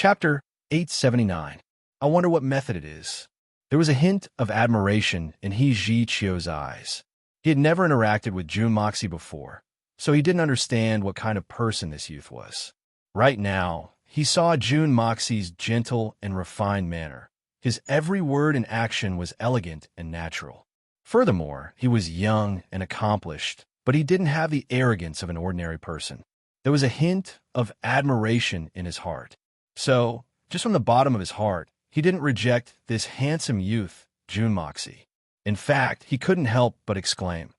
Chapter 879. I wonder what method it is. There was a hint of admiration in He Ji-chio's eyes. He had never interacted with Jun Moxie before, so he didn't understand what kind of person this youth was. Right now, he saw Jun Moxie's gentle and refined manner. His every word and action was elegant and natural. Furthermore, he was young and accomplished, but he didn't have the arrogance of an ordinary person. There was a hint of admiration in his heart. So, just from the bottom of his heart, he didn't reject this handsome youth, Jun Moxie. In fact, he couldn't help but exclaim,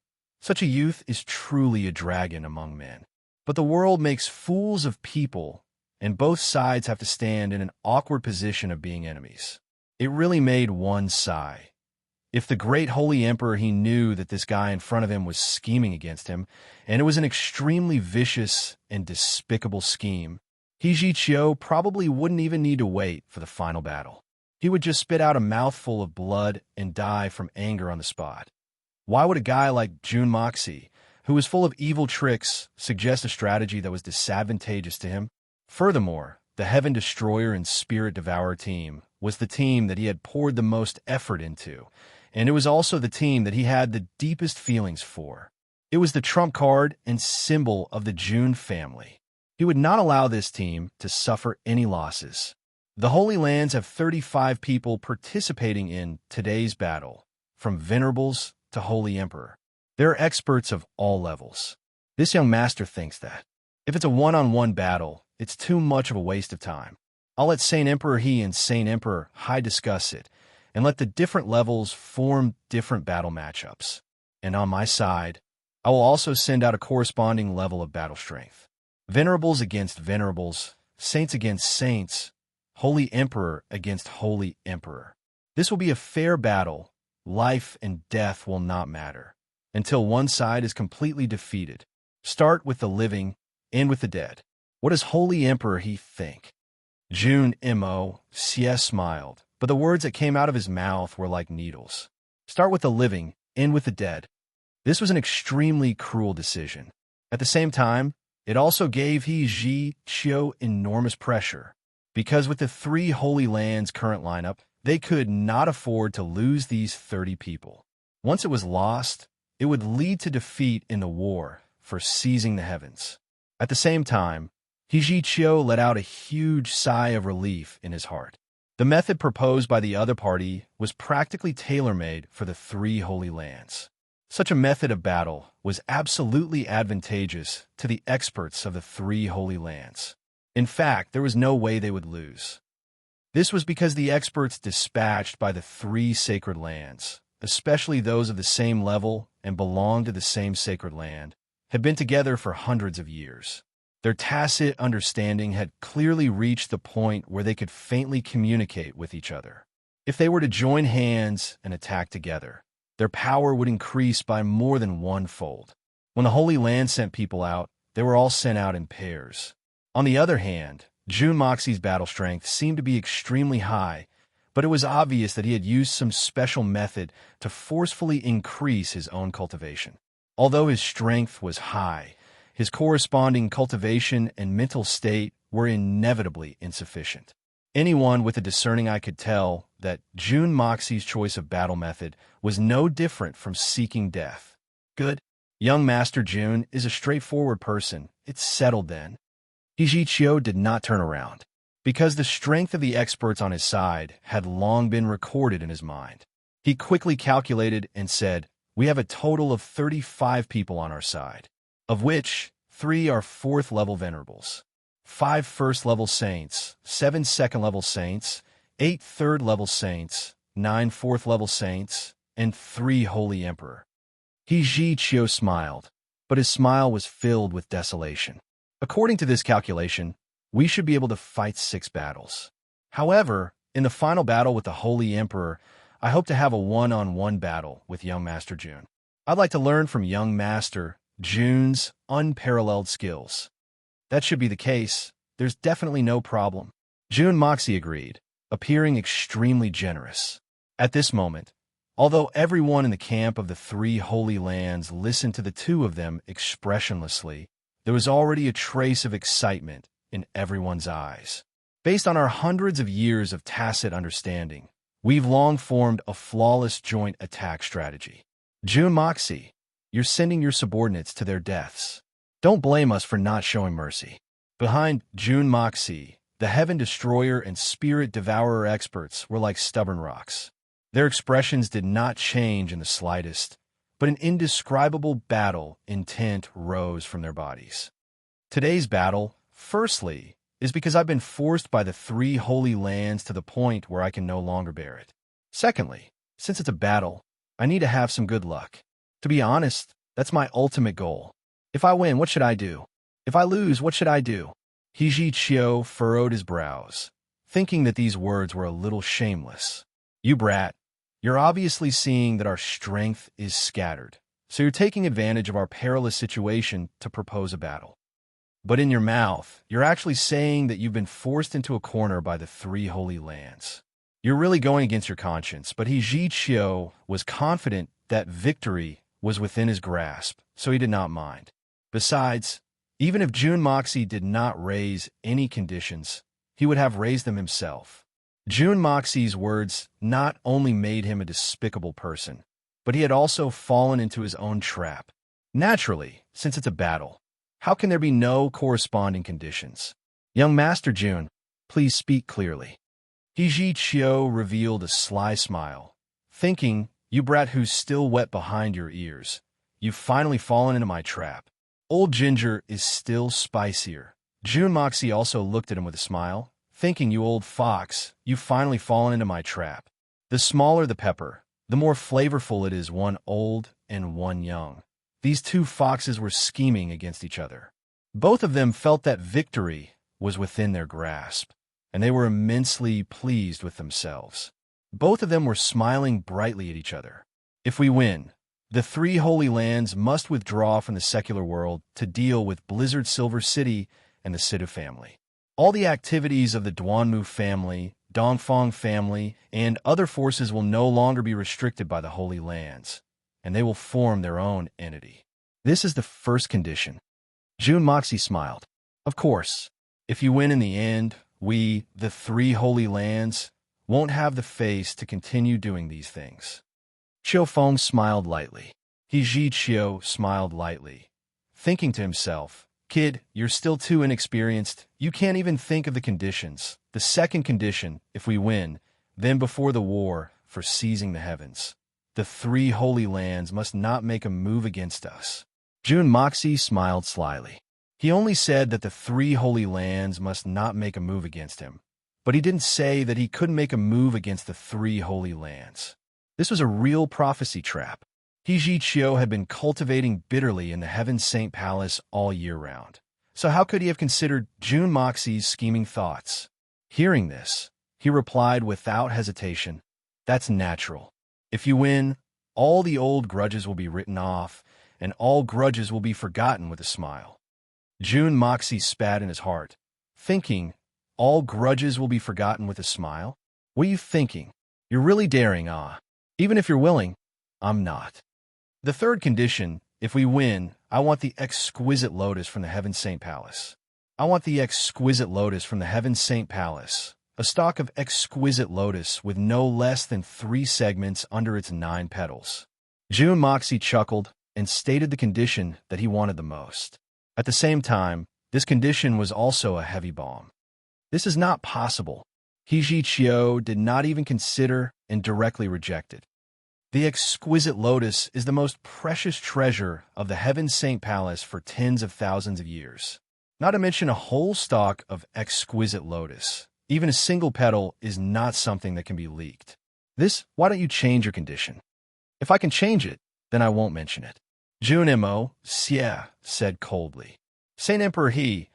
"Such a youth is truly a dragon among men." But the world makes fools of people, and both sides have to stand in an awkward position of being enemies. It really made one sigh. If the great holy emperor he knew that this guy in front of him was scheming against him, and it was an extremely vicious and despicable scheme, He Ji-chio probably wouldn't even need to wait for the final battle. He would just spit out a mouthful of blood and die from anger on the spot. Why would a guy like Jun Moxie, who was full of evil tricks, suggest a strategy that was disadvantageous to him? Furthermore, the Heaven Destroyer and Spirit Devourer team was the team that he had poured the most effort into, and it was also the team that he had the deepest feelings for. It was the trump card and symbol of the Jun family. He would not allow this team to suffer any losses. The Holy Lands have 35 people participating in today's battle, from Venerables to Holy Emperor. There are experts of all levels. This young master thinks that if it's a one-on-one battle, it's too much of a waste of time. I'll let Saint Emperor He and Saint Emperor Hai discuss it, and let the different levels form different battle matchups. And on my side, I will also send out a corresponding level of battle strength. Venerables against Venerables, Saints against Saints, Holy Emperor against Holy Emperor. This will be a fair battle. Life and death will not matter, until one side is completely defeated. Start with the living, end with the dead. What does Holy Emperor He think? Jun Mo-sie smiled, but the words that came out of his mouth were like needles. Start with the living, end with the dead. This was an extremely cruel decision. At the same time, it also gave He Ji-chio enormous pressure, because with the 3 Holy Lands current lineup, they could not afford to lose these 30 people. Once it was lost, it would lead to defeat in the war for seizing the heavens. At the same time, He Ji-chio let out a huge sigh of relief in his heart. The method proposed by the other party was practically tailor-made for the 3 Holy Lands. Such a method of battle was absolutely advantageous to the experts of the 3 Holy Lands. In fact, there was no way they would lose. This was because the experts dispatched by the 3 sacred lands, especially those of the same level and belonged to the same sacred land, had been together for hundreds of years. Their tacit understanding had clearly reached the point where they could faintly communicate with each other. If they were to join hands and attack together, their power would increase by more than 1-fold. When the Holy Land sent people out, they were all sent out in pairs. On the other hand, Jun Moxie's battle strength seemed to be extremely high, but it was obvious that he had used some special method to forcefully increase his own cultivation. Although his strength was high, his corresponding cultivation and mental state were inevitably insufficient. Anyone with a discerning eye could tell that Jun Moxie's choice of battle method was no different from seeking death. Good. Young Master Jun is a straightforward person. It's settled then. He Ji-chio did not turn around, because the strength of the experts on his side had long been recorded in his mind. He quickly calculated and said, "We have a total of 35 people on our side, of which 3 are 4th-level Venerables, 5 1st-level Saints, 7 2nd-level Saints, 8 3rd-level Saints, 9 4th-level Saints, and 3 Holy Emperor." He Ji-chio smiled, but his smile was filled with desolation. According to this calculation, we should be able to fight 6 battles. However, in the final battle with the Holy Emperor, I hope to have a one-on-one battle with young Master Jun. I'd like to learn from young Master Jun's unparalleled skills. That should be the case. There's definitely no problem. Jun Moxie agreed, appearing extremely generous. At this moment, although everyone in the camp of the 3 Holy Lands listened to the 2 of them expressionlessly, there was already a trace of excitement in everyone's eyes. Based on our hundreds of years of tacit understanding, we've long formed a flawless joint attack strategy. Jun Moxie, you're sending your subordinates to their deaths. Don't blame us for not showing mercy. Behind Jun Moxie, the Heaven Destroyer and Spirit Devourer experts were like stubborn rocks. Their expressions did not change in the slightest, but an indescribable battle intent rose from their bodies. Today's battle, firstly, is because I've been forced by the three holy lands to the point where I can no longer bear it. Secondly, since it's a battle, I need to have some good luck. To be honest, that's my ultimate goal. If I win, what should I do? If I lose, what should I do? Hiji Chio furrowed his brows, thinking that these words were a little shameless. You brat, you're obviously seeing that our strength is scattered, so you're taking advantage of our perilous situation to propose a battle. But in your mouth, you're actually saying that you've been forced into a corner by the three holy lands. You're really going against your conscience, but Hiji Chio was confident that victory was within his grasp, so he did not mind. Besides, even if Jun Moxie did not raise any conditions, he would have raised them himself. Jun Moxie's words not only made him a despicable person, but he had also fallen into his own trap. Naturally, since it's a battle, how can there be no corresponding conditions? Young Master Jun, please speak clearly. Hiji Chio revealed a sly smile, thinking, you brat who's still wet behind your ears, you've finally fallen into my trap. Old ginger is still spicier. Jun Moxie also looked at him with a smile, thinking, you old fox, you've finally fallen into my trap. The smaller the pepper, the more flavorful it is, one old and one young. These two foxes were scheming against each other. Both of them felt that victory was within their grasp, and they were immensely pleased with themselves. Both of them were smiling brightly at each other. If we win, the three holy lands must withdraw from the secular world to deal with Blizzard Silver City and the Sidu family. All the activities of the Duanmu family, Dongfang family, and other forces will no longer be restricted by the holy lands, and they will form their own entity. This is the first condition. Jun Moxie smiled. Of course, if you win in the end, we, the three holy lands, won't have the face to continue doing these things. Chio Feng smiled lightly. Hiji Chio smiled lightly, thinking to himself, kid, you're still too inexperienced. You can't even think of the conditions. The second condition, if we win, then before the war, for seizing the heavens, the three holy lands must not make a move against us. Jun Moxie smiled slyly. He only said that the three holy lands must not make a move against him, but he didn't say that he couldn't make a move against the three holy lands. This was a real prophecy trap. Hiji Chio had been cultivating bitterly in the Heaven Saint Palace all year round. So how could he have considered Jun Moxie's scheming thoughts? Hearing this, he replied without hesitation, that's natural. If you win, all the old grudges will be written off, and all grudges will be forgotten with a smile. Jun Moxie spat in his heart, thinking, all grudges will be forgotten with a smile? What are you thinking? You're really daring, ah. Even if you're willing, I'm not. The third condition, if we win, I want the exquisite lotus from the Heaven Saint Palace. I want the exquisite lotus from the Heaven Saint Palace, a stalk of exquisite lotus with no less than 3 segments under its 9 petals. Jun Moxie chuckled and stated the condition that he wanted the most. At the same time, this condition was also a heavy bomb. This is not possible. Hiji Chio did not even consider and directly rejected. The exquisite lotus is the most precious treasure of the Heaven Saint Palace for tens of thousands of years. Not to mention a whole stalk of exquisite lotus. Even a single petal is not something that can be leaked. Why don't you change your condition? If I can change it, then I won't mention it. Jun Mo, Xie, said coldly. Saint Emperor He,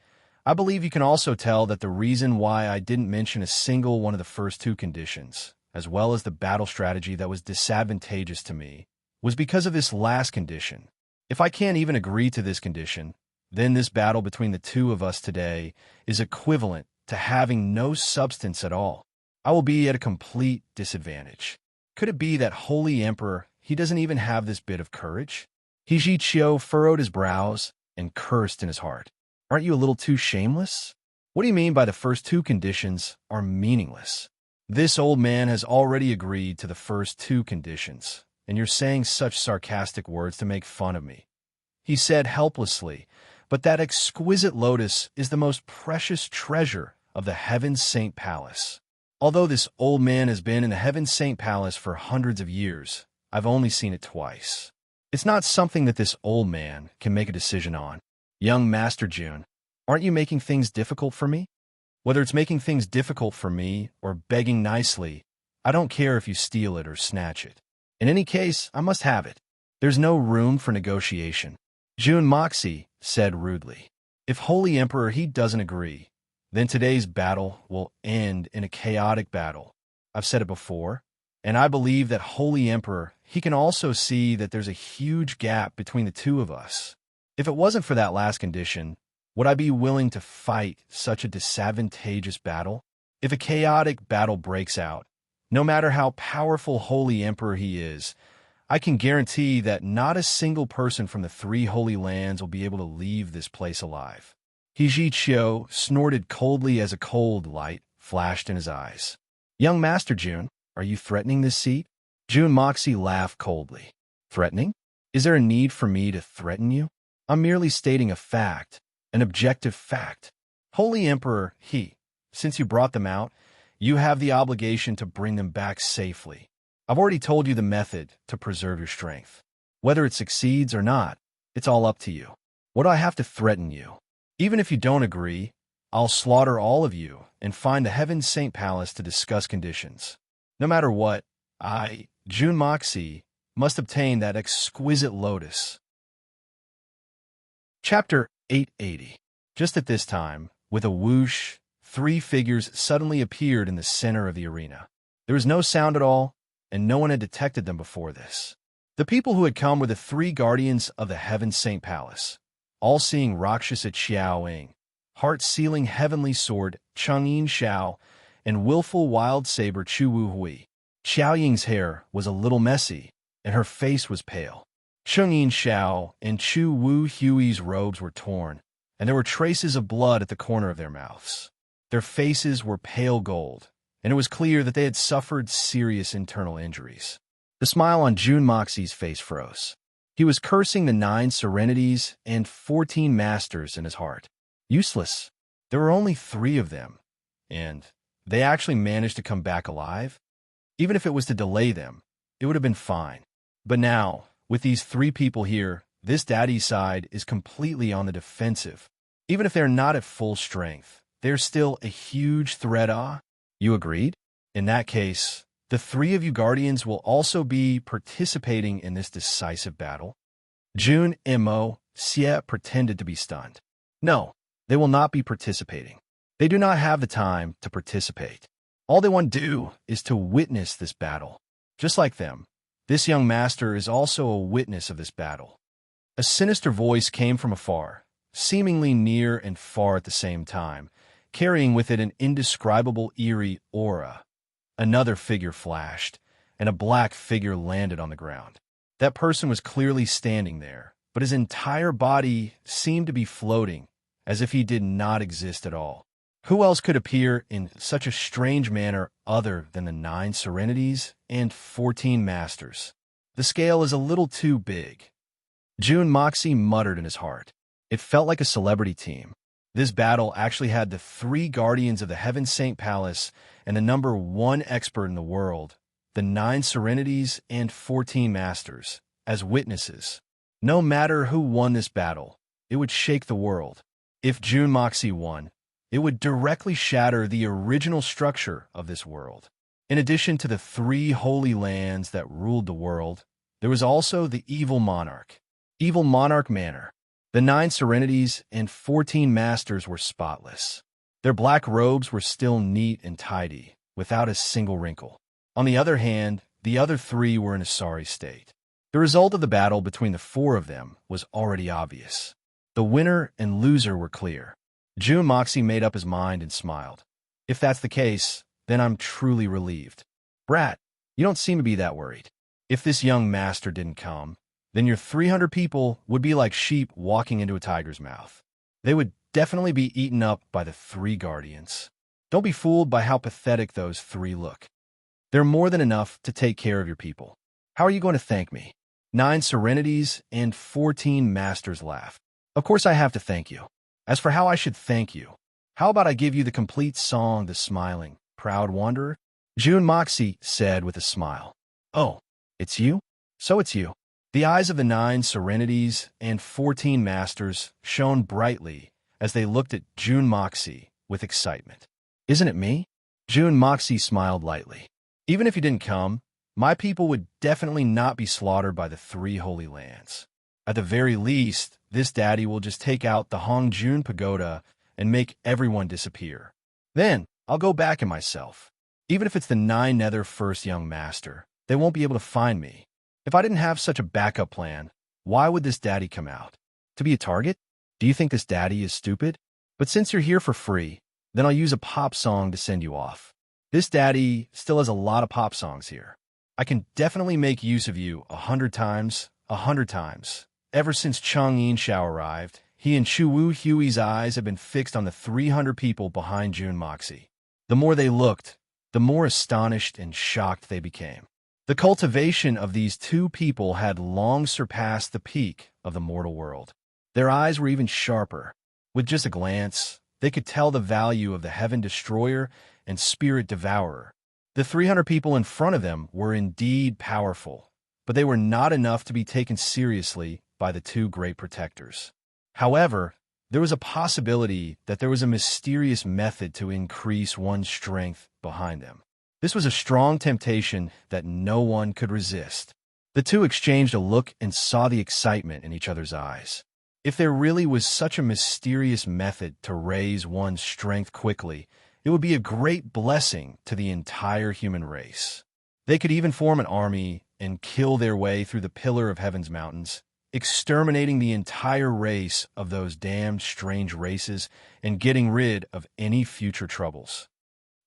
I believe you can also tell that the reason why I didn't mention a single one of the first 2 conditions, as well as the battle strategy that was disadvantageous to me, was because of this last condition. If I can't even agree to this condition, then this battle between the 2 of us today is equivalent to having no substance at all. I will be at a complete disadvantage. Could it be that Holy Emperor, he doesn't even have this bit of courage? Hiji Chio furrowed his brows and cursed in his heart. Aren't you a little too shameless? What do you mean by the first two conditions are meaningless? This old man has already agreed to the first two conditions, and you're saying such sarcastic words to make fun of me. He said helplessly, but that exquisite lotus is the most precious treasure of the Heaven Saint Palace. Although this old man has been in the Heaven Saint Palace for hundreds of years, I've only seen it twice. It's not something that this old man can make a decision on. Young Master June, aren't you making things difficult for me? Whether it's making things difficult for me or begging nicely, I don't care if you steal it or snatch it. In any case, I must have it. There's no room for negotiation. June Moxie said rudely. If Holy Emperor he doesn't agree, then today's battle will end in a chaotic battle. I've said it before, and I believe that Holy Emperor he can also see that there's a huge gap between the two of us. If it wasn't for that last condition, would I be willing to fight such a disadvantageous battle? If a chaotic battle breaks out, no matter how powerful Holy Emperor he is, I can guarantee that not a single person from the three Holy Lands will be able to leave this place alive. Hiji Chio snorted coldly as a cold light flashed in his eyes. Young Master June, are you threatening this seat? June Moxie laughed coldly. Threatening? Is there a need for me to threaten you? I'm merely stating a fact, an objective fact. Holy Emperor, since you brought them out, you have the obligation to bring them back safely. I've already told you the method to preserve your strength. Whether it succeeds or not, it's all up to you. What do I have to threaten you? Even if you don't agree, I'll slaughter all of you and find the Heaven Saint Palace to discuss conditions. No matter what, I, June Moxie, must obtain that exquisite lotus. Chapter 880. Just at this time, with a whoosh, three figures suddenly appeared in the center of the arena. There was no sound at all, and no one had detected them before this. The people who had come were the three guardians of the Heaven Saint Palace, all-seeing Rakshasa Xiao Ying, heart-sealing heavenly sword Changyin Xiao, and willful wild saber Chu Wu Hui. Xiao Ying's hair was a little messy, and her face was pale. Changyin Xiao and Chu Wu Hui's robes were torn, and there were traces of blood at the corner of their mouths. Their faces were pale gold, and it was clear that they had suffered serious internal injuries. The smile on June Moxie's face froze. He was cursing the 9 serenities and 14 masters in his heart. Useless. There were only 3 of them, and they actually managed to come back alive? Even if it was to delay them, it would have been fine. But now, with these 3 people here, this daddy's side is completely on the defensive. Even if they're not at full strength, they're still a huge threat. You agreed? In that case, the 3 of you guardians will also be participating in this decisive battle. June Mo Xie pretended to be stunned. No, they will not be participating. They do not have the time to participate. All they want to do is to witness this battle. Just like them, this young master is also a witness of this battle. A sinister voice came from afar, seemingly near and far at the same time, carrying with it an indescribable eerie aura. Another figure flashed, and a black figure landed on the ground. That person was clearly standing there, but his entire body seemed to be floating, as if he did not exist at all. Who else could appear in such a strange manner other than the 9 serenities and 14 masters? The scale is a little too big. June Moxie muttered in his heart. It felt like a celebrity team. This battle actually had the 3 guardians of the Heaven Saint Palace and the number 1 expert in the world, the 9 serenities and 14 masters, as witnesses. No matter who won this battle, it would shake the world. If June Moxie won, it would directly shatter the original structure of this world. In addition to the 3 holy lands that ruled the world, there was also the Evil Monarch Manor. The 9 serenities and 14 masters were spotless. Their black robes were still neat and tidy, without a single wrinkle. On the other hand, the other 3 were in a sorry state. The result of the battle between the 4 of them was already obvious. The winner and loser were clear. June Moxie made up his mind and smiled. If that's the case, then I'm truly relieved. Brat, you don't seem to be that worried. If this young master didn't come, then your 300 people would be like sheep walking into a tiger's mouth. They would definitely be eaten up by the three guardians. Don't be fooled by how pathetic those three look. They're more than enough to take care of your people. How are you going to thank me? 9 serenities and 14 masters laughed. Of course I have to thank you. As for how I should thank you, how about I give you the complete song, The Smiling, Proud Wanderer? June Moxie said with a smile. Oh, it's you? So it's you. The eyes of the 9 serenities and 14 masters shone brightly as they looked at June Moxie with excitement. Isn't it me? June Moxie smiled lightly. Even if you didn't come, my people would definitely not be slaughtered by the 3 holy lands. At the very least, this daddy will just take out the Hongjun Pagoda and make everyone disappear. Then, I'll go back in myself. Even if it's the 9 nether first young master, they won't be able to find me. If I didn't have such a backup plan, why would this daddy come out? To be a target? Do you think this daddy is stupid? But since you're here for free, then I'll use a pop song to send you off. This daddy still has a lot of pop songs here. I can definitely make use of you 100 times, 100 times. Ever since Chung Yin-Shao arrived, he and Chu Wu Hui's eyes have been fixed on the 300 people behind June Moxie. The more they looked, the more astonished and shocked they became. The cultivation of these 2 people had long surpassed the peak of the mortal world. Their eyes were even sharper. With just a glance, they could tell the value of the Heaven Destroyer and Spirit Devourer. The 300 people in front of them were indeed powerful, but they were not enough to be taken seriously by the 2 great protectors. However, there was a possibility that there was a mysterious method to increase one's strength behind them. This was a strong temptation that no one could resist. The 2 exchanged a look and saw the excitement in each other's eyes. If there really was such a mysterious method to raise one's strength quickly, it would be a great blessing to the entire human race. They could even form an army and kill their way through the Pillar of Heaven's mountains, exterminating the entire race of those damned strange races and getting rid of any future troubles.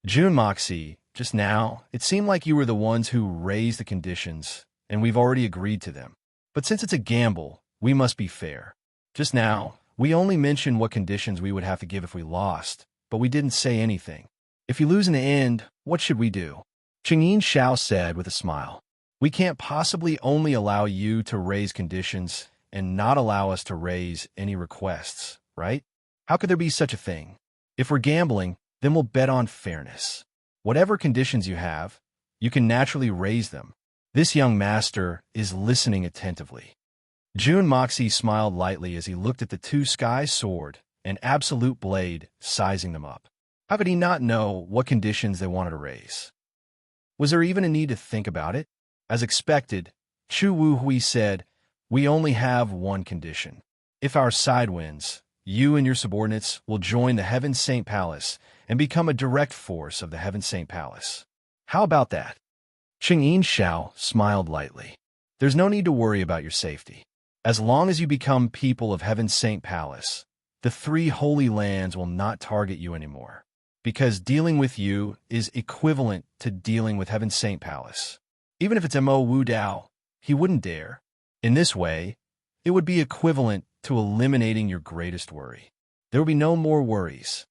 June Moxie, just now, it seemed like you were the ones who raised the conditions, and we've already agreed to them. But since it's a gamble, we must be fair. Just now, we only mentioned what conditions we would have to give if we lost, but we didn't say anything. If you lose in the end, what should we do? Chingyin Shao said with a smile. We can't possibly only allow you to raise conditions and not allow us to raise any requests, right? How could there be such a thing? If we're gambling, then we'll bet on fairness. Whatever conditions you have, you can naturally raise them. This young master is listening attentively. June Moxie smiled lightly as he looked at the 2 sky sword and absolute blade, sizing them up. How could he not know what conditions they wanted to raise? Was there even a need to think about it? As expected, Chu Wu Hui said, "We only have one condition. If our side wins, you and your subordinates will join the Heaven Saint Palace and become a direct force of the Heaven Saint Palace. How about that?" Chingyin Shao smiled lightly. "There's no need to worry about your safety. As long as you become people of Heaven Saint Palace, the 3 holy lands will not target you anymore, because dealing with you is equivalent to dealing with Heaven Saint Palace. Even if it's Mo Wu Dao, he wouldn't dare. In this way, it would be equivalent to eliminating your greatest worry. There will be no more worries."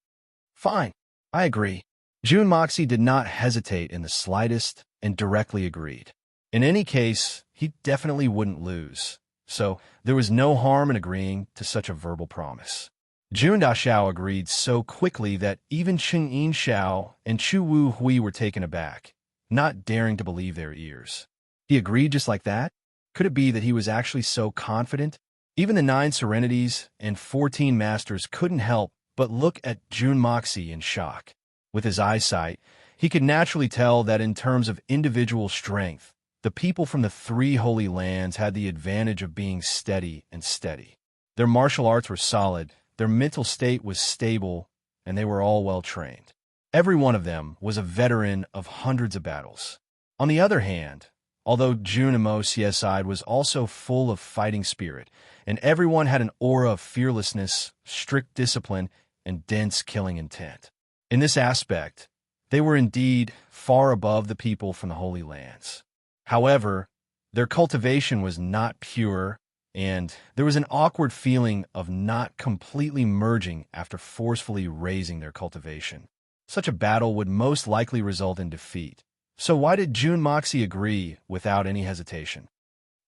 "Fine, I agree." June Moxie did not hesitate in the slightest and directly agreed. In any case, he definitely wouldn't lose, so there was no harm in agreeing to such a verbal promise. June Dashao agreed so quickly that even Chingyin Shao and Chu Wu Hui were taken aback, not daring to believe their ears. He agreed just like that? Could it be that he was actually so confident? Even the 9 serenities and 14 masters couldn't help but look at June Moxie in shock. With his eyesight, he could naturally tell that in terms of individual strength, the people from the 3 holy lands had the advantage of being steady and steady. Their martial arts were solid, their mental state was stable, and they were all well trained. Every one of them was a veteran of hundreds of battles. On the other hand, although June Moxie's side was also full of fighting spirit, and everyone had an aura of fearlessness, strict discipline, and dense killing intent. In this aspect, they were indeed far above the people from the Holy Lands. However, their cultivation was not pure and there was an awkward feeling of not completely merging after forcefully raising their cultivation. Such a battle would most likely result in defeat. So why did Jun Moxie agree without any hesitation?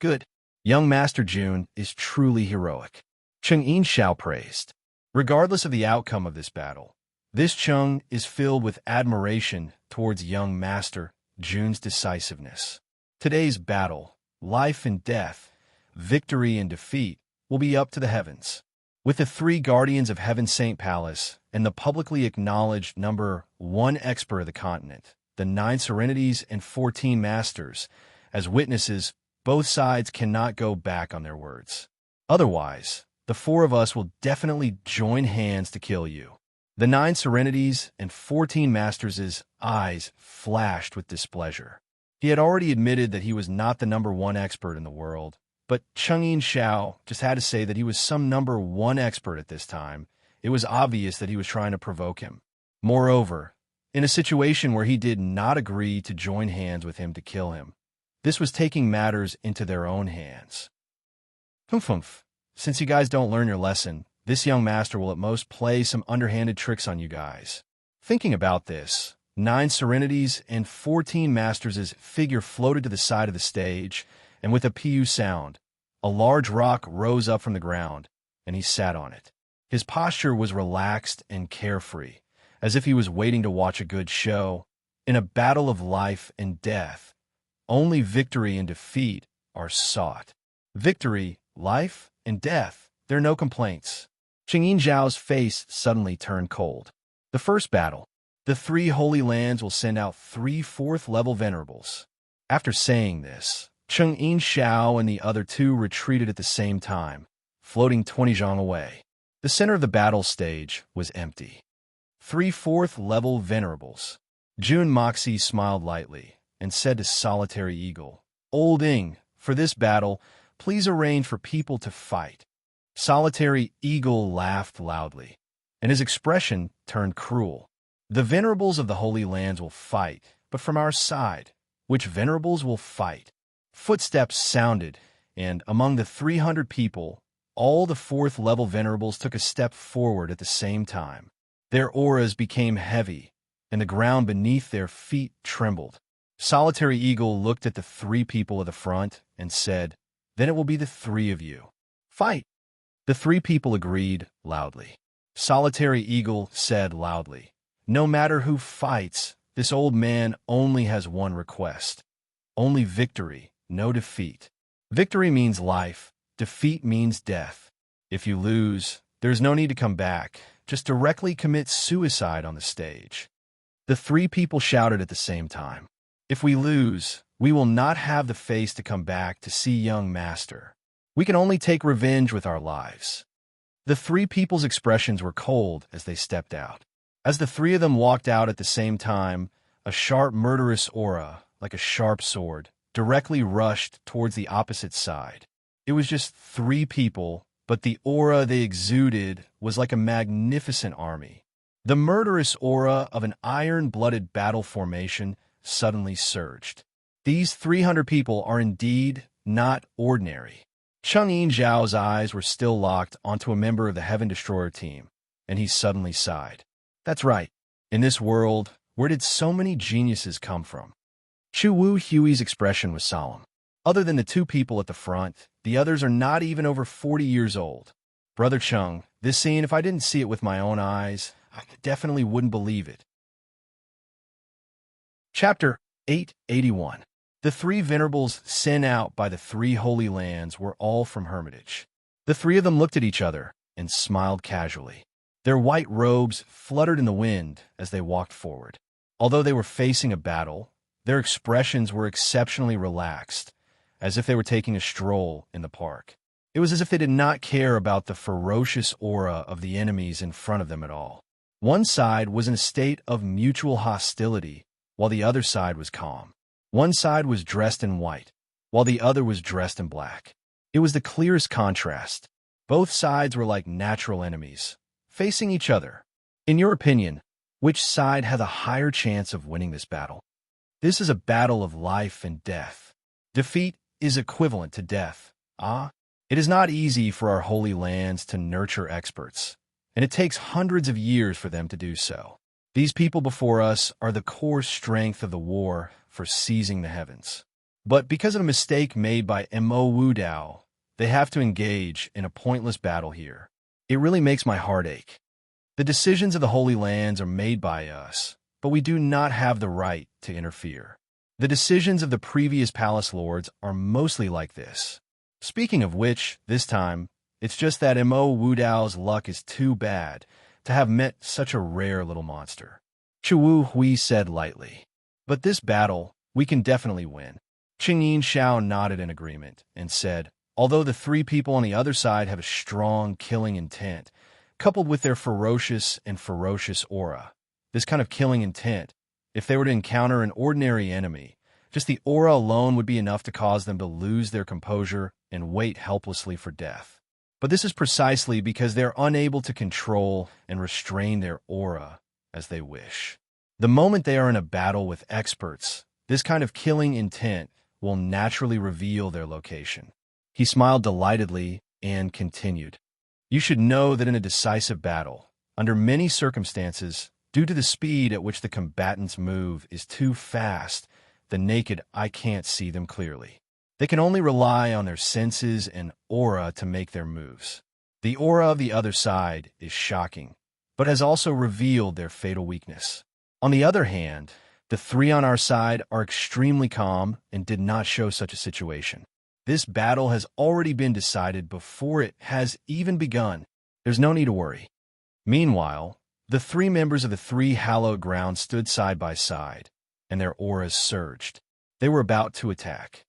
Good. Young Master Jun is truly heroic. Cheng Yin-Xiao praised. Regardless of the outcome of this battle, this Cheng is filled with admiration towards young Master Jun's decisiveness. Today's battle, life and death, victory and defeat, will be up to the heavens. With the three guardians of Heaven Saint Palace and the publicly acknowledged number 1 expert of the continent, the 9 Serenities and 14 Masters, as witnesses, both sides cannot go back on their words. Otherwise, the 4 of us will definitely join hands to kill you. The 9 Serenities and 14 Masters' eyes flashed with displeasure. He had already admitted that he was not the number 1 expert in the world, but Cheng Yin-Xiao just had to say that he was some number 1 expert at this time. It was obvious that he was trying to provoke him. Moreover, in a situation where he did not agree to join hands with him to kill him, this was taking matters into their own hands. Humph. Since you guys don't learn your lesson, this young master will at most play some underhanded tricks on you guys. Thinking about this, 9 Serenities and 14 Masters' figure floated to the side of the stage, and with a pu sound, a large rock rose up from the ground, and he sat on it. His posture was relaxed and carefree, as if he was waiting to watch a good show. In a battle of life and death, only victory and defeat are sought. Victory, life, and death, there are no complaints. Cheng Yin-Zhao's face suddenly turned cold. The first battle. The 3 Holy Lands will send out 3 4th-level venerables. After saying this, Cheng Yin-Xiao and the other 2 retreated at the same time, floating 20 zhang away. The center of the battle stage was empty. 3 4th-level venerables. Jun Moxie smiled lightly and said to Solitary Eagle, "Old Ing, for this battle, please arrange for people to fight." Solitary Eagle laughed loudly, and his expression turned cruel. "The venerables of the Holy Lands will fight, but from our side, which venerables will fight?" Footsteps sounded, and among the 300 people, all the 4th-level venerables took a step forward at the same time. Their auras became heavy, and the ground beneath their feet trembled. Solitary Eagle looked at the 3 people at the front and said, "Then it will be the 3 of you. Fight!" The 3 people agreed loudly. Solitary Eagle said loudly, "No matter who fights, this old man only has one request. Only victory. No defeat. Victory means life, defeat means death. If you lose, there's no need to come back. Just directly commit suicide on the stage." The 3 people shouted at the same time. "If we lose, we will not have the face to come back to see young master. We can only take revenge with our lives." The 3 people's expressions were cold as they stepped out. As the 3 of them walked out at the same time, a sharp murderous aura, like a sharp sword, directly rushed towards the opposite side. It was just 3 people, but the aura they exuded was like a magnificent army. The murderous aura of an iron-blooded battle formation suddenly surged. These 300 people are indeed not ordinary. Cheng Yin-Zhao's eyes were still locked onto a member of the Heaven Destroyer team, and he suddenly sighed. That's right. In this world, where did so many geniuses come from? Chu Wu Hui's expression was solemn. Other than the 2 people at the front, the others are not even over 40 years old. Brother Cheng, this scene, if I didn't see it with my own eyes, I definitely wouldn't believe it. Chapter 881. The 3 venerables sent out by the 3 Holy Lands were all from Hermitage. The 3 of them looked at each other and smiled casually. Their white robes fluttered in the wind as they walked forward. Although they were facing a battle, their expressions were exceptionally relaxed, as if they were taking a stroll in the park. It was as if they did not care about the ferocious aura of the enemies in front of them at all. One side was in a state of mutual hostility, while the other side was calm. One side was dressed in white, while the other was dressed in black. It was the clearest contrast. Both sides were like natural enemies, facing each other. In your opinion, which side had a higher chance of winning this battle? This is a battle of life and death. Defeat is equivalent to death. Ah, It is not easy for our holy lands to nurture experts, and it takes hundreds of years for them to do so. These people before us are the core strength of the war for seizing the heavens. But because of a mistake made by Mo Wu Dao, they have to engage in a pointless battle here. It really makes my heart ache. The decisions of the Holy Lands are made by us, but we do not have the right to interfere. The decisions of the previous palace lords are mostly like this. Speaking of which, this time, it's just that Mo Wu Dao's luck is too bad to have met such a rare little monster. Chu Wu Hui said lightly. But this battle, we can definitely win. Qingyin Xiao nodded in agreement and said, although the three people on the other side have a strong killing intent, coupled with their ferocious aura, this kind of killing intent, if they were to encounter an ordinary enemy, just the aura alone would be enough to cause them to lose their composure and wait helplessly for death. But this is precisely because they're unable to control and restrain their aura as they wish. The moment they are in a battle with experts, this kind of killing intent will naturally reveal their location. He smiled delightedly and continued. You should know that in a decisive battle, under many circumstances, due to the speed at which the combatants move is too fast, the naked eye can't see them clearly. They can only rely on their senses and aura to make their moves. The aura of the other side is shocking, but has also revealed their fatal weakness. On the other hand, the three on our side are extremely calm and did not show such a situation. This battle has already been decided before it has even begun. There's no need to worry. Meanwhile, the three members of the three hallowed grounds stood side by side, and their auras surged. They were about to attack.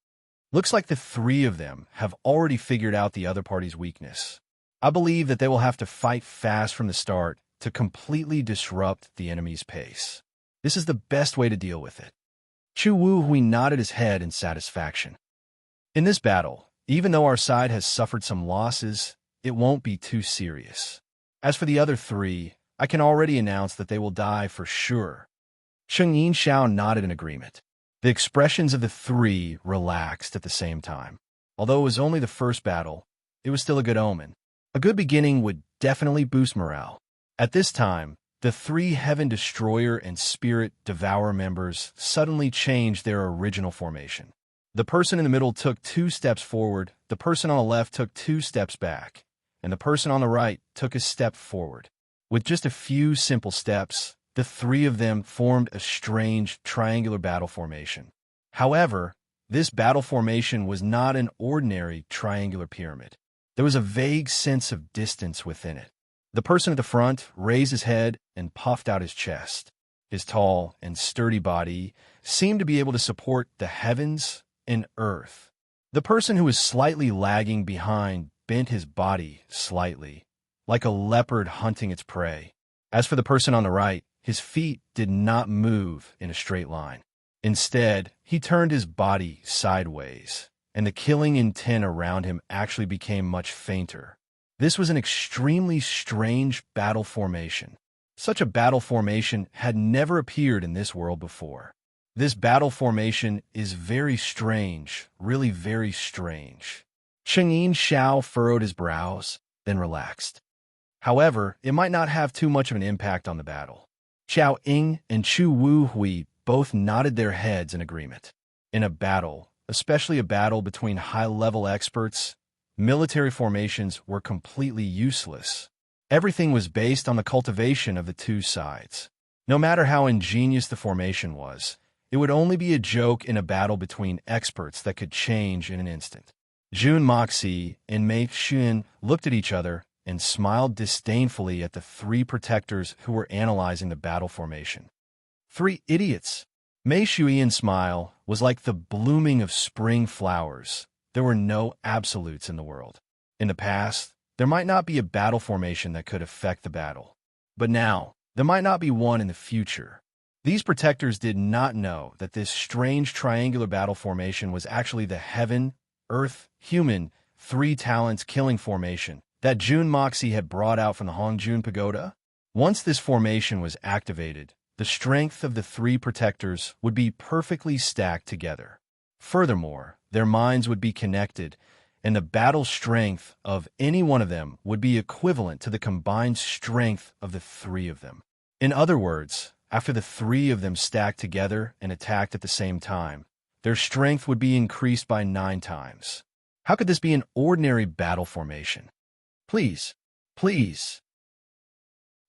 Looks like the three of them have already figured out the other party's weakness. I believe that they will have to fight fast from the start to completely disrupt the enemy's pace. This is the best way to deal with it. Chu Wu Hui nodded his head in satisfaction. In this battle, even though our side has suffered some losses, it won't be too serious. As for the other three, I can already announce that they will die for sure. Qingyin Xiao nodded in agreement. The expressions of the three relaxed at the same time. Although it was only the first battle, it was still a good omen. A good beginning would definitely boost morale. At this time, the three Heaven Destroyer and Spirit Devourer members suddenly changed their original formation. The person in the middle took 2 steps forward, the person on the left took 2 steps back, and the person on the right took a step forward. With just a few simple steps, the three of them formed a strange triangular battle formation. However, this battle formation was not an ordinary triangular pyramid. There was a vague sense of distance within it. The person at the front raised his head and puffed out his chest. His tall and sturdy body seemed to be able to support the heavens and earth. The person who was slightly lagging behind bent his body slightly, like a leopard hunting its prey. As for the person on the right, his feet did not move in a straight line. Instead, he turned his body sideways, and the killing intent around him actually became much fainter. This was an extremely strange battle formation. Such a battle formation had never appeared in this world before. This battle formation is very strange, really very strange. Qingyin Xiao furrowed his brows, then relaxed. However, it might not have too much of an impact on the battle. Xiao Ying and Chu Wu Hui both nodded their heads in agreement. In a battle, especially a battle between high-level experts, military formations were completely useless. Everything was based on the cultivation of the two sides. No matter how ingenious the formation was, it would only be a joke in a battle between experts that could change in an instant. Jun Moxie and Mei Xuan looked at each other and smiled disdainfully at the three protectors who were analyzing the battle formation. 3 idiots! Mei Xuan's smile was like the blooming of spring flowers. There were no absolutes in the world. In the past, there might not be a battle formation that could affect the battle. But now, there might not be one in the future. These protectors did not know that this strange triangular battle formation was actually the Heaven, Earth, Human, 3 talents killing formation that Jun Moxie had brought out from the Hongjun Pagoda. Once this formation was activated, the strength of the 3 protectors would be perfectly stacked together. Furthermore, their minds would be connected, and the battle strength of any one of them would be equivalent to the combined strength of the three of them. In other words, after the three of them stacked together and attacked at the same time, their strength would be increased by 9 times. How could this be an ordinary battle formation? Please, please.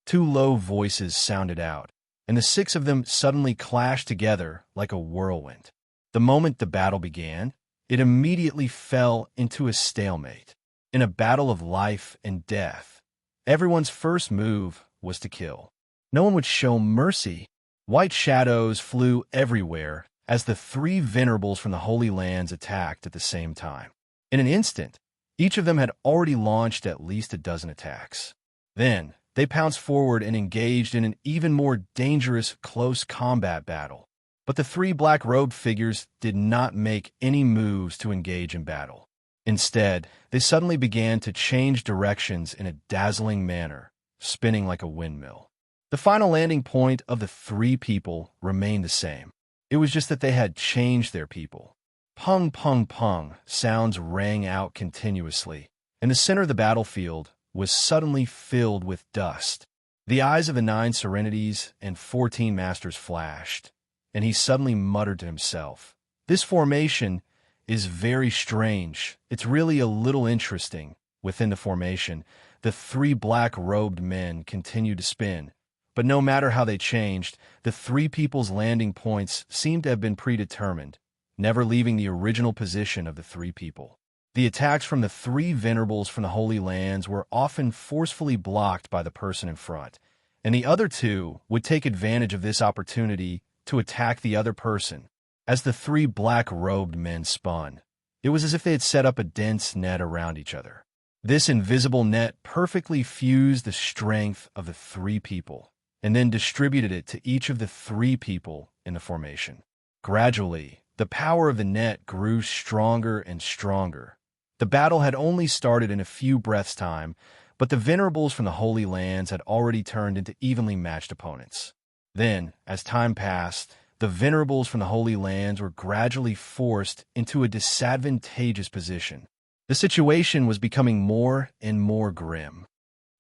2 low voices sounded out, and the 6 of them suddenly clashed together like a whirlwind. The moment the battle began, it immediately fell into a stalemate. In a battle of life and death, everyone's first move was to kill. No one would show mercy. White shadows flew everywhere as the 3 venerables from the Holy Lands attacked at the same time. In an instant, each of them had already launched at least a dozen attacks. Then, they pounced forward and engaged in an even more dangerous close combat battle. But the 3 black-robed figures did not make any moves to engage in battle. Instead, they suddenly began to change directions in a dazzling manner, spinning like a windmill. The final landing point of the 3 people remained the same. It was just that they had changed their people. Pung, pung, pung sounds rang out continuously, and the center of the battlefield was suddenly filled with dust. The eyes of the 9 serenities and 14 masters flashed, and he suddenly muttered to himself, "This formation is very strange. It's really a little interesting." Within the formation, the 3 black-robed men continued to spin, but no matter how they changed, the 3 people's landing points seemed to have been predetermined, never leaving the original position of the 3 people. The attacks from the 3 venerables from the Holy Lands were often forcefully blocked by the person in front, and the other 2 would take advantage of this opportunity to attack the other person. As the 3 black-robed men spun, it was as if they had set up a dense net around each other. This invisible net perfectly fused the strength of the 3 people, and then distributed it to each of the 3 people in the formation. Gradually, the power of the net grew stronger and stronger. The battle had only started in a few breaths' time, but the venerables from the Holy Lands had already turned into evenly matched opponents. Then, as time passed, the venerables from the Holy Lands were gradually forced into a disadvantageous position. The situation was becoming more and more grim.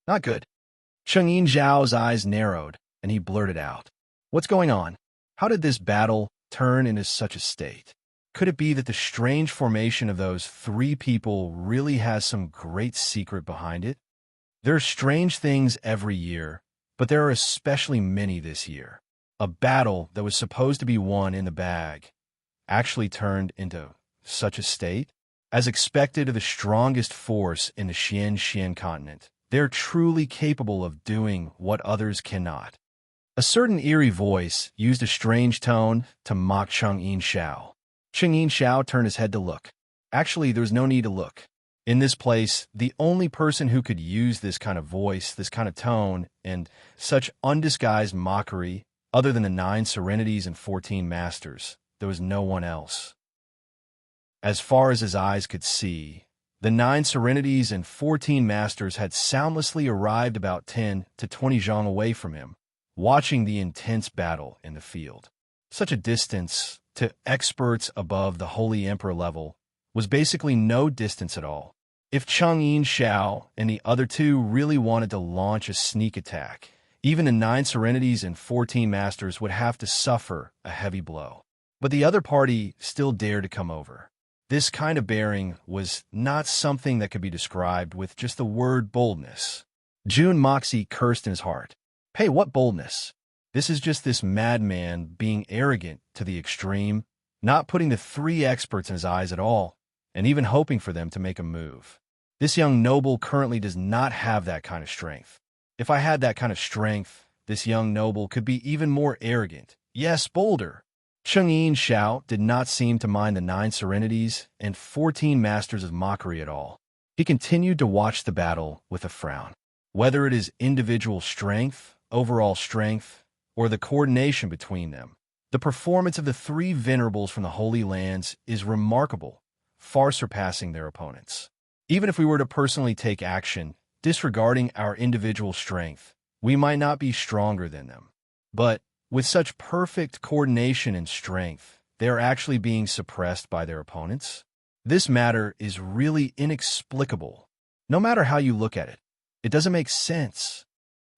Not good. Cheng Zhao's eyes narrowed, and he blurted out, "What's going on? How did this battle turn into such a state? Could it be that the strange formation of those 3 people really has some great secret behind it? There are strange things every year, but there are especially many this year. A battle that was supposed to be won in the bag actually turned into such a state? As expected of the strongest force in the Xian continent, they're truly capable of doing what others cannot." A certain eerie voice used a strange tone to mock Cheng Xiao. Cheng Xiao turned his head to look. Actually, there was no need to look. In this place, the only person who could use this kind of voice, this kind of tone, and such undisguised mockery, other than the 9 serenities and 14 masters, there was no one else. As far as his eyes could see, the 9 serenities and 14 masters had soundlessly arrived about 10 to 20 zhang away from him, watching the intense battle in the field. Such a distance, to experts above the Holy Emperor level, was basically no distance at all. If Cheng Xiao and the other 2 really wanted to launch a sneak attack, even the 9 serenities and 14 masters would have to suffer a heavy blow. But the other party still dared to come over. This kind of bearing was not something that could be described with just the word boldness. Jun Moxie cursed in his heart. Hey, what boldness? This is just this madman being arrogant to the extreme, not putting the 3 experts in his eyes at all, and even hoping for them to make a move. This young noble currently does not have that kind of strength. If I had that kind of strength, this young noble could be even more arrogant, yes, bolder. Cheng Xiao did not seem to mind the 9 serenities and 14 masters of mockery at all. He continued to watch the battle with a frown. Whether it is individual strength, overall strength, or the coordination between them, the performance of the 3 venerables from the Holy Lands is remarkable, far surpassing their opponents. Even if we were to personally take action, disregarding our individual strength, we might not be stronger than them. But with such perfect coordination and strength, they are actually being suppressed by their opponents. This matter is really inexplicable. No matter how you look at it, it doesn't make sense.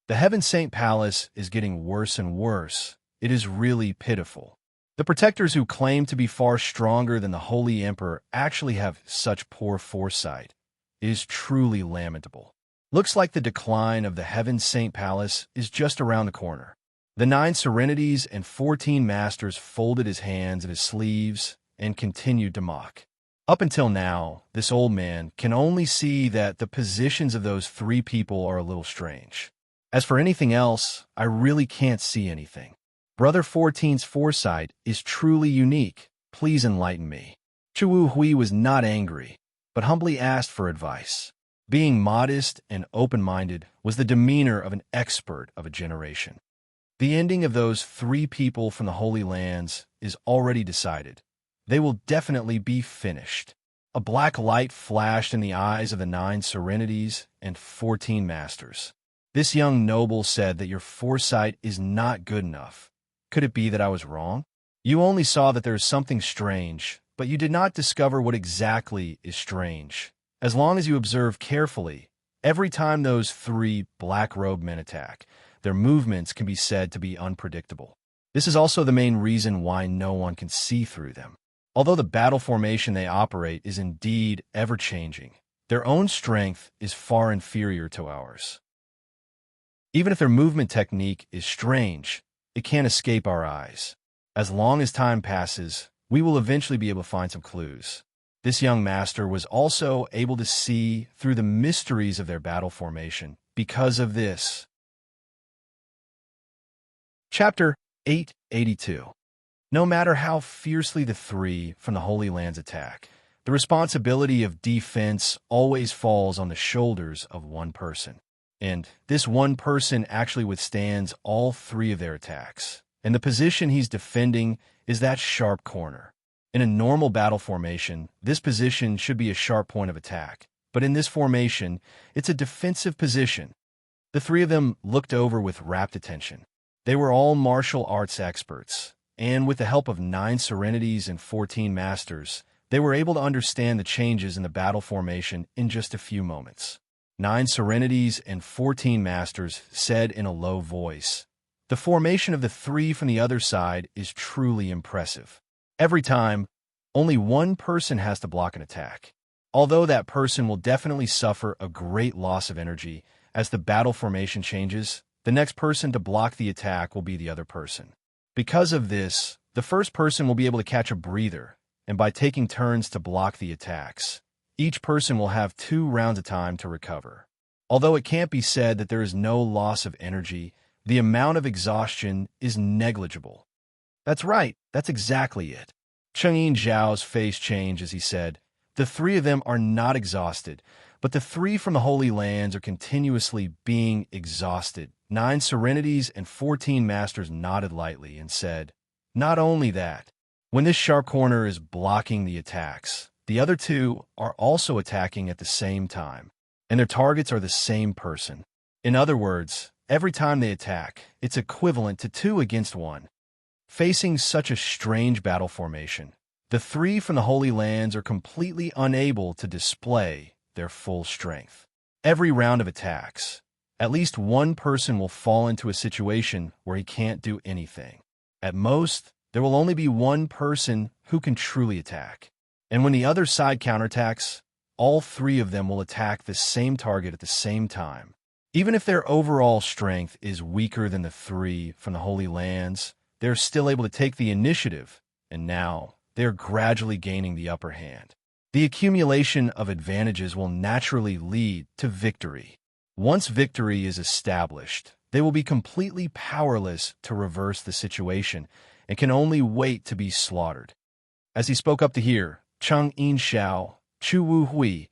The Heaven Saint Palace is getting worse and worse. It is really pitiful. The protectors who claim to be far stronger than the Holy Emperor actually have such poor foresight. It is truly lamentable. Looks like the decline of the Heaven Saint Palace is just around the corner. The 9 Serenities and 14 Masters folded his hands in his sleeves and continued to mock. Up until now, this old man can only see that the positions of those 3 people are a little strange. As for anything else, I really can't see anything. Brother 14's foresight is truly unique. Please enlighten me. Chu Hui was not angry, but humbly asked for advice. Being modest and open-minded was the demeanor of an expert of a generation. The ending of those 3 people from the Holy Lands is already decided. They will definitely be finished. A black light flashed in the eyes of the 9 Serenities and 14 Masters. This young noble said that your foresight is not good enough. Could it be that I was wrong? You only saw that there is something strange, but you did not discover what exactly is strange. As long as you observe carefully, every time those 3 black-robed men attack, their movements can be said to be unpredictable. This is also the main reason why no one can see through them. Although the battle formation they operate is indeed ever-changing, their own strength is far inferior to ours. Even if their movement technique is strange, it can't escape our eyes. As long as time passes, we will eventually be able to find some clues. This young master was also able to see through the mysteries of their battle formation because of this. Chapter 882. No matter how fiercely the 3 from the Holy Lands attack, the responsibility of defense always falls on the shoulders of one person. And this one person actually withstands all 3 of their attacks. And the position he's defending is that sharp corner. In a normal battle formation, this position should be a sharp point of attack. But in this formation, it's a defensive position. The 3 of them looked over with rapt attention. They were all martial arts experts, and with the help of 9 Serenities and 14 Masters, they were able to understand the changes in the battle formation in just a few moments. 9 Serenities and 14 Masters said in a low voice, "The formation of the 3 from the other side is truly impressive. Every time, only one person has to block an attack. Although that person will definitely suffer a great loss of energy, as the battle formation changes, the next person to block the attack will be the other person. Because of this, the first person will be able to catch a breather, and by taking turns to block the attacks, each person will have 2 rounds of time to recover. Although it can't be said that there is no loss of energy, the amount of exhaustion is negligible." "That's right, that's exactly it." Chengyin Zhao's face changed as he said, "The 3 of them are not exhausted, but the 3 from the Holy Lands are continuously being exhausted." 9 Serenities and 14 Masters nodded lightly and said, "Not only that, when this sharp corner is blocking the attacks, the other 2 are also attacking at the same time, and their targets are the same person. In other words, every time they attack, it's equivalent to 2 against 1. Facing such a strange battle formation, the 3 from the Holy Lands are completely unable to display their full strength. Every round of attacks, at least one person will fall into a situation where he can't do anything. At most, there will only be one person who can truly attack. And when the other side counterattacks, all 3 of them will attack the same target at the same time. Even if their overall strength is weaker than the 3 from the Holy Lands, they're still able to take the initiative, and now they're gradually gaining the upper hand. The accumulation of advantages will naturally lead to victory. Once victory is established, they will be completely powerless to reverse the situation and can only wait to be slaughtered." As he spoke up to hear, Cheng Yinxiao, Chu Wu Hui,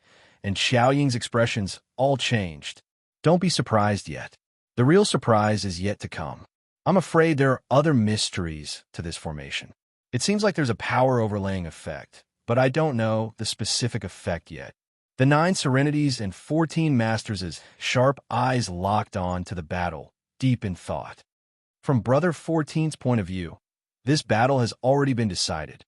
and Xiao Ying's expressions all changed. Don't be surprised yet. The real surprise is yet to come. I'm afraid there are other mysteries to this formation. It seems like there's a power overlaying effect, but I don't know the specific effect yet. The 9 Serenities and 14 Masters' sharp eyes locked on to the battle, deep in thought. From Brother 14's point of view, this battle has already been decided.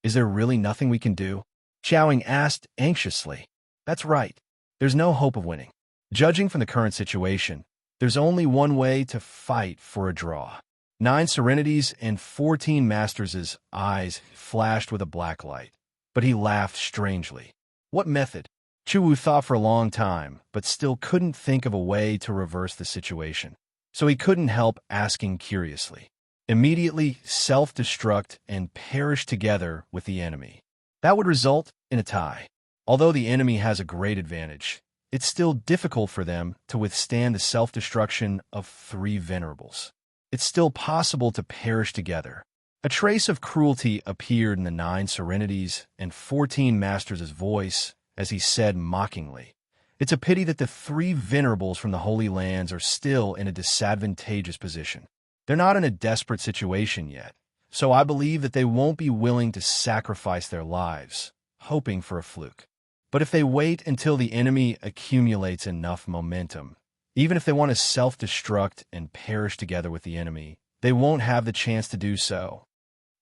Is there really nothing we can do? Chowing asked anxiously. That's right. There's no hope of winning. Judging from the current situation, there's only one way to fight for a draw. 9 Serenities and 14 Masters' eyes flashed with a black light, but he laughed strangely. What method? Chuwu thought for a long time, but still couldn't think of a way to reverse the situation. So he couldn't help asking curiously. Immediately self-destruct and perish together with the enemy. That would result in a tie. Although the enemy has a great advantage, it's still difficult for them to withstand the self-destruction of 3 venerables. It's still possible to perish together. A trace of cruelty appeared in the 9 Serenities and 14 Masters' voice as he said mockingly, "It's a pity that the 3 venerables from the Holy Lands are still in a disadvantageous position. They're not in a desperate situation yet, so I believe that they won't be willing to sacrifice their lives, hoping for a fluke. But if they wait until the enemy accumulates enough momentum, even if they want to self-destruct and perish together with the enemy, they won't have the chance to do so."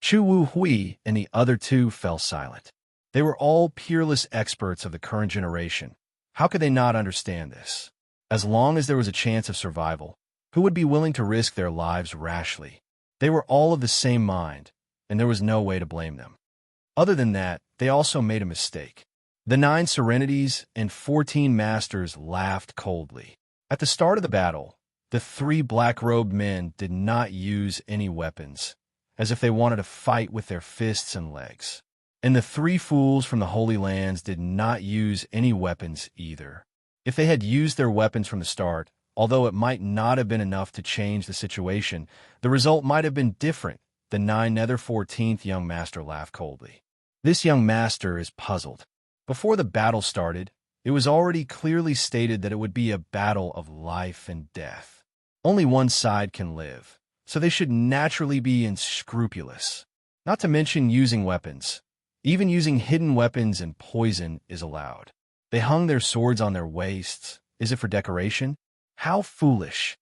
Chu Wu Hui and the other 2 fell silent. They were all peerless experts of the current generation. How could they not understand this? As long as there was a chance of survival, who would be willing to risk their lives rashly? They were all of the same mind, and there was no way to blame them. Other than that, they also made a mistake. The 9 Serenities and 14 Masters laughed coldly. At the start of the battle, the 3 black-robed men did not use any weapons, as if they wanted to fight with their fists and legs. And the 3 fools from the Holy Lands did not use any weapons either. If they had used their weapons from the start, although it might not have been enough to change the situation, the result might have been different. The 9 Nether 14th young master laughed coldly. This young master is puzzled. Before the battle started, it was already clearly stated that it would be a battle of life and death. Only one side can live, so they should naturally be unscrupulous. Not to mention using weapons. Even using hidden weapons and poison is allowed. They hung their swords on their waists. Is it for decoration? How foolish!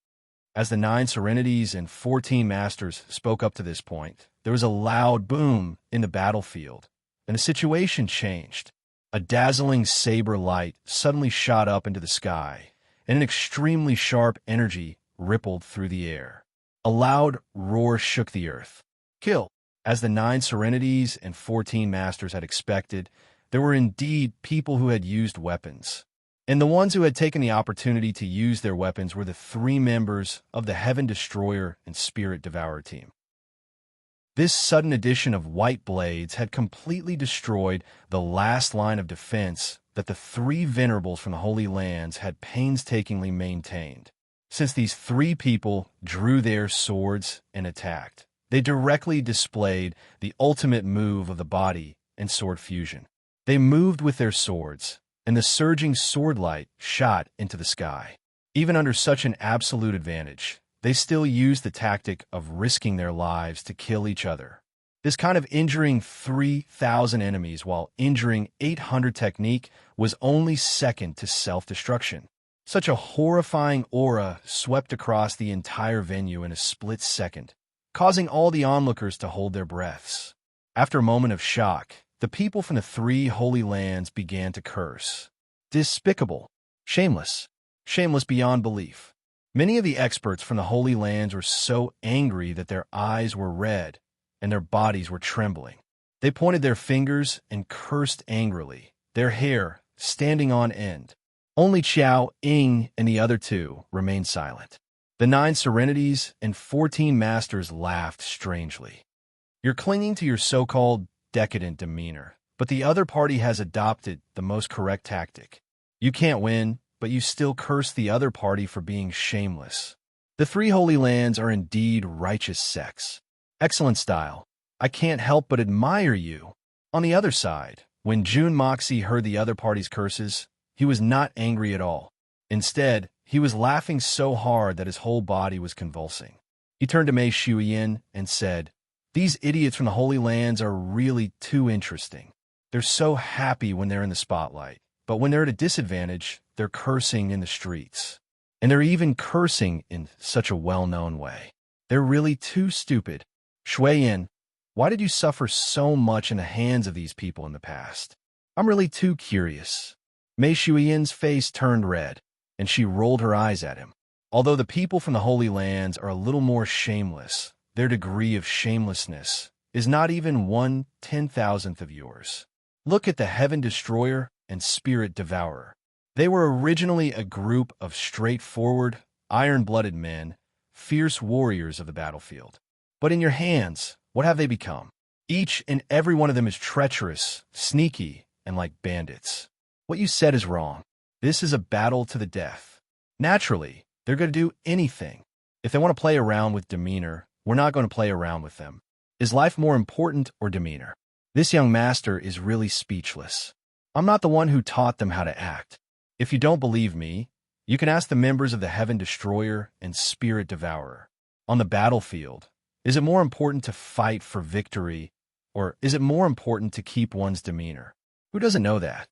As the 9 Serenities and 14 Masters spoke up to this point, there was a loud boom in the battlefield, and the situation changed. A dazzling saber light suddenly shot up into the sky, and an extremely sharp energy rippled through the air. A loud roar shook the earth. Kill! As the 9 Serenities and 14 Masters had expected, there were indeed people who had used weapons. And the ones who had taken the opportunity to use their weapons were the 3 members of the Heaven Destroyer and Spirit Devourer team. This sudden addition of white blades had completely destroyed the last line of defense that the 3 venerables from the Holy Lands had painstakingly maintained. Since these 3 people drew their swords and attacked, they directly displayed the ultimate move of the body and sword fusion. They moved with their swords, and the surging sword light shot into the sky. Even under such an absolute advantage, they still used the tactic of risking their lives to kill each other. This kind of injuring 3,000 enemies while injuring 800 technique was only second to self-destruction. Such a horrifying aura swept across the entire venue in a split second, causing all the onlookers to hold their breaths. After a moment of shock, the people from the 3 Holy Lands began to curse. Despicable. Shameless. Shameless beyond belief. Many of the experts from the Holy Lands were so angry that their eyes were red and their bodies were trembling. They pointed their fingers and cursed angrily, their hair standing on end. Only Qiao, Ying, and the other 2 remained silent. The 9 Serenities and 14 Masters laughed strangely. You're clinging to your so-called decadent demeanor, but the other party has adopted the most correct tactic. You can't win, but you still curse the other party for being shameless. The 3 Holy Lands are indeed righteous sects. Excellent style. I can't help but admire you. On the other side, when Jun Moxie heard the other party's curses, he was not angry at all. Instead, he was laughing so hard that his whole body was convulsing. He turned to Mei Shuyin and said, "These idiots from the Holy Lands are really too interesting. They're so happy when they're in the spotlight, but when they're at a disadvantage, they're cursing in the streets. And they're even cursing in such a well-known way. They're really too stupid. Shuiyin, why did you suffer so much in the hands of these people in the past? I'm really too curious. Mei Shuiyan's face turned red, and she rolled her eyes at him. Although the people from the Holy Lands are a little more shameless, their degree of shamelessness is not even 1/10,000th of yours. Look at the Heaven Destroyer and Spirit Devourer. They were originally a group of straightforward, iron-blooded men, fierce warriors of the battlefield. But in your hands, what have they become? Each and every one of them is treacherous, sneaky, and like bandits. What you said is wrong. This is a battle to the death. Naturally, they're going to do anything. If they want to play around with demeanor, we're not going to play around with them. Is life more important or demeanor? This young master is really speechless. I'm not the one who taught them how to act. If you don't believe me, you can ask the members of the Heaven Destroyer and Spirit Devourer. On the battlefield, is it more important to fight for victory, or is it more important to keep one's demeanor? Who doesn't know that?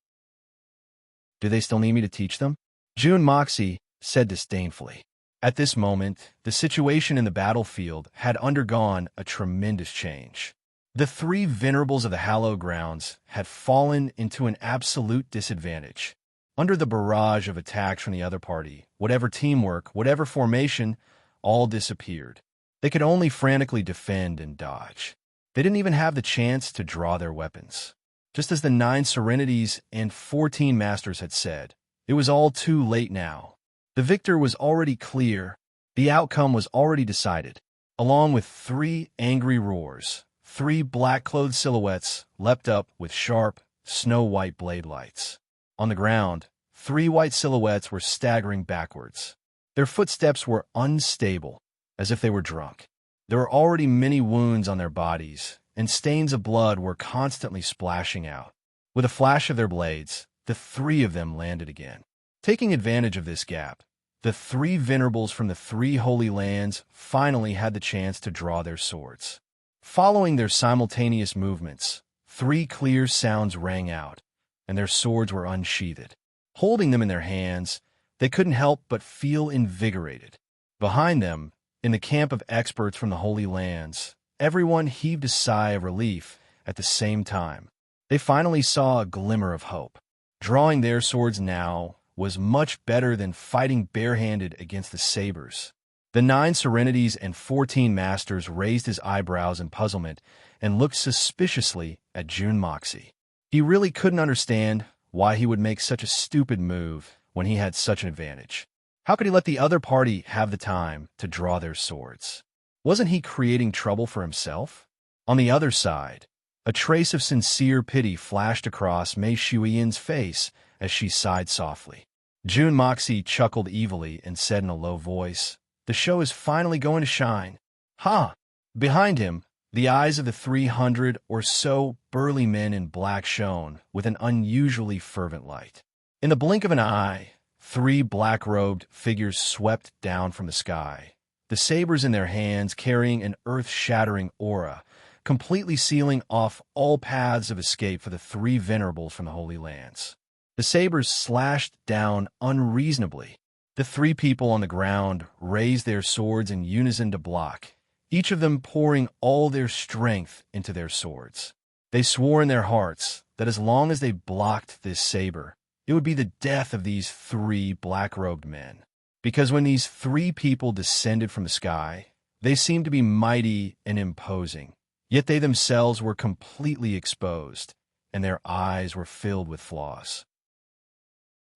Do they still need me to teach them? June Moxie said disdainfully. At this moment, the situation in the battlefield had undergone a tremendous change. The three venerables of the hallowed grounds had fallen into an absolute disadvantage. Under the barrage of attacks from the other party, whatever teamwork, whatever formation, all disappeared. They could only frantically defend and dodge. They didn't even have the chance to draw their weapons. Just as the 9 Serenities and 14 Masters had said, it was all too late now. The victor was already clear. The outcome was already decided. Along with 3 angry roars, 3 black-clothed silhouettes leapt up with sharp, snow-white blade lights. On the ground, 3 white silhouettes were staggering backwards. Their footsteps were unstable, as if they were drunk. There were already many wounds on their bodies, and stains of blood were constantly splashing out. With a flash of their blades, the 3 of them landed again. Taking advantage of this gap, the 3 venerables from the 3 holy lands finally had the chance to draw their swords. Following their simultaneous movements, 3 clear sounds rang out, and their swords were unsheathed. Holding them in their hands, they couldn't help but feel invigorated. Behind them, in the camp of experts from the Holy Lands, everyone heaved a sigh of relief at the same time. They finally saw a glimmer of hope. Drawing their swords now was much better than fighting barehanded against the sabers. The 9 Serenities and 14 Masters raised his eyebrows in puzzlement and looked suspiciously at June Moxie. He really couldn't understand why he would make such a stupid move when he had such an advantage. How could he let the other party have the time to draw their swords? Wasn't he creating trouble for himself? On the other side, a trace of sincere pity flashed across Mei Shuiyan's face as she sighed softly. June Moxie chuckled evilly and said in a low voice, "The show is finally going to shine." Ha! Behind him, the eyes of the 300 or so burly men in black shone with an unusually fervent light. In the blink of an eye, 3 black-robed figures swept down from the sky, the sabers in their hands carrying an earth-shattering aura, completely sealing off all paths of escape for the 3 venerables from the Holy Lands. The sabers slashed down unreasonably. The 3 people on the ground raised their swords in unison to block, each of them pouring all their strength into their swords. They swore in their hearts that as long as they blocked this saber, it would be the death of these 3 black-robed men. Because when these 3 people descended from the sky, they seemed to be mighty and imposing, yet they themselves were completely exposed, and their eyes were filled with flaws.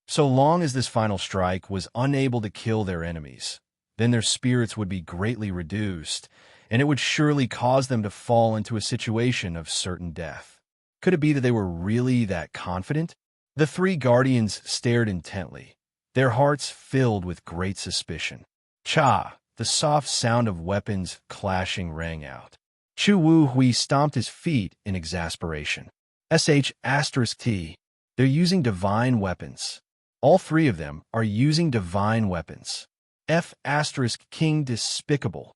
So long as this final strike was unable to kill their enemies, then their spirits would be greatly reduced, and it would surely cause them to fall into a situation of certain death. Could it be that they were really that confident? The 3 guardians stared intently, their hearts filled with great suspicion. Cha! The soft sound of weapons clashing rang out. Chu Wu Hui stomped his feet in exasperation. *T. They're using divine weapons. All 3 of them are using divine weapons. King Despicable.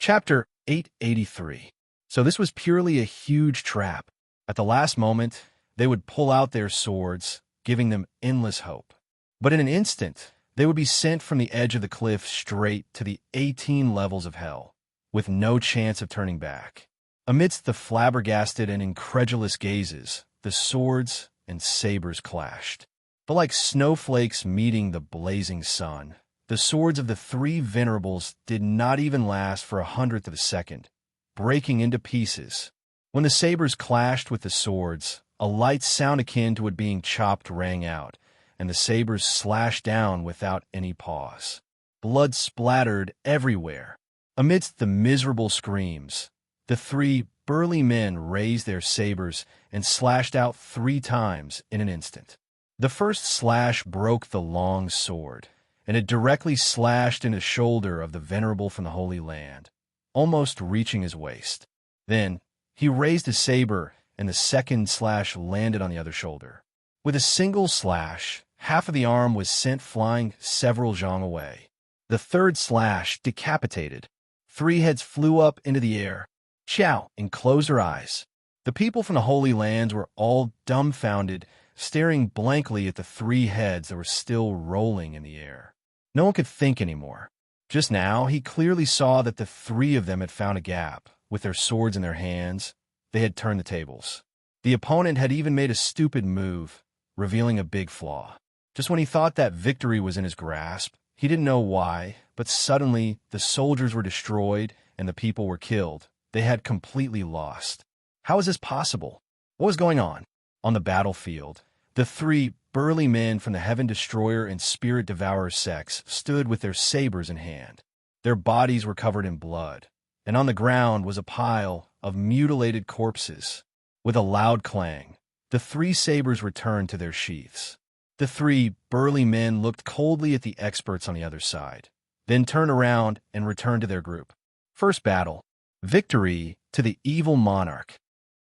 Chapter 883. So this was purely a huge trap. At the last moment, they would pull out their swords, giving them endless hope. But in an instant, they would be sent from the edge of the cliff straight to the 18 levels of hell, with no chance of turning back. Amidst the flabbergasted and incredulous gazes, the swords and sabers clashed. But like snowflakes meeting the blazing sun, the swords of the three venerables did not even last for 1/100th of a second, breaking into pieces. When the sabers clashed with the swords, a light sound akin to it being chopped rang out, and the sabers slashed down without any pause. Blood splattered everywhere. Amidst the miserable screams, the three burly men raised their sabers and slashed out 3 times in an instant. The first slash broke the long sword, and it directly slashed in the shoulder of the venerable from the Holy Land, almost reaching his waist. Then, he raised his saber, and the second slash landed on the other shoulder. With a single slash, half of the arm was sent flying several zhang away. The third slash decapitated. 3 heads flew up into the air. Xiao, and closed her eyes. The people from the Holy Lands were all dumbfounded, staring blankly at the 3 heads that were still rolling in the air. No one could think anymore. Just now, he clearly saw that the 3 of them had found a gap. With their swords in their hands, they had turned the tables. The opponent had even made a stupid move, revealing a big flaw. Just when he thought that victory was in his grasp, he didn't know why, but suddenly the soldiers were destroyed and the people were killed. They had completely lost. How was this possible? What was going on? On the battlefield, the 3 burly men from the Heaven Destroyer and Spirit Devourer sects stood with their sabers in hand. Their bodies were covered in blood, and on the ground was a pile of mutilated corpses. With a loud clang, the 3 sabers returned to their sheaths. The 3 burly men looked coldly at the experts on the other side, then turned around and returned to their group. First battle. Victory to the evil monarch.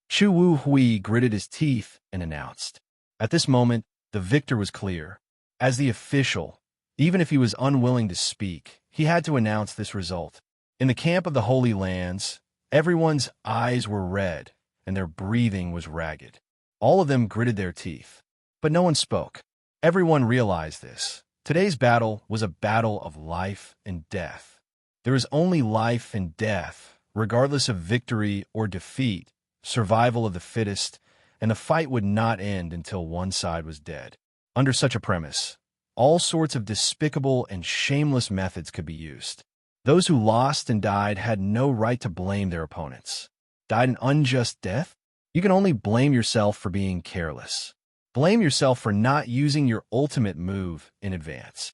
Chu Wu Hui gritted his teeth and announced. At this moment, the victor was clear. As the official, even if he was unwilling to speak, he had to announce this result. In the camp of the Holy Lands, everyone's eyes were red and their breathing was ragged. All of them gritted their teeth, but no one spoke. Everyone realized this. Today's battle was a battle of life and death. There is only life and death, regardless of victory or defeat, survival of the fittest, and the fight would not end until one side was dead. Under such a premise, all sorts of despicable and shameless methods could be used. Those who lost and died had no right to blame their opponents. Died an unjust death? You can only blame yourself for being careless. Blame yourself for not using your ultimate move in advance.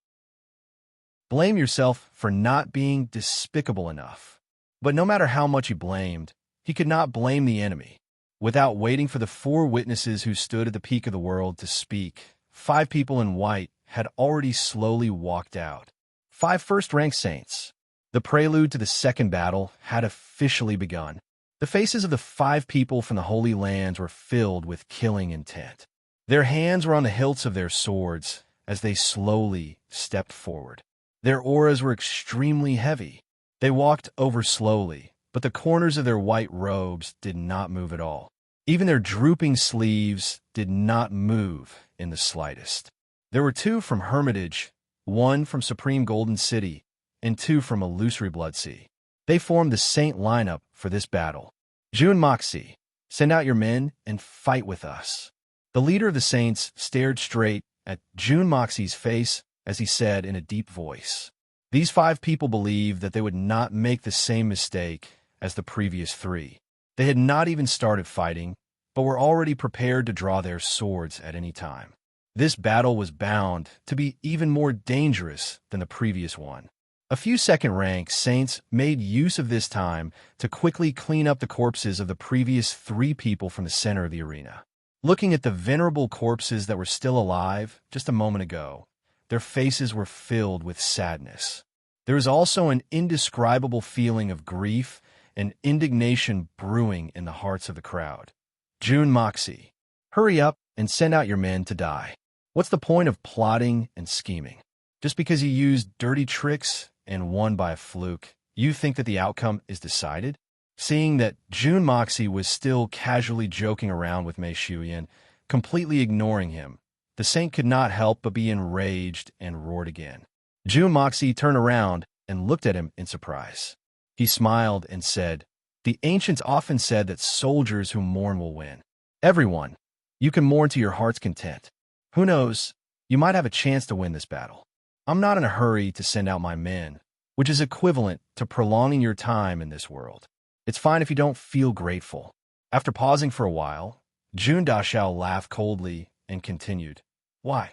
Blame yourself for not being despicable enough. But no matter how much he blamed, he could not blame the enemy. Without waiting for the 4 witnesses who stood at the peak of the world to speak, 5 people in white had already slowly walked out. 5 first-rank saints. The prelude to the second battle had officially begun. The faces of the 5 people from the Holy Lands were filled with killing intent. Their hands were on the hilts of their swords as they slowly stepped forward. Their auras were extremely heavy. They walked over slowly, but the corners of their white robes did not move at all. Even their drooping sleeves did not move in the slightest. There were 2 from Hermitage, 1 from Supreme Golden City, and 2 from Illusory Bloodsea. They formed the saint lineup for this battle. Jun Moxie, send out your men and fight with us. The leader of the saints stared straight at Jun Moxie's face as he said in a deep voice. These 5 people believed that they would not make the same mistake as the previous 3. They had not even started fighting, but were already prepared to draw their swords at any time. This battle was bound to be even more dangerous than the previous one. A few second-rank saints made use of this time to quickly clean up the corpses of the previous 3 people from the center of the arena. Looking at the venerable corpses that were still alive just a moment ago, their faces were filled with sadness. There was also an indescribable feeling of grief and indignation brewing in the hearts of the crowd. Jun Moxie, hurry up and send out your men to die. What's the point of plotting and scheming? Just because you used dirty tricks and won by a fluke, you think that the outcome is decided? Seeing that Jun Moxie was still casually joking around with Mei Shuyan, completely ignoring him, the saint could not help but be enraged and roared again. Jun Moxie turned around and looked at him in surprise. He smiled and said, The ancients often said that soldiers who mourn will win. Everyone, you can mourn to your heart's content. Who knows, you might have a chance to win this battle. I'm not in a hurry to send out my men, which is equivalent to prolonging your time in this world. It's fine if you don't feel grateful. After pausing for a while, Jun Dashao laughed coldly and continued. Why?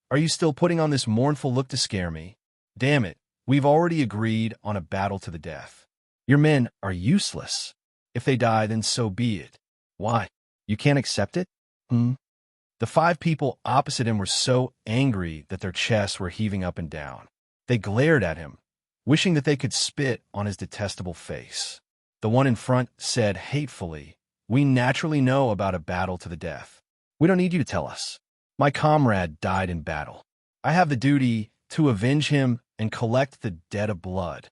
Are you still putting on this mournful look to scare me? Damn it, we've already agreed on a battle to the death. Your men are useless. If they die, then so be it. Why? You can't accept it? The 5 people opposite him were so angry that their chests were heaving up and down. They glared at him, wishing that they could spit on his detestable face. The one in front said hatefully, we naturally know about a battle to the death. We don't need you to tell us. My comrade died in battle. I have the duty to avenge him and collect the debt of blood.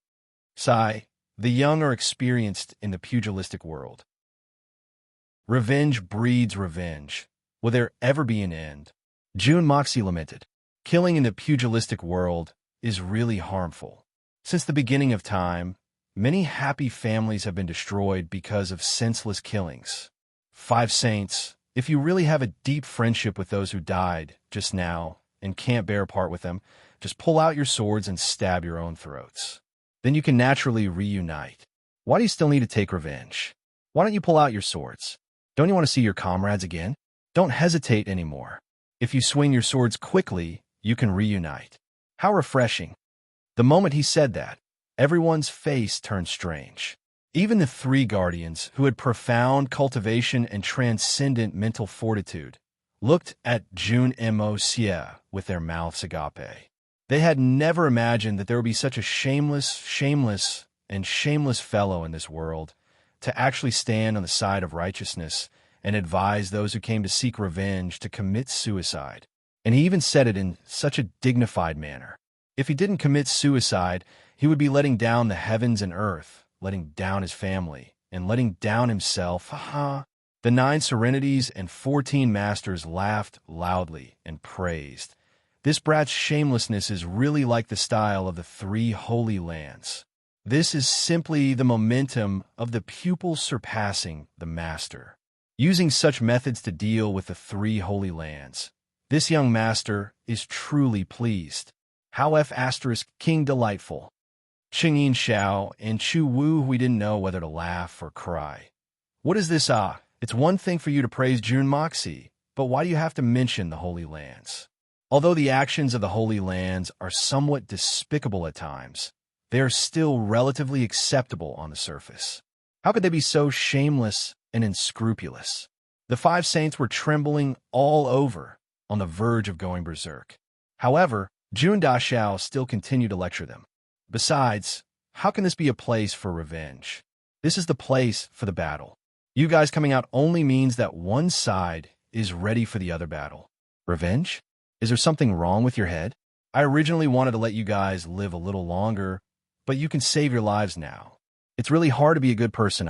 Sigh, the young are experienced in the pugilistic world. Revenge breeds revenge. Will there ever be an end? Jun Moxie lamented. Killing in the pugilistic world is really harmful. Since the beginning of time, many happy families have been destroyed because of senseless killings. 5 saints, if you really have a deep friendship with those who died just now and can't bear part with them, just pull out your swords and stab your own throats. Then you can naturally reunite. Why do you still need to take revenge? Why don't you pull out your swords? Don't you want to see your comrades again? Don't hesitate anymore. If you swing your swords quickly, you can reunite. How refreshing. The moment he said that, everyone's face turned strange. Even the 3 guardians, who had profound cultivation and transcendent mental fortitude, looked at Jun Moxie with their mouths agape. They had never imagined that there would be such a shameless fellow in this world to actually stand on the side of righteousness and advise those who came to seek revenge to commit suicide. And he even said it in such a dignified manner. If he didn't commit suicide, he would be letting down the heavens and earth, letting down his family, and letting down himself. The 9 serenities and 14 masters laughed loudly and praised. This brat's shamelessness is really like the style of the 3 holy lands. This is simply the momentum of the pupil surpassing the master. Using such methods to deal with the 3 holy lands, this young master is truly pleased. How King delightful. Qingyin Xiao and Chu Wu, we didn't know whether to laugh or cry. What is this? It's one thing for you to praise Jun Moxie, but why do you have to mention the Holy Lands? Although the actions of the Holy Lands are somewhat despicable at times, they are still relatively acceptable on the surface. How could they be so shameless and unscrupulous? The 5 saints were trembling all over, on the verge of going berserk. However, Jun Dashao still continued to lecture them. Besides, how can this be a place for revenge? This is the place for the battle. You guys coming out only means that one side is ready for the other battle. Revenge? Is there something wrong with your head? I originally wanted to let you guys live a little longer, but you can save your lives now. It's really hard to be a good person,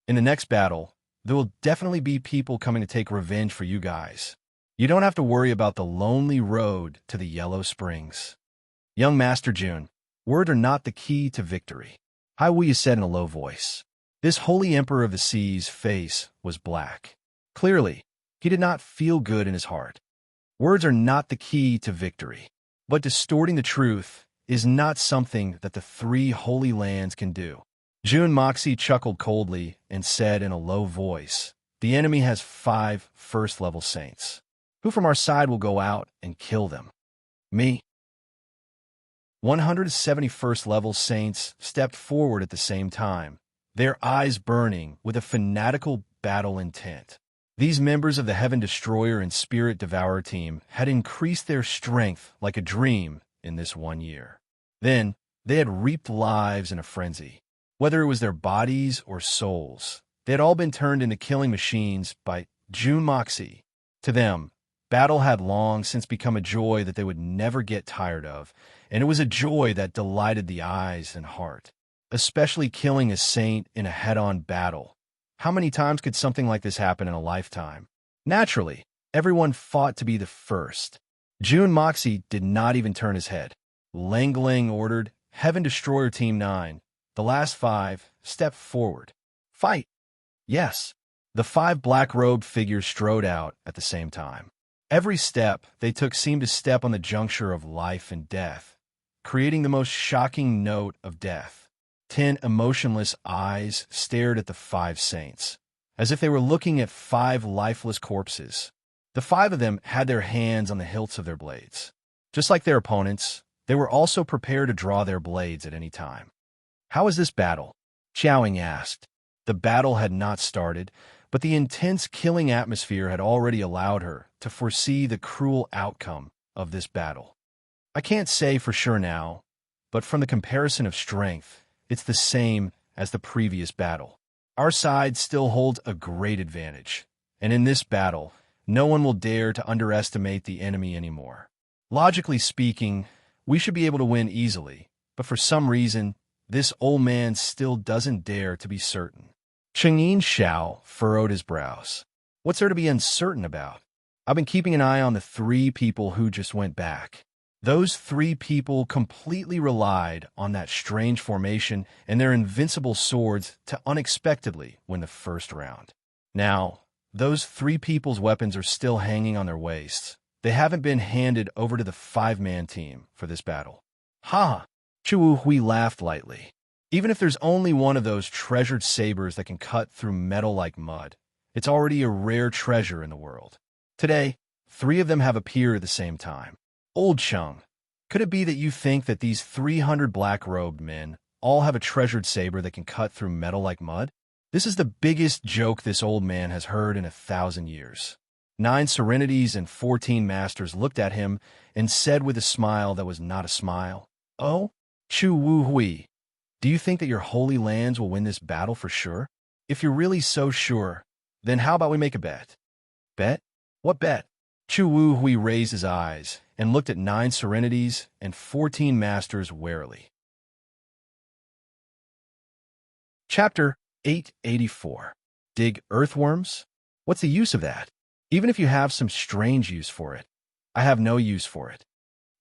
In the next battle, there will definitely be people coming to take revenge for you guys. You don't have to worry about the lonely road to the Yellow Springs. Young Master Jun, words are not the key to victory. Hai Wuya said in a low voice. This holy emperor of the sea's face was black. Clearly, he did not feel good in his heart. Words are not the key to victory, but distorting the truth is not something that the 3 holy lands can do. Jun Moxie chuckled coldly and said in a low voice, the enemy has 5 first-level saints. Who from our side will go out and kill them? Me. 171st-level saints stepped forward at the same time, their eyes burning with a fanatical battle intent. These members of the Heaven Destroyer and Spirit Devourer team had increased their strength like a dream in this 1 year. Then, they had reaped lives in a frenzy. Whether it was their bodies or souls, they had all been turned into killing machines by Jun Moxie. To them, battle had long since become a joy that they would never get tired of, and it was a joy that delighted the eyes and heart. Especially killing a saint in a head-on battle. How many times could something like this happen in a lifetime? Naturally, everyone fought to be the first. Jun Moxie did not even turn his head. Lang ordered, Heaven Destroyer Team 9, the last 5, step forward. Fight! Yes. The 5 black-robed figures strode out at the same time. Every step they took seemed to step on the juncture of life and death, creating the most shocking note of death. 10 emotionless eyes stared at the 5 saints, as if they were looking at 5 lifeless corpses. The 5 of them had their hands on the hilts of their blades. Just like their opponents, they were also prepared to draw their blades at any time. "How is this battle?" Xiaoying asked. The battle had not started, but the intense killing atmosphere had already allowed her to foresee the cruel outcome of this battle. "I can't say for sure now, but from the comparison of strength, it's the same as the previous battle. Our side still holds a great advantage, and in this battle, no one will dare to underestimate the enemy anymore. Logically speaking, we should be able to win easily, but for some reason, this old man still doesn't dare to be certain." Chengyin Xiao furrowed his brows. "What's there to be uncertain about? I've been keeping an eye on the 3 people who just went back. Those 3 people completely relied on that strange formation and their invincible swords to unexpectedly win the first round. Now, those 3 people's weapons are still hanging on their waists. They haven't been handed over to the 5-man team for this battle." "Ha!" Chu Hui laughed lightly. "Even if there's only one of those treasured sabers that can cut through metal like mud, it's already a rare treasure in the world. Today, 3 of them have appeared at the same time. Old Cheng, could it be that you think that these 300 black-robed men all have a treasured saber that can cut through metal like mud? This is the biggest joke this old man has heard in 1,000 years." 9 serenities and 14 masters looked at him and said with a smile that was not a smile, "Oh, Chu Wu Hui, do you think that your holy lands will win this battle for sure? If you're really so sure, then how about we make a bet?" "Bet? What bet?" Chu Wu Hui raised his eyes and looked at 9 serenities and 14 masters warily. Chapter 884. Dig earthworms? What's the use of that? Even if you have some strange use for it. I have no use for it.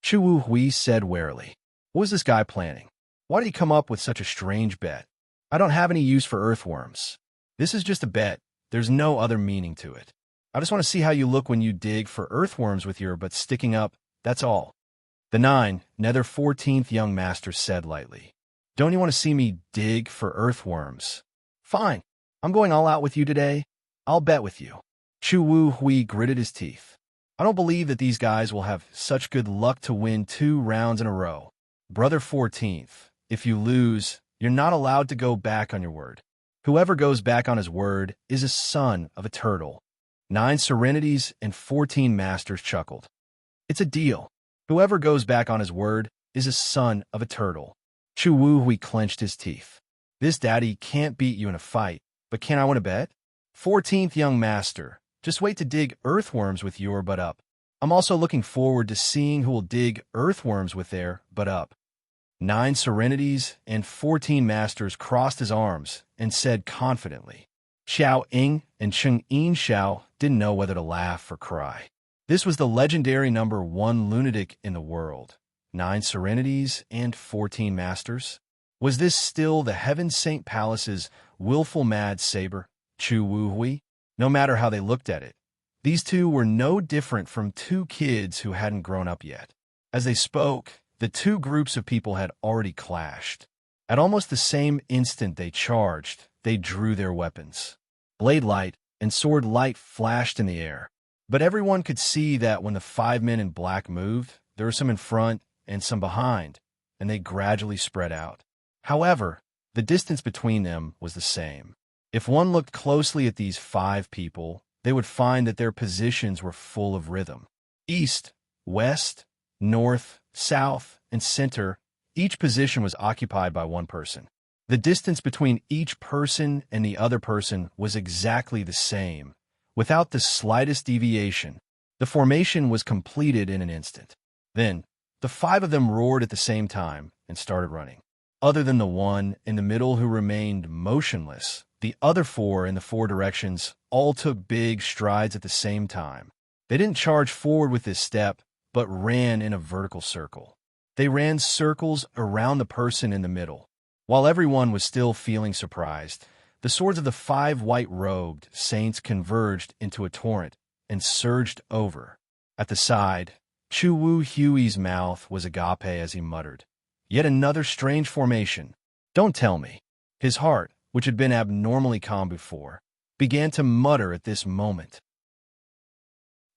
Chu Wu Hui said warily. What was this guy planning? Why did he come up with such a strange bet? I don't have any use for earthworms. This is just a bet. There's no other meaning to it. I just want to see how you look when you dig for earthworms with your butt sticking up, that's all. The 9, nether 14th young master said lightly. Don't you want to see me dig for earthworms? Fine. I'm going all out with you today. I'll bet with you. Chu Wu Hui gritted his teeth. I don't believe that these guys will have such good luck to win 2 rounds in a row. Brother 14th, if you lose, you're not allowed to go back on your word. Whoever goes back on his word is a son of a turtle. 9 serenities and 14 masters chuckled. It's a deal. Whoever goes back on his word is a son of a turtle. Chu Wu Hui clenched his teeth. This daddy can't beat you in a fight, but can I win a bet? 14th young master, just wait to dig earthworms with your butt up. I'm also looking forward to seeing who will dig earthworms with their butt up. 9 serenities and 14 masters crossed his arms and said confidently. Xiao Ying and Cheng Yin Xiao didn't know whether to laugh or cry. This was the legendary number 1 lunatic in the world. 9 serenities and 14 masters. Was this still the Heaven Saint Palace's willful mad saber, Chu Wu Hui? No matter how they looked at it, these 2 were no different from 2 kids who hadn't grown up yet. As they spoke, the 2 groups of people had already clashed. At almost the same instant they charged, they drew their weapons. Blade light and sword light flashed in the air. But everyone could see that when the 5 men in black moved, there were some in front and some behind, and they gradually spread out. However, the distance between them was the same. If one looked closely at these 5 people, they would find that their positions were full of rhythm. East, west, north, south, and center, each position was occupied by one person. The distance between each person and the other person was exactly the same, without the slightest deviation. The formation was completed in an instant. Then, the 5 of them roared at the same time and started running. Other than the one in the middle who remained motionless, the other 4 in the 4 directions all took big strides at the same time. They didn't charge forward with this step, but ran in a vertical circle. They ran circles around the person in the middle. While everyone was still feeling surprised, the swords of the 5 white-robed saints converged into a torrent and surged over. At the side, Chu Wu Hui's mouth was agape as he muttered, "Yet another strange formation. Don't tell me." His heart, which had been abnormally calm before, began to mutter at this moment.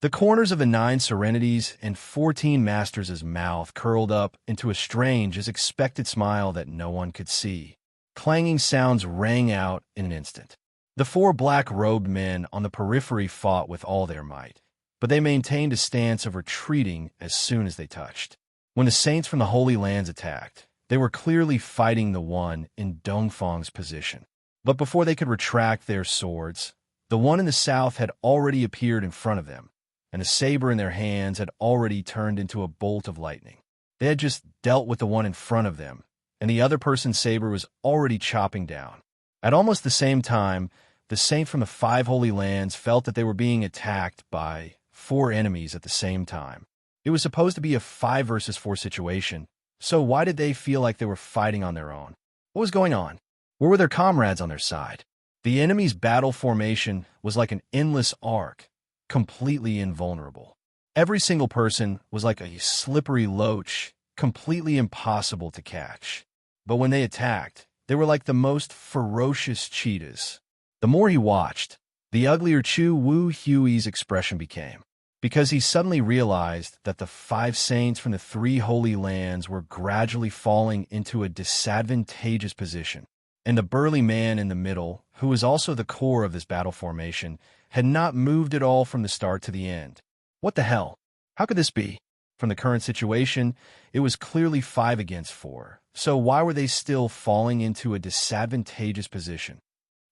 The corners of the 9 serenities and 14 masters' mouth curled up into a strange as expected smile that no one could see. Clanging sounds rang out in an instant. The 4 black-robed men on the periphery fought with all their might, but they maintained a stance of retreating as soon as they touched. When the saints from the Holy Lands attacked, they were clearly fighting the one in Dongfang's position. But before they could retract their swords, the one in the south had already appeared in front of them, and the saber in their hands had already turned into a bolt of lightning. They had just dealt with the one in front of them, and the other person's saber was already chopping down. At almost the same time, the saint from the 5 Holy Lands felt that they were being attacked by 4 enemies at the same time. It was supposed to be a 5 versus 4 situation, so why did they feel like they were fighting on their own? What was going on? Where were their comrades on their side? The enemy's battle formation was like an endless arc, completely invulnerable. Every single person was like a slippery loach, completely impossible to catch. But when they attacked, they were like the most ferocious cheetahs. The more he watched, the uglier Chu Wu Hui's expression became, because he suddenly realized that the 5 saints from the 3 Holy Lands were gradually falling into a disadvantageous position, and the burly man in the middle, who was also the core of this battle formation, had not moved at all from the start to the end. What the hell? How could this be? From the current situation, it was clearly 5 against 4, so why were they still falling into a disadvantageous position?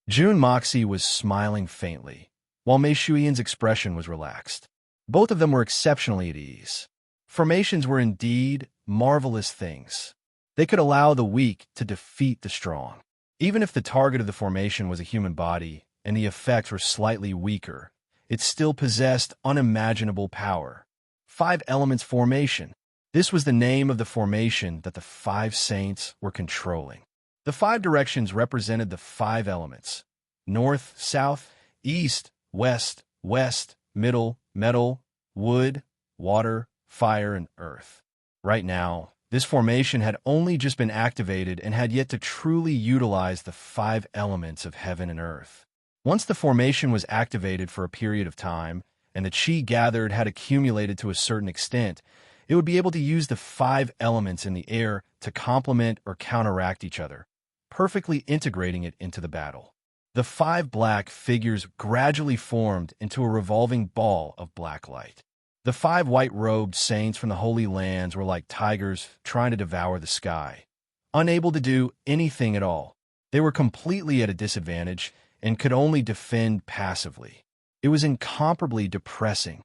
Jun Moxie was smiling faintly, while Mei Shuiyan's expression was relaxed. Both of them were exceptionally at ease. Formations were indeed marvelous things. They could allow the weak to defeat the strong. Even if the target of the formation was a human body and the effects were slightly weaker, it still possessed unimaginable power. 5 elements formation. This was the name of the formation that the 5 saints were controlling. The 5 directions represented the 5 elements: north, south, east, west, middle, metal, wood, water, fire, and earth. Right now, this formation had only just been activated and had yet to truly utilize the 5 elements of heaven and earth. Once the formation was activated for a period of time, and the chi gathered had accumulated to a certain extent, it would be able to use the 5 elements in the air to complement or counteract each other, perfectly integrating it into the battle. The 5 black figures gradually formed into a revolving ball of black light. The 5 white-robed saints from the Holy Lands were like tigers trying to devour the sky, unable to do anything at all. They were completely at a disadvantage and could only defend passively. It was incomparably depressing.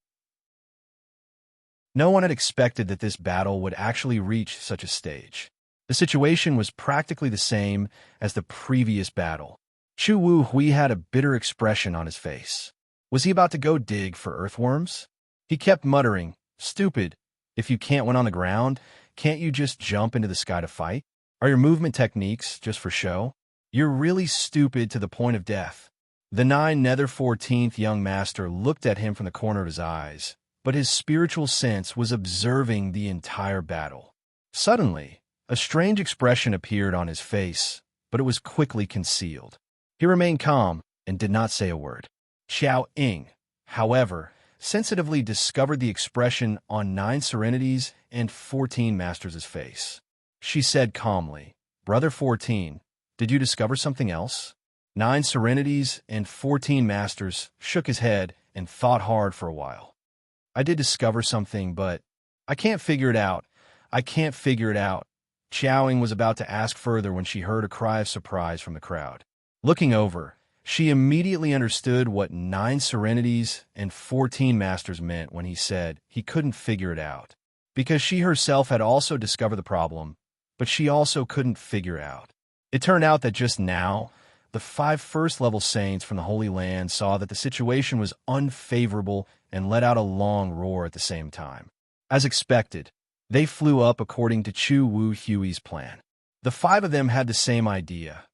No one had expected that this battle would actually reach such a stage. The situation was practically the same as the previous battle. Chu Wu Hui had a bitter expression on his face. Was he about to go dig for earthworms? He kept muttering, "Stupid. If you can't win on the ground, can't you just jump into the sky to fight? Are your movement techniques just for show? You're really stupid to the point of death." The 9 Nether 14th young master looked at him from the corner of his eyes, but his spiritual sense was observing the entire battle. Suddenly, a strange expression appeared on his face, but it was quickly concealed. He remained calm and did not say a word. Xiao Ying, however, sensitively discovered the expression on 9 serenities and 14 masters' face. She said calmly, "Brother 14, did you discover something else?" 9 serenities and 14 masters shook his head and thought hard for a while. "I did discover something, but I can't figure it out. I can't figure it out." Xiaoying was about to ask further when she heard a cry of surprise from the crowd. Looking over, she immediately understood what 9 serenities and 14 masters meant when he said he couldn't figure it out. Because she herself had also discovered the problem, but she also couldn't figure it out. It turned out that just now, the 5 first-level saints from the Holy Land saw that the situation was unfavorable and let out a long roar at the same time. As expected, they flew up according to Chu Wu Hui's plan. The 5 of them had the same idea.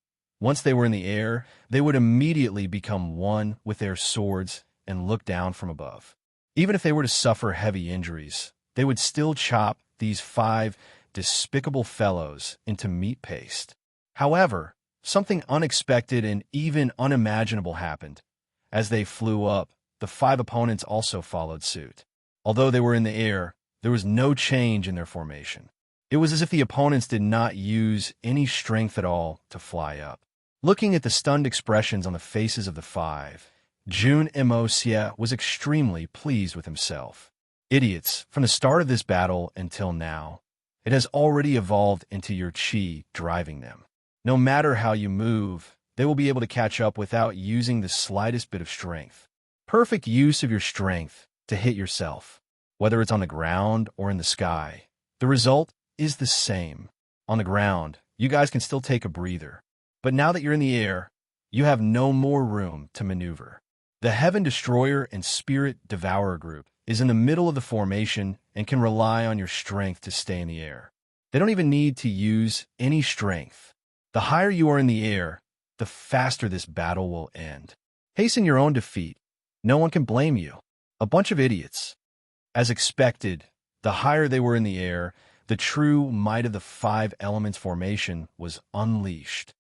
Once they were in the air, they would immediately become one with their swords and look down from above. Even if they were to suffer heavy injuries, they would still chop these 5 despicable fellows into meat paste. However, something unexpected and even unimaginable happened. As they flew up, the 5 opponents also followed suit. Although they were in the air, there was no change in their formation. It was as if the opponents did not use any strength at all to fly up. Looking at the stunned expressions on the faces of the 5, Jun Emosia was extremely pleased with himself. Idiots, from the start of this battle until now, it has already evolved into your chi driving them. No matter how you move, they will be able to catch up without using the slightest bit of strength. Perfect use of your strength to hit yourself, whether it's on the ground or in the sky. The result is the same. On the ground, you guys can still take a breather. But now that you're in the air, you have no more room to maneuver. The Heaven Destroyer and Spirit Devourer group is in the middle of the formation and can rely on your strength to stay in the air. They don't even need to use any strength. The higher you are in the air, the faster this battle will end. Hasten your own defeat. No one can blame you. A bunch of idiots. As expected, the higher they were in the air, the true might of the 5 elements formation was unleashed.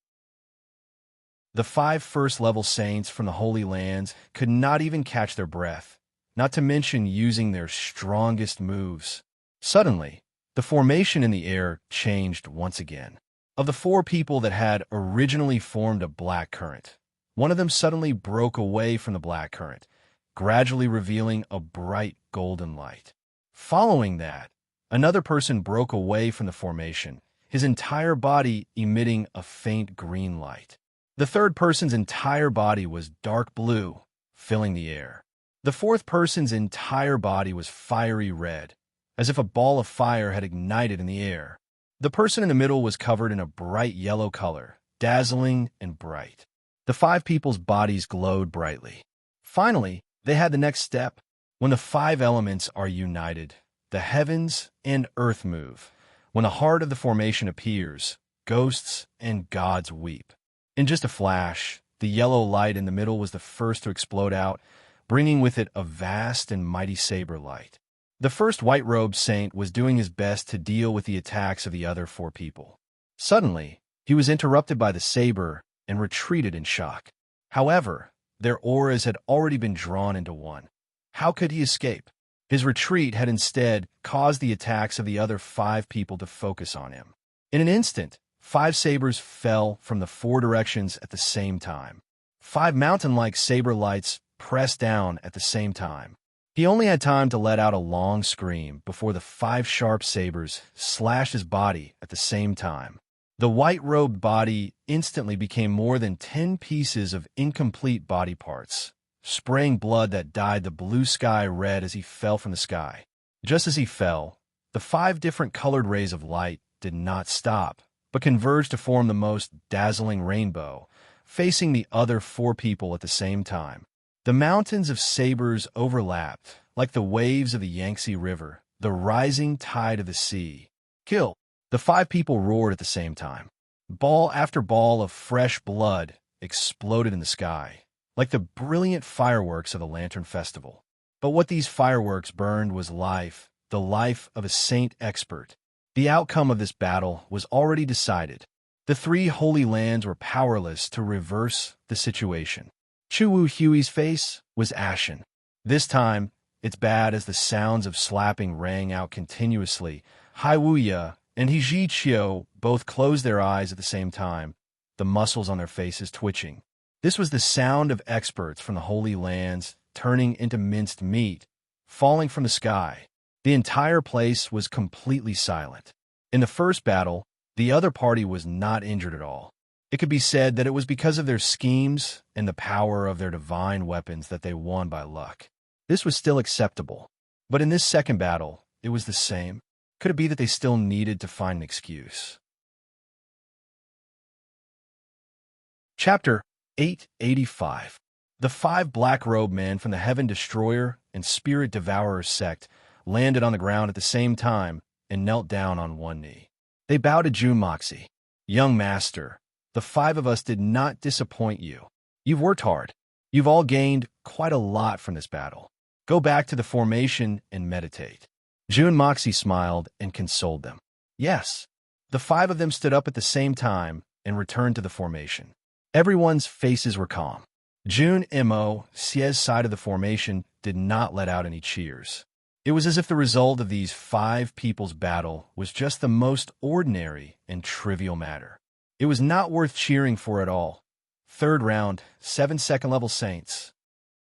The 5 first-level saints from the Holy Lands could not even catch their breath, not to mention using their strongest moves. Suddenly, the formation in the air changed once again. Of the 4 people that had originally formed a black current, one of them suddenly broke away from the black current, gradually revealing a bright golden light. Following that, another person broke away from the formation, his entire body emitting a faint green light. The third person's entire body was dark blue, filling the air. The fourth person's entire body was fiery red, as if a ball of fire had ignited in the air. The person in the middle was covered in a bright yellow color, dazzling and bright. The 5 people's bodies glowed brightly. Finally, they had the next step. When the 5 elements are united, the heavens and earth move. When the heart of the formation appears, ghosts and gods weep. In just a flash, the yellow light in the middle was the first to explode out, bringing with it a vast and mighty saber light. The first white-robed saint was doing his best to deal with the attacks of the other 4 people. Suddenly, he was interrupted by the saber and retreated in shock. However, their auras had already been drawn into one. How could he escape? His retreat had instead caused the attacks of the other 5 people to focus on him. In an instant, 5 sabers fell from the 4 directions at the same time. 5 mountain-like saber lights pressed down at the same time. He only had time to let out a long scream before the 5 sharp sabers slashed his body at the same time. The white-robed body instantly became more than 10 pieces of incomplete body parts, spraying blood that dyed the blue sky red as he fell from the sky. Just as he fell, the 5 different colored rays of light did not stop, but converged to form the most dazzling rainbow, facing the other 4 people at the same time. The mountains of sabers overlapped, like the waves of the Yangtze River, the rising tide of the sea. Kill! The 5 people roared at the same time. Ball after ball of fresh blood exploded in the sky, like the brilliant fireworks of the Lantern Festival. But what these fireworks burned was life, the life of a saint expert. The outcome of this battle was already decided. The 3 Holy Lands were powerless to reverse the situation. Chu Wu Hui's face was ashen. This time, it's bad as the sounds of slapping rang out continuously. Hai Wuya and He Chio both closed their eyes at the same time, the muscles on their faces twitching. This was the sound of experts from the Holy Lands turning into minced meat, falling from the sky. The entire place was completely silent. In the first battle, the other party was not injured at all. It could be said that it was because of their schemes and the power of their divine weapons that they won by luck. This was still acceptable. But in this second battle, it was the same. Could it be that they still needed to find an excuse? Chapter 885. The 5 black-robed men from the Heaven Destroyer and Spirit Devourer sect landed on the ground at the same time and knelt down on one knee. They bowed to Junmoxi. Young master, the The 5 of us did not disappoint you. You've worked hard. You've all gained quite a lot from this battle. Go back to the formation and meditate." June Moxie smiled and consoled them. Yes. The 5 of them stood up at the same time and returned to the formation. Everyone's faces were calm. June Mo's side of the formation did not let out any cheers. It was as if the result of these 5 people's battle was just the most ordinary and trivial matter. It was not worth cheering for at all. Third round, 7 second-level Saints.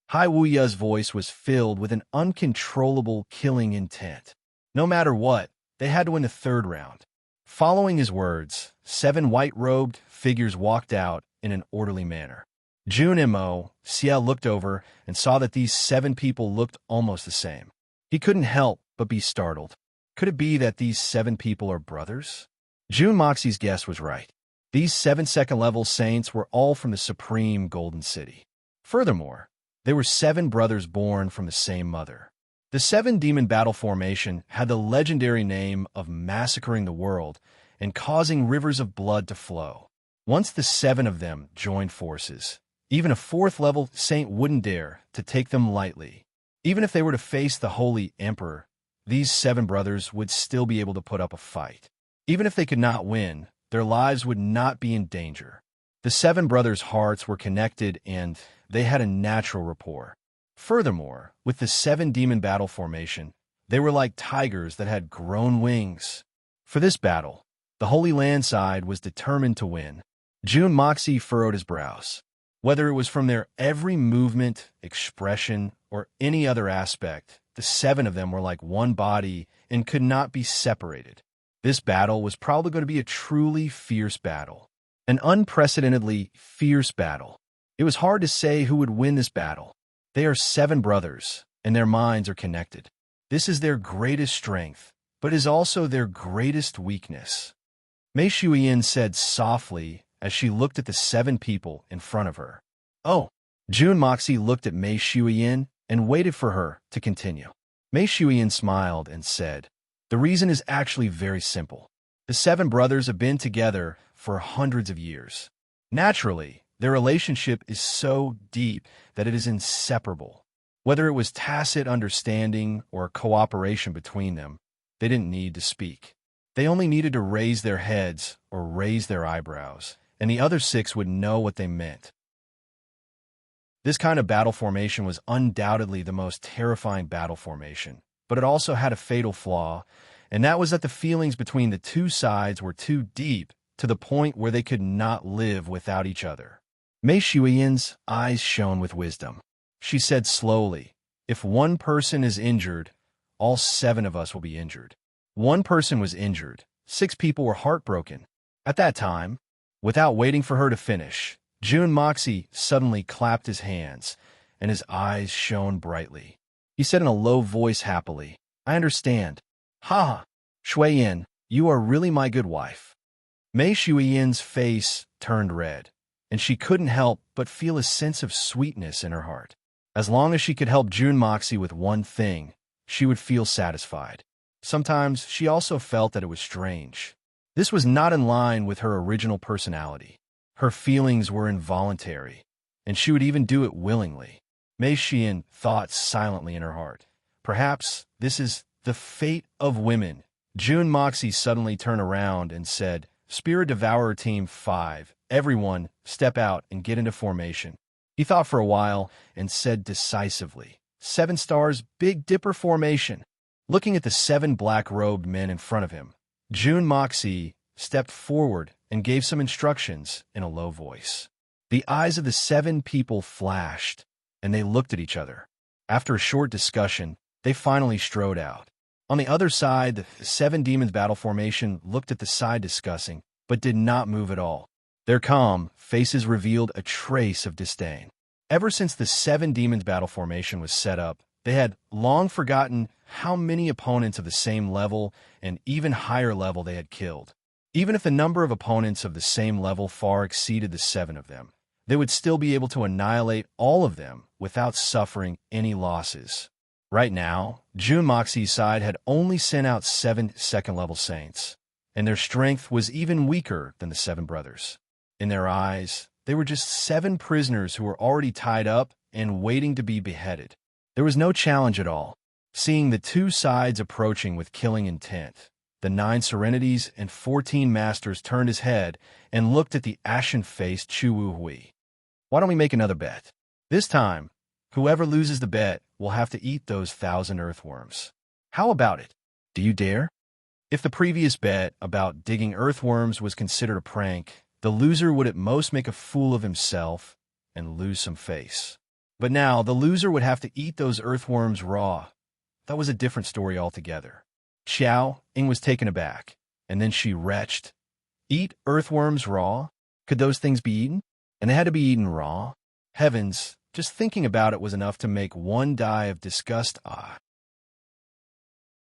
Hai Wuya's voice was filled with an uncontrollable killing intent. No matter what, they had to win the third round. Following his words, 7 white-robed figures walked out in an orderly manner. June Mo looked over and saw that these 7 people looked almost the same. He couldn't help but be startled. Could it be that these 7 people are brothers? June Moxie's guess was right. These 7 second-level Saints were all from the Supreme Golden City. Furthermore, they were 7 brothers born from the same mother. The 7 Demon Battle Formation had the legendary name of massacring the world and causing rivers of blood to flow. Once the 7 of them joined forces, even a 4th-level Saint wouldn't dare to take them lightly. Even if they were to face the Holy Emperor, these 7 brothers would still be able to put up a fight. Even if they could not win, their lives would not be in danger. The 7 brothers' hearts were connected and they had a natural rapport. Furthermore, with the 7 Demon Battle Formation, they were like tigers that had grown wings. For this battle, the Holy Land side was determined to win. June Moxie furrowed his brows. Whether it was from their every movement, expression, or any other aspect, the 7 of them were like one body and could not be separated. This battle was probably going to be a truly fierce battle. An unprecedentedly fierce battle. It was hard to say who would win this battle. They are 7 brothers, and their minds are connected. This is their greatest strength, but is also their greatest weakness. Mei Shuiyin said softly as she looked at the 7 people in front of her. "Oh." June Moxie looked at Mei Shuiyin and waited for her to continue. Mei Shuiyin smiled and said, "The reason is actually very simple. The 7 brothers have been together for hundreds of years. Naturally, their relationship is so deep that it is inseparable. Whether it was tacit understanding or cooperation between them, they didn't need to speak. They only needed to raise their heads or raise their eyebrows, and the other 6 would know what they meant." This kind of battle formation was undoubtedly the most terrifying battle formation, but it also had a fatal flaw, and that was that the feelings between the 2 sides were too deep to the point where they could not live without each other. Mei Shuiyin's eyes shone with wisdom. She said slowly, "If one person is injured, all 7 of us will be injured." 1 person was injured. 6 people were heartbroken. At that time, without waiting for her to finish, June Moxie suddenly clapped his hands, and his eyes shone brightly. He said in a low voice happily, "I understand. Ha! Shuiyin, you are really my good wife." Mei Shuiyin's face turned red, and she couldn't help but feel a sense of sweetness in her heart. As long as she could help June Moxie with one thing, she would feel satisfied. Sometimes she also felt that it was strange. This was not in line with her original personality. Her feelings were involuntary, and she would even do it willingly. Mei Xian thought silently in her heart, "Perhaps this is the fate of women." June Moxie suddenly turned around and said, "Spirit Devourer Team 5, everyone step out and get into formation." He thought for a while and said decisively, 7 stars, Big Dipper formation." Looking at the 7 black-robed men in front of him, June Moxie stepped forward and gave some instructions in a low voice. The eyes of the 7 people flashed, and they looked at each other. After a short discussion, they finally strode out. On the other side, the 7 demons battle formation looked at the side discussing, but did not move at all. Their calm faces revealed a trace of disdain. Ever since the 7 demons battle formation was set up, they had long forgotten how many opponents of the same level and even higher level they had killed. Even if the number of opponents of the same level far exceeded the 7 of them, they would still be able to annihilate all of them without suffering any losses. Right now, June Moxie's side had only sent out 7 second-level Saints, and their strength was even weaker than the 7 brothers. In their eyes, they were just 7 prisoners who were already tied up and waiting to be beheaded. There was no challenge at all. Seeing the 2 sides approaching with killing intent, the 9 serenities and 14 masters turned his head and looked at the ashen-faced Chu Wu Hui. Why don't we make another bet? This time, whoever loses the bet will have to eat those 1,000 earthworms. How about it? Do you dare? If the previous bet about digging earthworms was considered a prank, the loser would at most make a fool of himself and lose some face. But now, the loser would have to eat those earthworms raw. That was a different story altogether. Xiao Ying was taken aback, and then she retched. Eat earthworms raw? Could those things be eaten? And they had to be eaten raw? Heavens, just thinking about it was enough to make one die of disgust.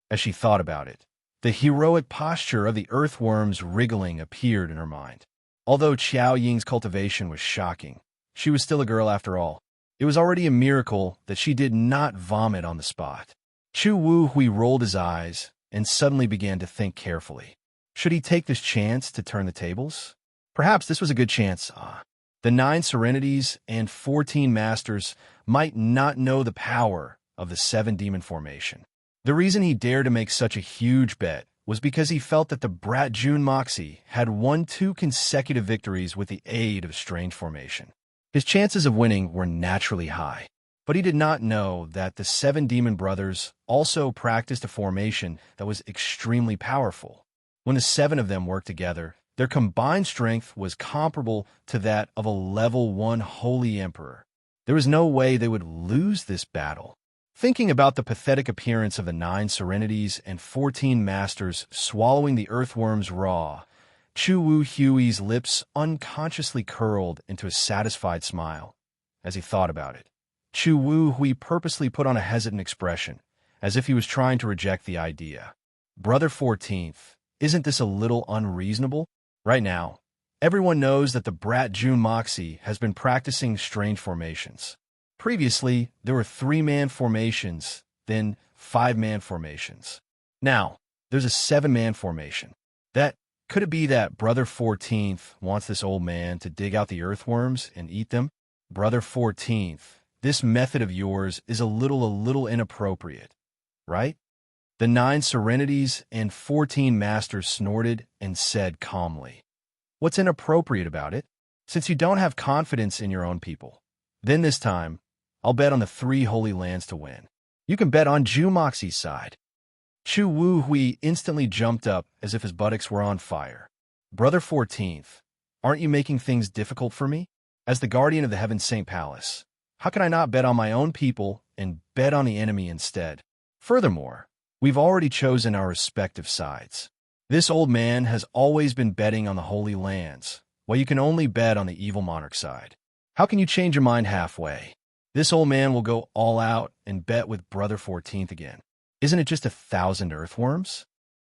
As she thought about it, the heroic posture of the earthworms wriggling appeared in her mind. Although Xiao Ying's cultivation was shocking, she was still a girl after all. It was already a miracle that she did not vomit on the spot. Chu Wu Hui rolled his eyes and suddenly began to think carefully. Should he take this chance to turn the tables? Perhaps this was a good chance. The 9 serenities and 14 masters might not know the power of the 7 demon formation. The reason he dared to make such a huge bet was because he felt that the brat Jun Moxie had won 2 consecutive victories with the aid of strange formation. His chances of winning were naturally high, but he did not know that the 7 demon brothers also practiced a formation that was extremely powerful. When the 7 of them worked together, their combined strength was comparable to that of a level 1 holy emperor. There was no way they would lose this battle. Thinking about the pathetic appearance of the 9 serenities and 14 masters swallowing the earthworms raw, Chu Wu Hui's lips unconsciously curled into a satisfied smile. As he thought about it, Chu Wu Hui purposely put on a hesitant expression, as if he was trying to reject the idea. Brother 14th, isn't this a little unreasonable? Right now, everyone knows that the brat Jun Moxie has been practicing strange formations. Previously, there were 3-man formations, then 5-man formations. Now, there's a 7-man formation. Could it be that Brother 14th wants this old man to dig out the earthworms and eat them? Brother 14th, this method of yours is a little inappropriate, right? The 9 serenities and 14 masters snorted and said calmly, "What's inappropriate about it? Since you don't have confidence in your own people, then this time, I'll bet on the 3 holy lands to win. You can bet on Ju Moxie's side." Chu Wu Hui instantly jumped up as if his buttocks were on fire. Brother 14th, aren't you making things difficult for me? As the guardian of the Heaven Saint Palace, how can I not bet on my own people and bet on the enemy instead? Furthermore, we've already chosen our respective sides. This old man has always been betting on the holy lands, while you can only bet on the evil monarch side. How can you change your mind halfway? This old man will go all out and bet with Brother 14th again. Isn't it just 1,000 earthworms?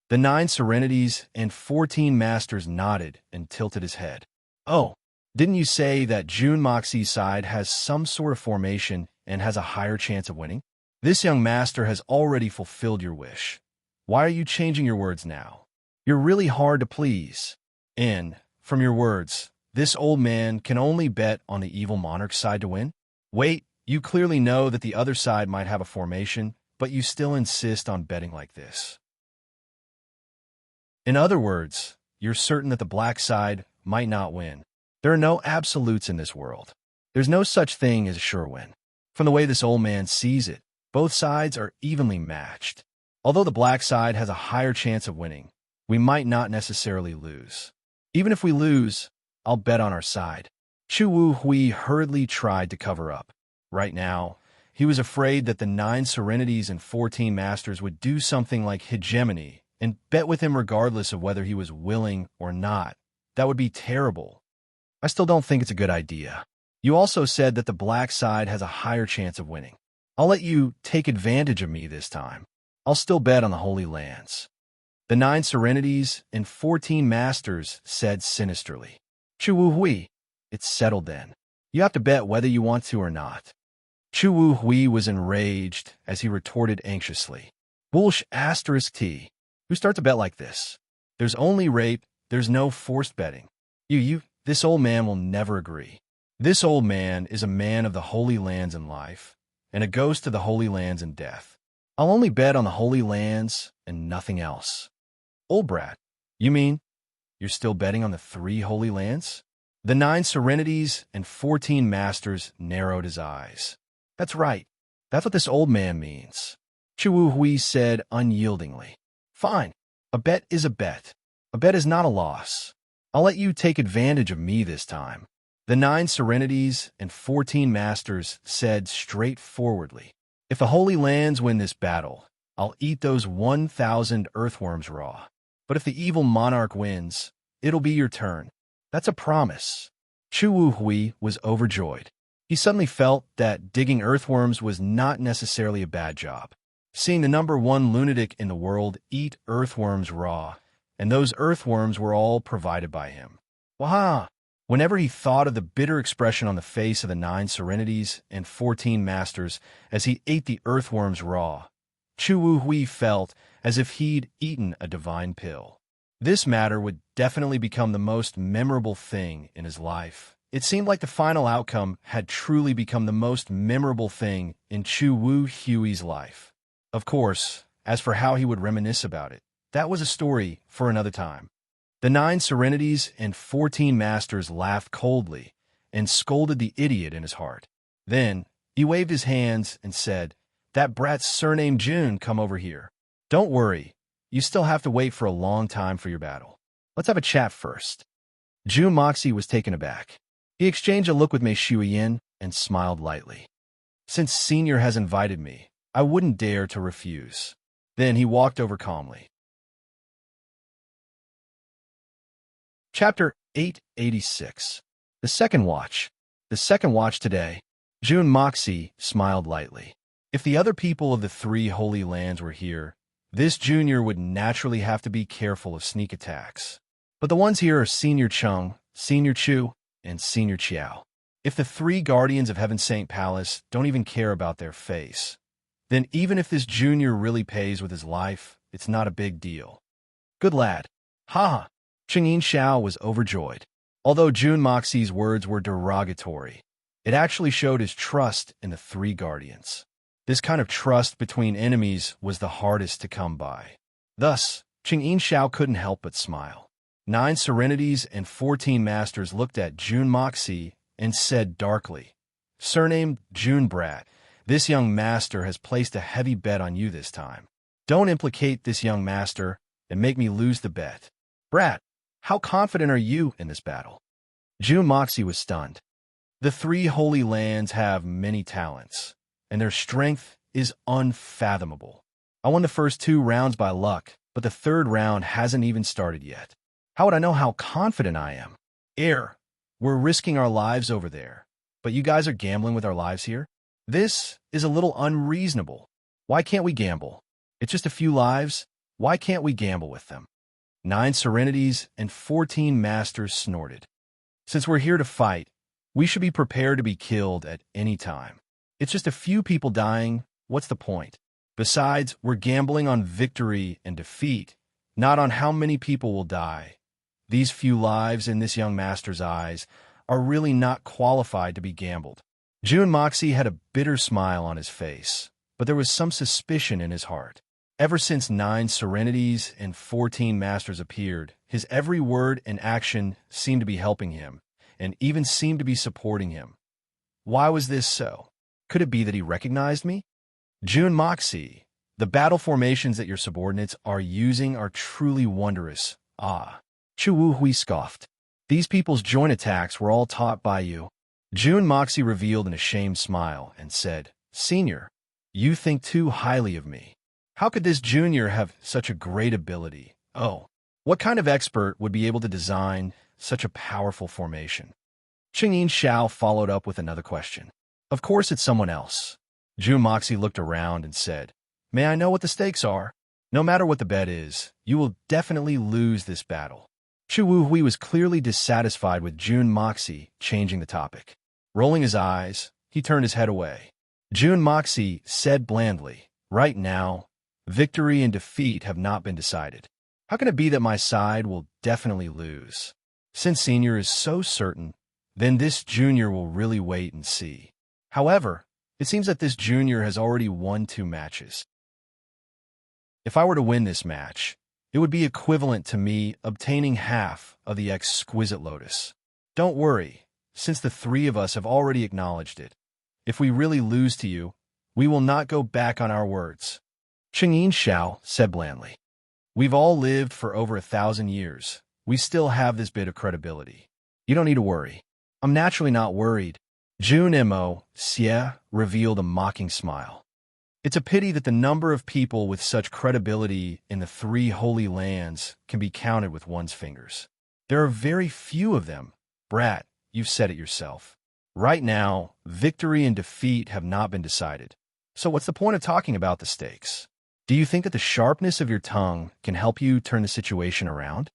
The 9 serenities and 14 masters nodded and tilted his head. Oh, didn't you say that Jun Moxie's side has some sort of formation and has a higher chance of winning? This young master has already fulfilled your wish. Why are you changing your words now? You're really hard to please. And, from your words, this old man can only bet on the evil monarch's side to win? Wait, you clearly know that the other side might have a formation, but you still insist on betting like this. In other words, you're certain that the black side might not win. There are no absolutes in this world. There's no such thing as a sure win. From the way this old man sees it, both sides are evenly matched. Although the black side has a higher chance of winning, we might not necessarily lose. Even if we lose, I'll bet on our side. Chu Wu Hui hurriedly tried to cover up. Right now, he was afraid that the 9 serenities and 14 masters would do something like hegemony and bet with him regardless of whether he was willing or not. That would be terrible. I still don't think it's a good idea. You also said that the black side has a higher chance of winning. I'll let you take advantage of me this time. I'll still bet on the Holy Lands. The 9 serenities and 14 masters said sinisterly. Chu Wu Hui, it's settled then. You have to bet whether you want to or not. Chu Wu Hui was enraged as he retorted anxiously. Bullsh *T. Who starts a bet like this? There's only rape, there's no forced betting. You This old man will never agree. This old man is a man of the Holy Lands in life, and a ghost of the Holy Lands in death. I'll only bet on the Holy Lands and nothing else. Old brat, you mean you're still betting on the 3 Holy Lands? The 9 Serenities and 14 Masters narrowed his eyes. That's right. That's what this old man means. Chu Hui said unyieldingly. Fine. A bet is a bet. A bet is not a loss. I'll let you take advantage of me this time. The 9 Serenities and 14 Masters said straightforwardly. If the Holy Lands win this battle, I'll eat those 1,000 earthworms raw. But if the evil monarch wins, it'll be your turn. That's a promise. Chu Hui was overjoyed. He suddenly felt that digging earthworms was not necessarily a bad job. Seeing the number 1 lunatic in the world eat earthworms raw, and those earthworms were all provided by him. Waha! Whenever he thought of the bitter expression on the face of the 9 Serenities and 14 Masters as he ate the earthworms raw, Chu Hui felt as if he'd eaten a divine pill. This matter would definitely become the most memorable thing in his life. It seemed like the final outcome had truly become the most memorable thing in Chu Hui's life. Of course, as for how he would reminisce about it, that was a story for another time. The 9 Serenities and 14 Masters laughed coldly and scolded the idiot in his heart. Then he waved his hands and said, "That brat's surname June, come over here. Don't worry, you still have to wait for a long time for your battle. Let's have a chat first." June Moxie was taken aback. He exchanged a look with Mei Shuiyin and smiled lightly. Since Senior has invited me, I wouldn't dare to refuse. Then he walked over calmly. Chapter 886. The Second Watch. The second watch today. June Moxie smiled lightly. If the other people of the 3 Holy Lands were here, this junior would naturally have to be careful of sneak attacks. But the ones here are Senior Chung, Senior Chu, and Senior Chiao. If the 3 Guardians of Heaven Saint Palace don't even care about their face, then even if this junior really pays with his life, it's not a big deal. Good lad. Ha! Chingyin Xiao was overjoyed. Although June Moxie's words were derogatory, it actually showed his trust in the 3 Guardians. This kind of trust between enemies was the hardest to come by. Thus, Chingyin Xiao couldn't help but smile. 9 Serenities and 14 Masters looked at June Moxie and said darkly, "Surnamed June Brat, this young master has placed a heavy bet on you this time. Don't implicate this young master and make me lose the bet. Brat, how confident are you in this battle?" June Moxie was stunned. The 3 Holy Lands have many talents, and their strength is unfathomable. I won the first 2 rounds by luck, but the 3rd round hasn't even started yet. How would I know how confident I am? We're risking our lives over there, but you guys are gambling with our lives here? This is a little unreasonable. Why can't we gamble? It's just a few lives. Why can't we gamble with them? 9 Serenities and 14 Masters snorted. Since we're here to fight, we should be prepared to be killed at any time. It's just a few people dying. What's the point? Besides, we're gambling on victory and defeat, not on how many people will die. These few lives in this young master's eyes are really not qualified to be gambled. June Moxie had a bitter smile on his face, but there was some suspicion in his heart. Ever since 9 Serenities and 14 Masters appeared, his every word and action seemed to be helping him, and even seemed to be supporting him. Why was this so? Could it be that he recognized me? June Moxie, the battle formations that your subordinates are using are truly wondrous. Ah. Chu Hui scoffed. These people's joint attacks were all taught by you. June Moxie revealed an ashamed smile and said, "Senior, you think too highly of me. How could this junior have such a great ability? Oh, what kind of expert would be able to design such a powerful formation?" Chingyin Xiao followed up with another question. "Of course it's someone else." June Moxie looked around and said, "May I know what the stakes are? No matter what the bet is, you will definitely lose this battle." Chu Hui was clearly dissatisfied with June Moxie changing the topic. Rolling his eyes, he turned his head away. June Moxie said blandly, "Right now, victory and defeat have not been decided. How can it be that my side will definitely lose? Since senior is so certain, then this junior will really wait and see. However, it seems that this junior has already won 2 matches. If I were to win this match, it would be equivalent to me obtaining half of the exquisite lotus. Don't worry, since the 3 of us have already acknowledged it. If we really lose to you, we will not go back on our words. Chang'in Xiao said blandly. We've all lived for over 1,000 years. We still have this bit of credibility. You don't need to worry. I'm naturally not worried. Jun Mo Xie revealed a mocking smile. It's a pity that the number of people with such credibility in the 3 holy lands can be counted with one's fingers. There are very few of them. Brat, you've said it yourself. Right now, victory and defeat have not been decided. So what's the point of talking about the stakes? Do you think that the sharpness of your tongue can help you turn the situation around?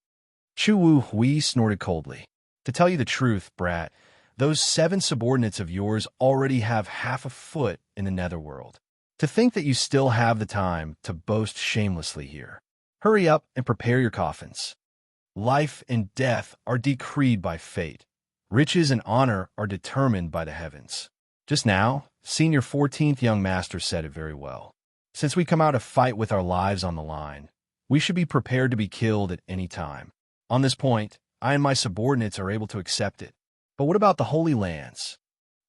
Chu Wu Hui snorted coldly. To tell you the truth, brat, those 7 subordinates of yours already have half a foot in the netherworld. To think that you still have the time to boast shamelessly here. Hurry up and prepare your coffins. Life and death are decreed by fate. Riches and honor are determined by the heavens. Just now, Senior 14th Young Master said it very well. Since we come out to fight with our lives on the line, we should be prepared to be killed at any time. On this point, I and my subordinates are able to accept it. But what about the Holy Lands?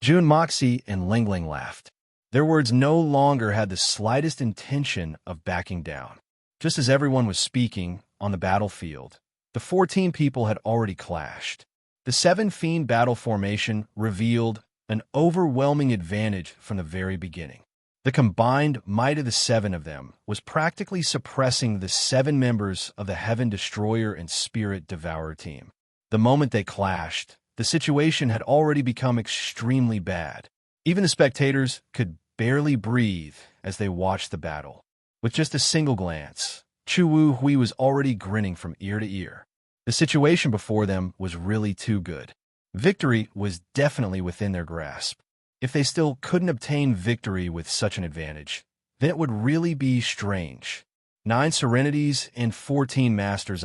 Jun Moxie and Ling Ling laughed. Their words no longer had the slightest intention of backing down. Just as everyone was speaking on the battlefield, the 14 people had already clashed. The 7 fiend battle formation revealed an overwhelming advantage from the very beginning. The combined might of the 7 of them was practically suppressing the 7 members of the Heaven Destroyer and Spirit Devourer team. The moment they clashed, the situation had already become extremely bad. Even the spectators could barely breathe as they watched the battle. With just a single glance, Chu Wu Hui was already grinning from ear to ear. The situation before them was really too good. Victory was definitely within their grasp. If they still couldn't obtain victory with such an advantage, then it would really be strange. 9 serenities and 14 masters.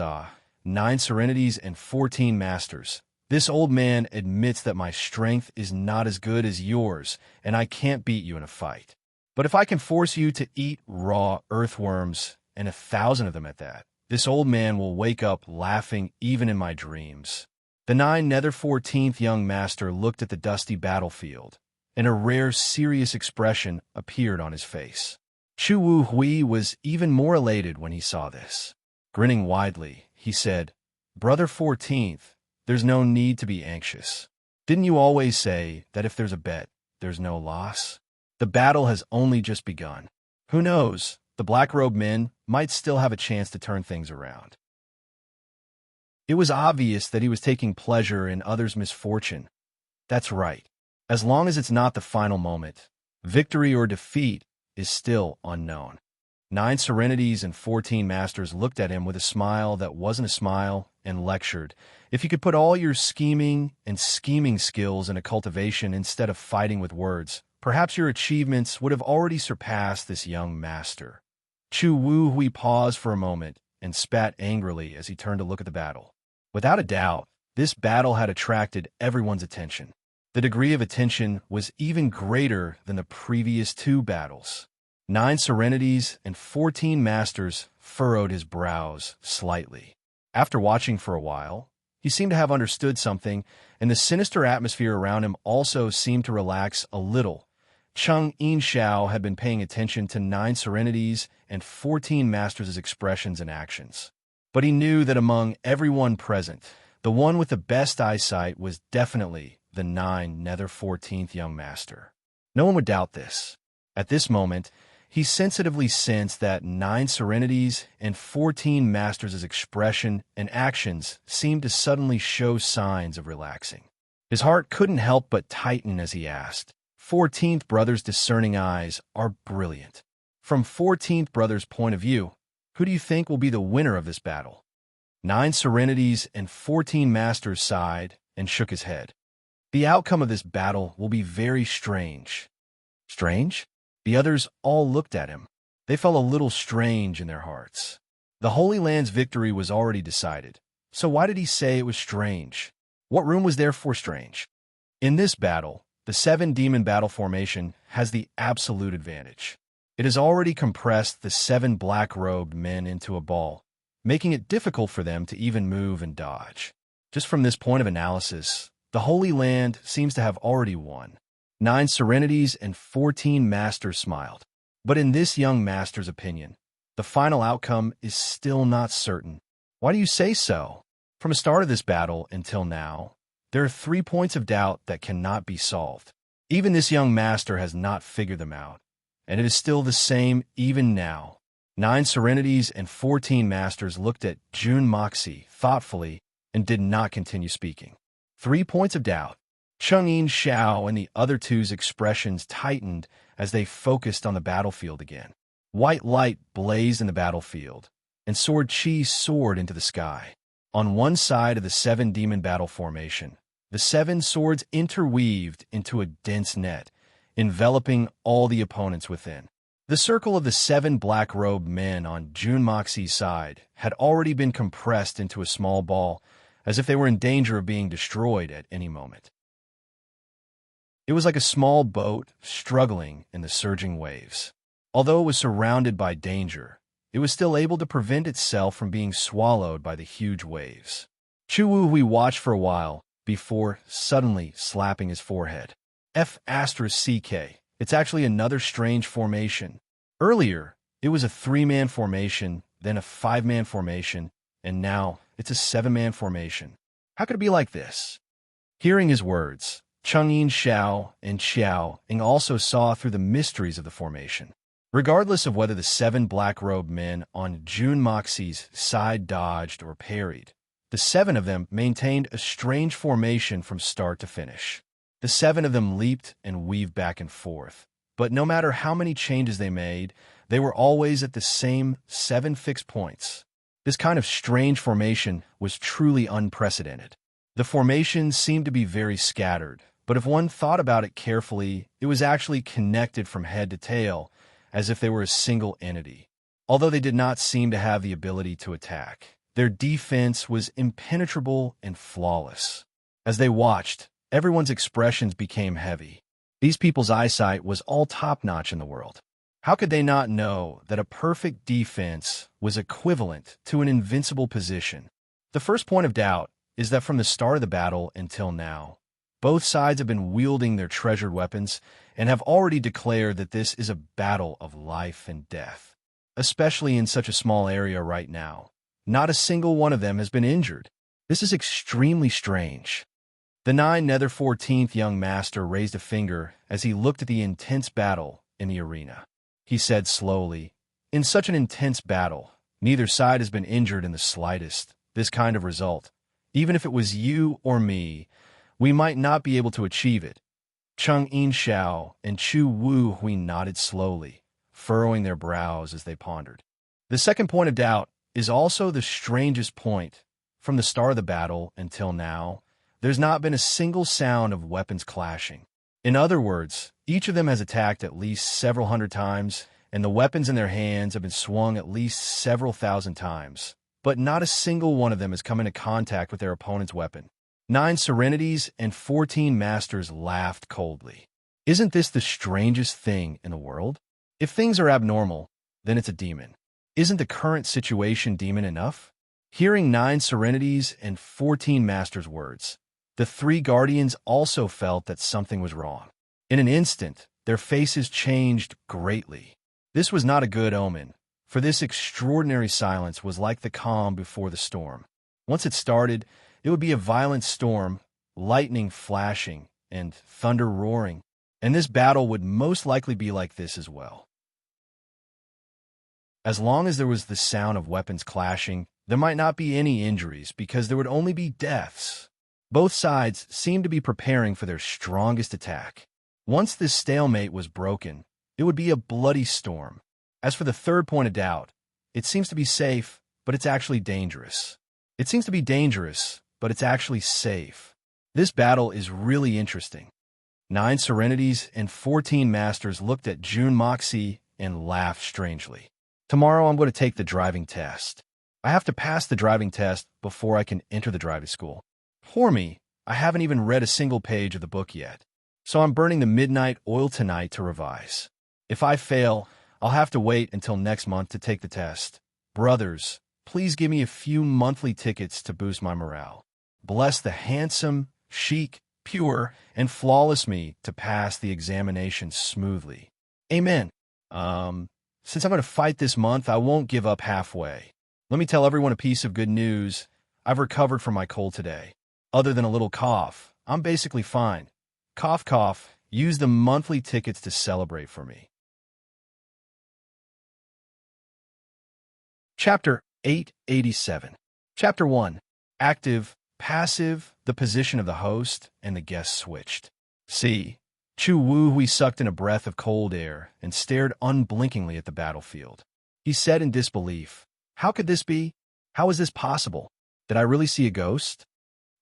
9 serenities and 14 masters. This old man admits that my strength is not as good as yours, and I can't beat you in a fight. But if I can force you to eat raw earthworms, and 1,000 of them at that, this old man will wake up laughing even in my dreams. The 9 Nether 14th Young Master looked at the dusty battlefield, and a rare, serious expression appeared on his face. Chu Wu Hui was even more elated when he saw this. Grinning widely, he said, Brother 14th, there's no need to be anxious. Didn't you always say that if there's a bet, there's no loss? The battle has only just begun. Who knows, the black-robed men might still have a chance to turn things around. It was obvious that he was taking pleasure in others' misfortune. That's right. As long as it's not the final moment, victory or defeat is still unknown. 9 serenities and 14 masters looked at him with a smile that wasn't a smile and lectured. If you could put all your scheming skills into cultivation instead of fighting with words, perhaps your achievements would have already surpassed this young master. Chu Wu Hui paused for a moment and spat angrily as he turned to look at the battle. Without a doubt, this battle had attracted everyone's attention. The degree of attention was even greater than the previous 2 battles. 9 serenities and 14 masters furrowed his brows slightly. After watching for a while, he seemed to have understood something, and the sinister atmosphere around him also seemed to relax a little. Chang'in Xiao had been paying attention to 9 serenities and 14 masters' expressions and actions. But he knew that among everyone present, the one with the best eyesight was definitely the 9 Nether 14th Young Master. No one would doubt this. At this moment, he sensitively sensed that 9 serenities and 14 masters' expression and actions seemed to suddenly show signs of relaxing. His heart couldn't help but tighten as he asked, 14th Brother's discerning eyes are brilliant. From 14th Brother's point of view, who do you think will be the winner of this battle? 9 serenities and 14 masters sighed and shook his head. The outcome of this battle will be very strange. Strange? The others all looked at him. They felt a little strange in their hearts. The Holy Land's victory was already decided, So why did he say it was strange? What room was there for strange? In this battle, the 7-demon battle formation has the absolute advantage. It has already compressed the 7 black-robed men into a ball, making it difficult for them to even move and dodge. Just from this point of analysis, the Holy Land seems to have already won. 9 serenities and 14 masters smiled. But in this young master's opinion, the final outcome is still not certain. Why do you say so? From the start of this battle until now, there are 3 points of doubt that cannot be solved. Even this young master has not figured them out, and it is still the same even now. 9 serenities and 14 masters looked at Jun Moxie thoughtfully and did not continue speaking. 3 points of doubt. Chang'in Xiao and the other two's expressions tightened as they focused on the battlefield again. White light blazed in the battlefield, and sword chi soared into the sky. On one side of the 7-demon battle formation, the 7 swords interweaved into a dense net, enveloping all the opponents within. The circle of the 7 black-robed men on Jun Moxie's side had already been compressed into a small ball, as if they were in danger of being destroyed at any moment. It was like a small boat struggling in the surging waves. Although it was surrounded by danger, it was still able to prevent itself from being swallowed by the huge waves. Chu Wu watched for a while before suddenly slapping his forehead. F***CK. It's actually another strange formation. Earlier, it was a 3-man formation, then a 5-man formation, and now it's a 7-man formation. How could it be like this? Hearing his words, Chang'in Xiao and Xiao Ying also saw through the mysteries of the formation. Regardless of whether the 7 black-robed men on Jun Moxie's side dodged or parried, the 7 of them maintained a strange formation from start to finish. The 7 of them leaped and weaved back and forth, but no matter how many changes they made, they were always at the same 7 fixed points. This kind of strange formation was truly unprecedented. The formation seemed to be very scattered, but if one thought about it carefully, it was actually connected from head to tail, as if they were a single entity. Although they did not seem to have the ability to attack, their defense was impenetrable and flawless. As they watched, everyone's expressions became heavy. These people's eyesight was all top-notch in the world. How could they not know that a perfect defense was equivalent to an invincible position? The first point of doubt is that from the start of the battle until now, both sides have been wielding their treasured weapons and have already declared that this is a battle of life and death. Especially in such a small area right now, not a single one of them has been injured. This is extremely strange. The 9th young master raised a finger as he looked at the intense battle in the arena. He said slowly, "In such an intense battle, neither side has been injured in the slightest. This kind of result, even if it was you or me, we might not be able to achieve it." Chang'in Xiao and Chu Wu nodded slowly, furrowing their brows as they pondered. The second point of doubt is also the strangest point. From the start of the battle until now, there's not been a single sound of weapons clashing. In other words, each of them has attacked at least several hundred times, and the weapons in their hands have been swung at least several thousand times. But not a single one of them has come into contact with their opponent's weapon. 9 serenities and 14 masters laughed coldly. Isn't this the strangest thing in the world? If things are abnormal, then it's a demon. Isn't the current situation demon enough? Hearing 9 serenities and 14 masters' words, the 3 guardians also felt that something was wrong. In an instant, their faces changed greatly. This was not a good omen, for this extraordinary silence was like the calm before the storm. Once it started, it would be a violent storm, lightning flashing and thunder roaring, and this battle would most likely be like this as well. As long as there was the sound of weapons clashing, there might not be any injuries because there would only be deaths. Both sides seemed to be preparing for their strongest attack. Once this stalemate was broken, it would be a bloody storm. As for the third point of doubt, it seems to be safe, but it's actually dangerous. It seems to be dangerous, but it's actually safe. This battle is really interesting. 9 serenities and 14 masters looked at Jun Moxie and laughed strangely. Tomorrow I'm going to take the driving test. I have to pass the driving test before I can enter the driving school. Poor me, I haven't even read a single page of the book yet. So I'm burning the midnight oil tonight to revise. If I fail, I'll have to wait until next month to take the test. Brothers, please give me a few monthly tickets to boost my morale. Bless the handsome, chic, pure, and flawless me to pass the examination smoothly. Amen. Since I'm going to fight this month, I won't give up halfway. Let me tell everyone a piece of good news. I've recovered from my cold today. Other than a little cough, I'm basically fine. Cough, cough, use the monthly tickets to celebrate for me. Chapter 887. Chapter 1. Active, passive, the position of the host, and the guest switched. See, Chu Wu Hui sucked in a breath of cold air and stared unblinkingly at the battlefield. He said in disbelief, "How could this be? How is this possible? Did I really see a ghost?"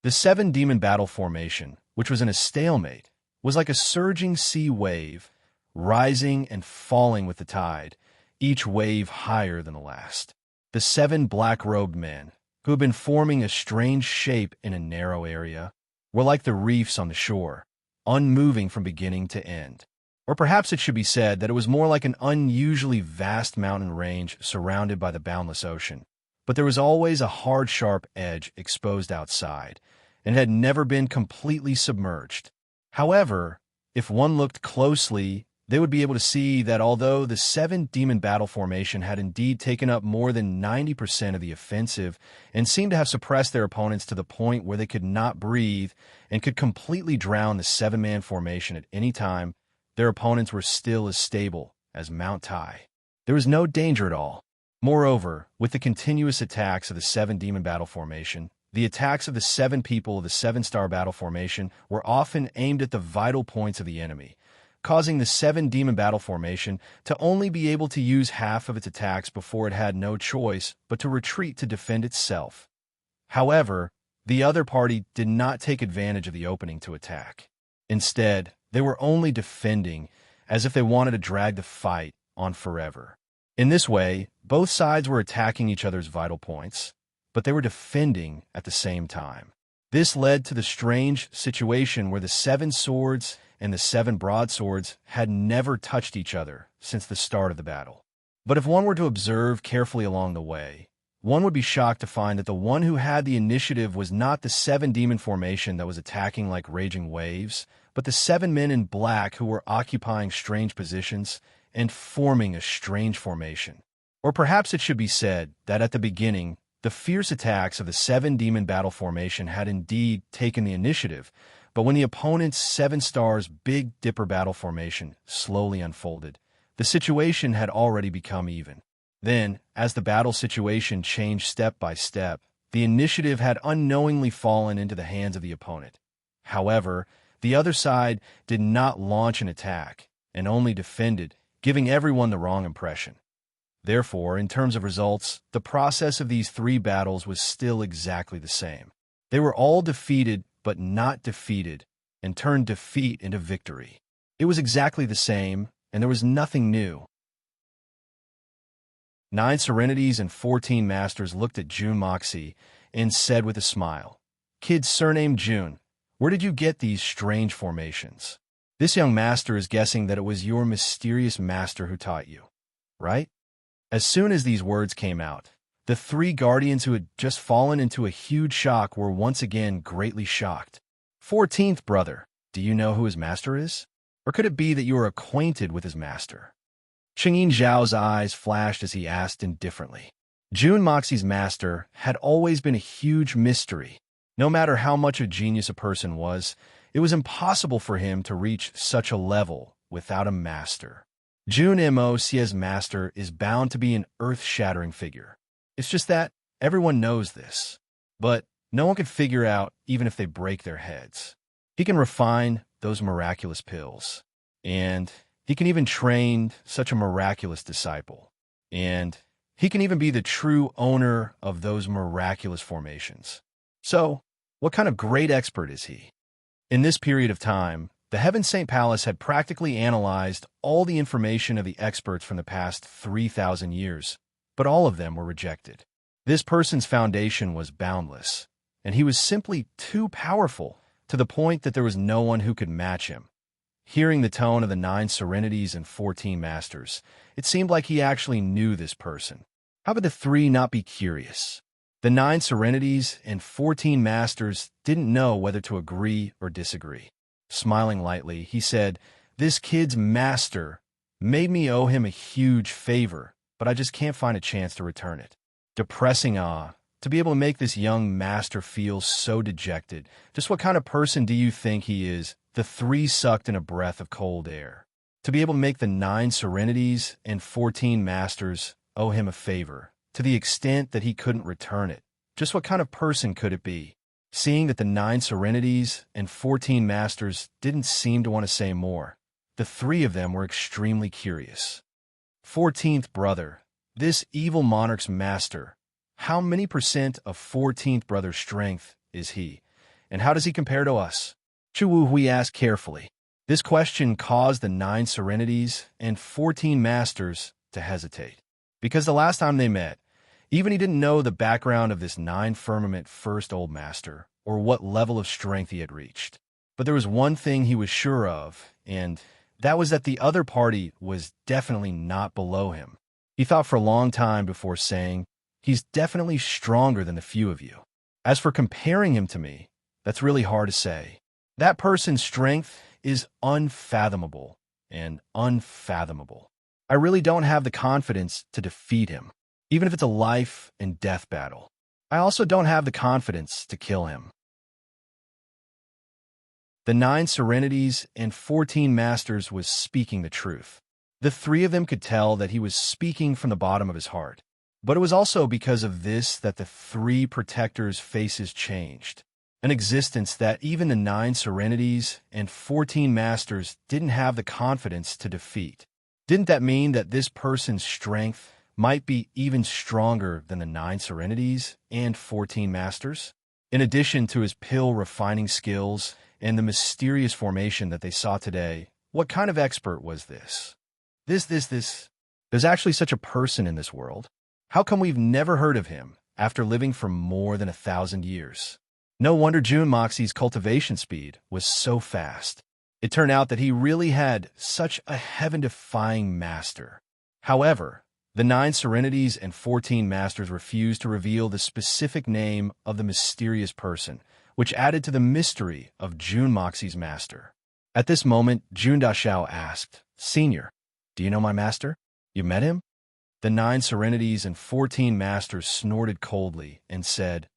The 7-demon battle formation, which was in a stalemate, was like a surging sea wave, rising and falling with the tide, each wave higher than the last. The 7 black-robed men, who had been forming a strange shape in a narrow area, were like the reefs on the shore, unmoving from beginning to end. Or perhaps it should be said that it was more like an unusually vast mountain range surrounded by the boundless ocean. But there was always a hard, sharp edge exposed outside, and it had never been completely submerged. However, if one looked closely, they would be able to see that although the 7-demon battle formation had indeed taken up more than 90% of the offensive and seemed to have suppressed their opponents to the point where they could not breathe and could completely drown the 7-man formation at any time, their opponents were still as stable as Mount Tai. There was no danger at all. Moreover, with the continuous attacks of the 7-demon battle formation, the attacks of the 7 people of the 7-star battle formation were often aimed at the vital points of the enemy, causing the 7-demon battle formation to only be able to use half of its attacks before it had no choice but to retreat to defend itself. However, the other party did not take advantage of the opening to attack. Instead, they were only defending, as if they wanted to drag the fight on forever. In this way, both sides were attacking each other's vital points, but they were defending at the same time. This led to the strange situation where the 7 swords and the 7 broadswords had never touched each other since the start of the battle. But if one were to observe carefully along the way, one would be shocked to find that the one who had the initiative was not the 7-demon formation that was attacking like raging waves, but the 7 men in black who were occupying strange positions and forming a strange formation. Or perhaps it should be said that at the beginning, the fierce attacks of the 7-demon battle formation had indeed taken the initiative, but when the opponent's 7 stars Big Dipper battle formation slowly unfolded, the situation had already become even. Then, as the battle situation changed step by step, the initiative had unknowingly fallen into the hands of the opponent. However, the other side did not launch an attack, and only defended, giving everyone the wrong impression. Therefore, in terms of results, the process of these 3 battles was still exactly the same. They were all defeated, but not defeated, and turned defeat into victory. It was exactly the same, and there was nothing new. 9 Serenities and 14 Masters looked at June Moxie and said with a smile, "Kid surnamed June, where did you get these strange formations? This young master is guessing that it was your mysterious master who taught you, right?" As soon as these words came out, the 3 guardians who had just fallen into a huge shock were once again greatly shocked. 14th brother, do you know who his master is? Or could it be that you are acquainted with his master? Chingyin Zhao's eyes flashed as he asked indifferently. June Moxie's master had always been a huge mystery. No matter how much a genius a person was, it was impossible for him to reach such a level without a master. June Moxie's master is bound to be an earth-shattering figure. It's just that everyone knows this, but no one can figure out even if they break their heads. He can refine those miraculous pills, and he can even train such a miraculous disciple, and he can even be the true owner of those miraculous formations. So, what kind of great expert is he? In this period of time, the Heaven Saint Palace had practically analyzed all the information of the experts from the past 3,000 years, but all of them were rejected. This person's foundation was boundless, and he was simply too powerful, to the point that there was no one who could match him. Hearing the tone of the 9 serenities and 14 masters, it seemed like he actually knew this person. How could the 3 not be curious? The 9 serenities and 14 masters didn't know whether to agree or disagree. Smiling lightly, he said, "This kid's master made me owe him a huge favor, but I just can't find a chance to return it." Depressing to be able to make this young master feel so dejected. Just what kind of person do you think he is? The 3 sucked in a breath of cold air. To be able to make the 9 serenities and 14 masters owe him a favor, to the extent that he couldn't return it. Just what kind of person could it be? Seeing that the 9 serenities and 14 masters didn't seem to want to say more, the 3 of them were extremely curious. 14th brother, this evil monarch's master, how many percent of 14th brother's strength is he? And how does he compare to us? Chu Hui asked carefully. This question caused the 9 serenities and 14 masters to hesitate. Because the last time they met, even he didn't know the background of this 9 firmament first old master, or what level of strength he had reached. But there was one thing he was sure of, and that was that the other party was definitely not below him. He thought for a long time before saying, "He's definitely stronger than the few of you. As for comparing him to me, that's really hard to say. That person's strength is unfathomable and unfathomable. I really don't have the confidence to defeat him, even if it's a life and death battle. I also don't have the confidence to kill him." The 9 serenities and 14 masters was speaking the truth. The 3 of them could tell that he was speaking from the bottom of his heart. But it was also because of this that the 3 protectors' faces changed. An existence that even the 9 serenities and 14 masters didn't have the confidence to defeat. Didn't that mean that this person's strength might be even stronger than the 9 serenities and 14 masters? In addition to his pill refining skills and the mysterious formation that they saw today, what kind of expert was this? There's actually such a person in this world. How come we've never heard of him after living for more than 1,000 years? No wonder Jun Moxie's cultivation speed was so fast. It turned out that he really had such a heaven-defying master. However, the 9 serenities and 14 masters refused to reveal the specific name of the mysterious person, which added to the mystery of Jun Moxie's master. At this moment, Jun Dashao asked, "Senior, do you know my master? You met him?" The 9 serenities and 14 masters snorted coldly and said,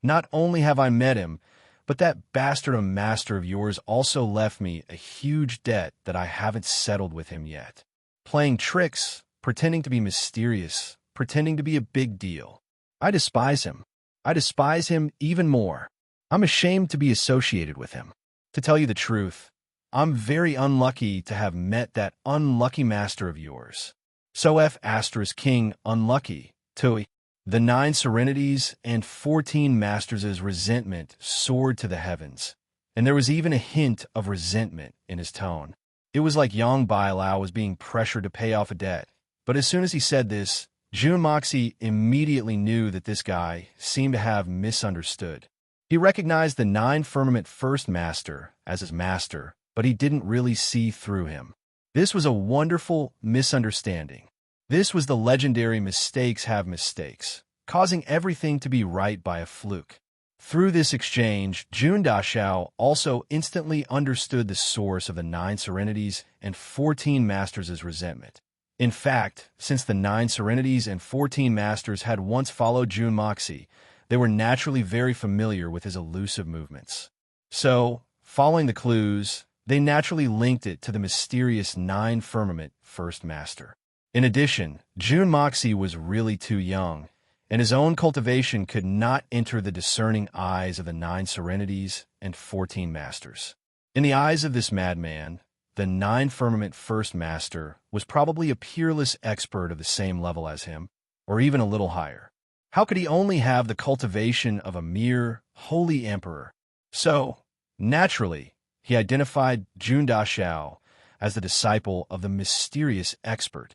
"Not only have I met him, but that bastard of master of yours also left me a huge debt that I haven't settled with him yet. Playing tricks, pretending to be mysterious, pretending to be a big deal. I despise him. I despise him even more. I'm ashamed to be associated with him. To tell you the truth, I'm very unlucky to have met that unlucky master of yours." So F asterisk king unlucky, Tui. The 9 serenities and 14 masters' resentment soared to the heavens, and there was even a hint of resentment in his tone. It was like Yang Bailao was being pressured to pay off a debt. But as soon as he said this, Jun Moxie immediately knew that this guy seemed to have misunderstood. He recognized the 9 firmament first master as his master, but he didn't really see through him. This was a wonderful misunderstanding. This was the legendary mistakes have mistakes, causing everything to be right by a fluke. Through this exchange, Jun Dashao also instantly understood the source of the 9 serenities and 14 masters' resentment. In fact, since the 9 serenities and 14 masters had once followed Jun Moxie, they were naturally very familiar with his elusive movements. So, following the clues, they naturally linked it to the mysterious 9 firmament first master. In addition, Jun Moxie was really too young, and his own cultivation could not enter the discerning eyes of the 9 serenities and 14 masters. In the eyes of this madman, the 9 firmament first master was probably a peerless expert of the same level as him, or even a little higher. How could he only have the cultivation of a mere holy emperor? So, naturally, he identified Jun Dashao as the disciple of the mysterious expert.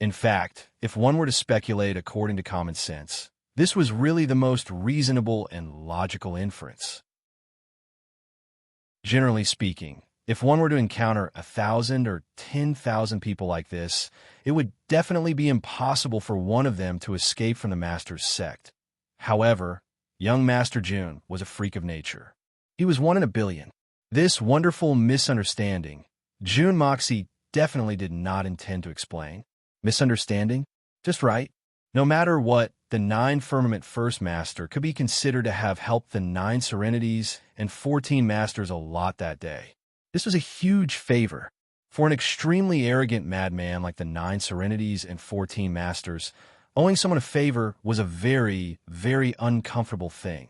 In fact, if one were to speculate according to common sense, This was really the most reasonable and logical inference. Generally speaking, if one were to encounter 1,000 or 10,000 people like this, it would definitely be impossible for one of them to escape from the Master's sect. However, young Master June was a freak of nature. He was one in a billion. This wonderful misunderstanding, June Moxie definitely did not intend to explain. Misunderstanding? Just right. No matter what, the 9 Firmament First Master could be considered to have helped the 9 Serenities and 14 Masters a lot that day. This was a huge favor. For an extremely arrogant madman like the 9 Serenities and 14 Masters, owing someone a favor was a very, very uncomfortable thing.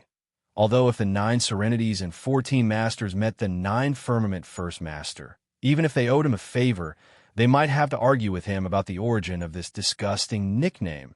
Although if the 9 Serenities and 14 Masters met the 9 Firmament First Master, even if they owed him a favor, they might have to argue with him about the origin of this disgusting nickname.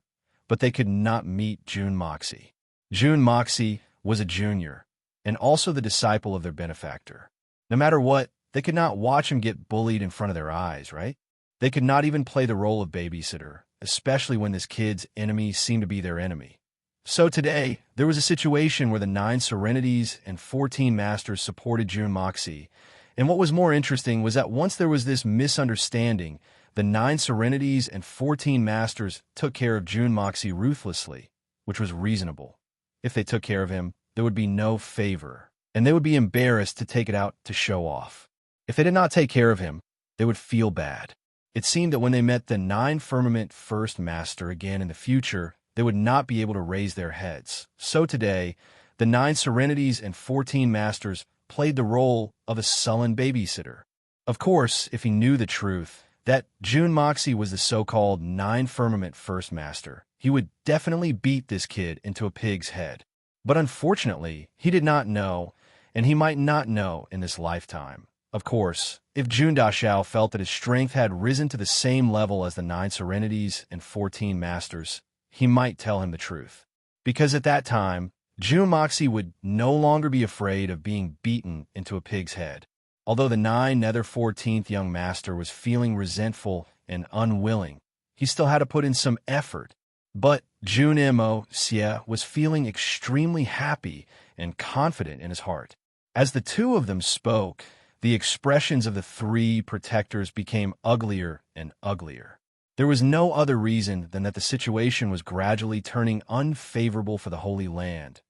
But they could not meet June Moxie. June Moxie was a junior, and also the disciple of their benefactor. No matter what, they could not watch him get bullied in front of their eyes, right? They could not even play the role of babysitter, especially when this kid's enemy seemed to be their enemy. So today, there was a situation where the 9 Serenities and 14 Masters supported June Moxie, and what was more interesting was that once there was this misunderstanding, the 9 Serenities and 14 Masters took care of June Moxie ruthlessly, which was reasonable. If they took care of him, there would be no favor, and they would be embarrassed to take it out to show off. If they did not take care of him, they would feel bad. It seemed that when they met the 9 Firmament First Master again in the future, they would not be able to raise their heads. So today, the 9 Serenities and 14 Masters played the role of a sullen babysitter. Of course, if he knew the truth, that June Moxie was the so-called 9 Firmament First Master, he would definitely beat this kid into a pig's head. But unfortunately, he did not know, and he might not know in this lifetime. Of course, if June Dashao felt that his strength had risen to the same level as the 9 Serenities and 14 Masters, he might tell him the truth. Because at that time, June Moxie would no longer be afraid of being beaten into a pig's head. Although the 9 Nether 14th young master was feeling resentful and unwilling, he still had to put in some effort. But June Moxie was feeling extremely happy and confident in his heart. As the two of them spoke, the expressions of the 3 protectors became uglier and uglier. There was no other reason than that the situation was gradually turning unfavorable for the Holy Land.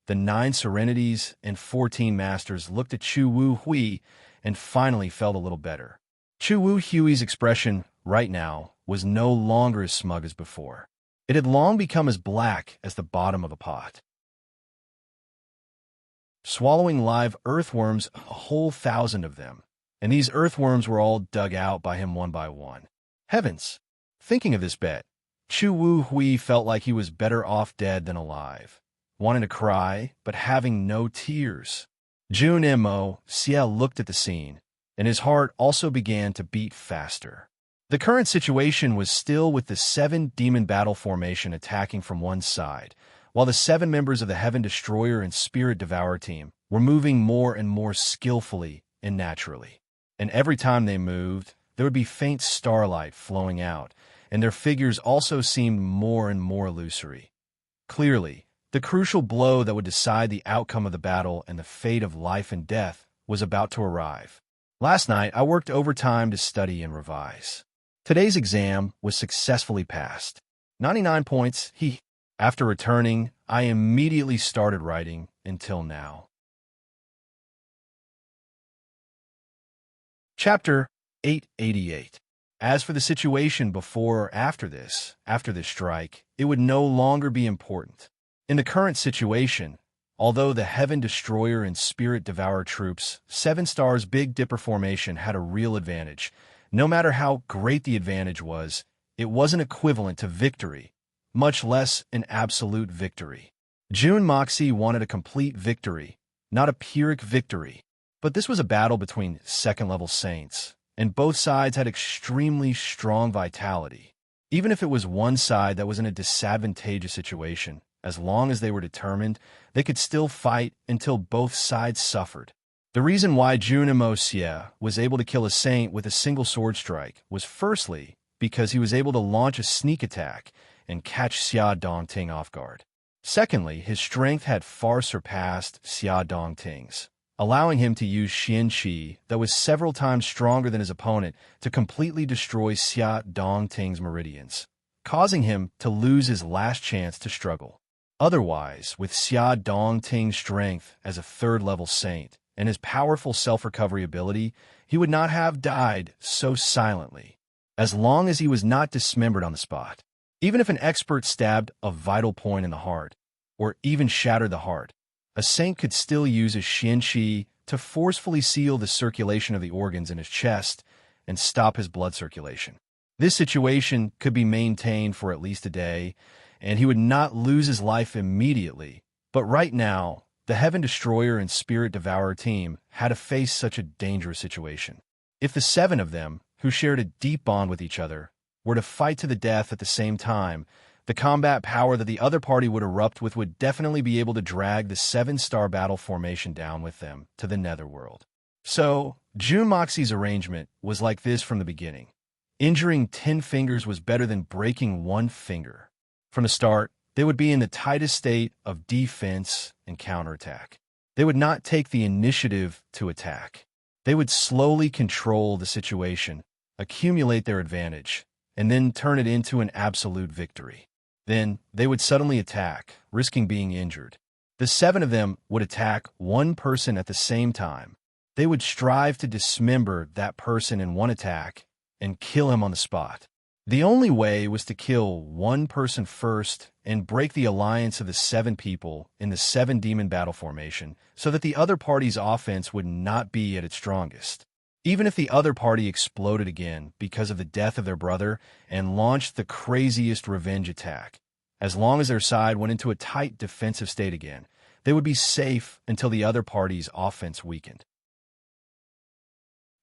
The 9 Serenities and 14 Masters looked at Chu Wu Hui and finally felt a little better. Chu Wu Hui's expression, right now, was no longer as smug as before. It had long become as black as the bottom of a pot. Swallowing live earthworms, a whole 1,000 of them, and these earthworms were all dug out by him one by one. Heavens! Thinking of this bet, Chu Wu Hui felt like he was better off dead than alive, wanting to cry, but having no tears. June Moxie looked at the scene, and his heart also began to beat faster. The current situation was still with the 7 demon battle formation attacking from one side, while the 7 members of the Heaven Destroyer and Spirit Devourer team were moving more and more skillfully and naturally. And every time they moved, there would be faint starlight flowing out, and their figures also seemed more and more illusory. Clearly, the crucial blow that would decide the outcome of the battle and the fate of life and death was about to arrive. Last night, I worked overtime to study and revise. Today's exam was successfully passed. 99 points, After returning, I immediately started writing until now. Chapter 888. As for the situation before or after this strike, it would no longer be important. In the current situation, although the Heaven Destroyer and Spirit Devourer troops, 7 Stars Big Dipper formation had a real advantage. No matter how great the advantage was, it wasn't equivalent to victory, much less an absolute victory. June Moxie wanted a complete victory, not a Pyrrhic victory. But this was a battle between second-level saints, and both sides had extremely strong vitality. Even if it was one side that was in a disadvantageous situation, as long as they were determined, they could still fight until both sides suffered. The reason why June Moxie was able to kill a saint with a single sword strike was firstly because he was able to launch a sneak attack and catch Xia Dongting off guard. Secondly, his strength had far surpassed Xia Dongting's, allowing him to use Xian Qi that was several times stronger than his opponent to completely destroy Xia Dongting's meridians, causing him to lose his last chance to struggle. Otherwise, with Xia Dongting's strength as a third-level saint and his powerful self-recovery ability, he would not have died so silently, as long as he was not dismembered on the spot. Even if an expert stabbed a vital point in the heart, or even shattered the heart, a saint could still use his Xian Qi to forcefully seal the circulation of the organs in his chest and stop his blood circulation. This situation could be maintained for at least a day, and he would not lose his life immediately. But right now, the Heaven Destroyer and Spirit Devourer team had to face such a dangerous situation. If the 7 of them, who shared a deep bond with each other, were to fight to the death at the same time, the combat power that the other party would erupt with would definitely be able to drag the 7-star battle formation down with them to the netherworld. So, Jun Moxie's arrangement was like this from the beginning. Injuring 10 fingers was better than breaking 1 finger. From the start, they would be in the tightest state of defense and counterattack. They would not take the initiative to attack. They would slowly control the situation, accumulate their advantage, and then turn it into an absolute victory. Then, they would suddenly attack, risking being injured. The 7 of them would attack 1 person at the same time. They would strive to dismember that person in 1 attack and kill him on the spot. The only way was to kill 1 person first and break the alliance of the 7 people in the 7-demon battle formation so that the other party's offense would not be at its strongest. Even if the other party exploded again because of the death of their brother and launched the craziest revenge attack, as long as their side went into a tight defensive state again, they would be safe until the other party's offense weakened.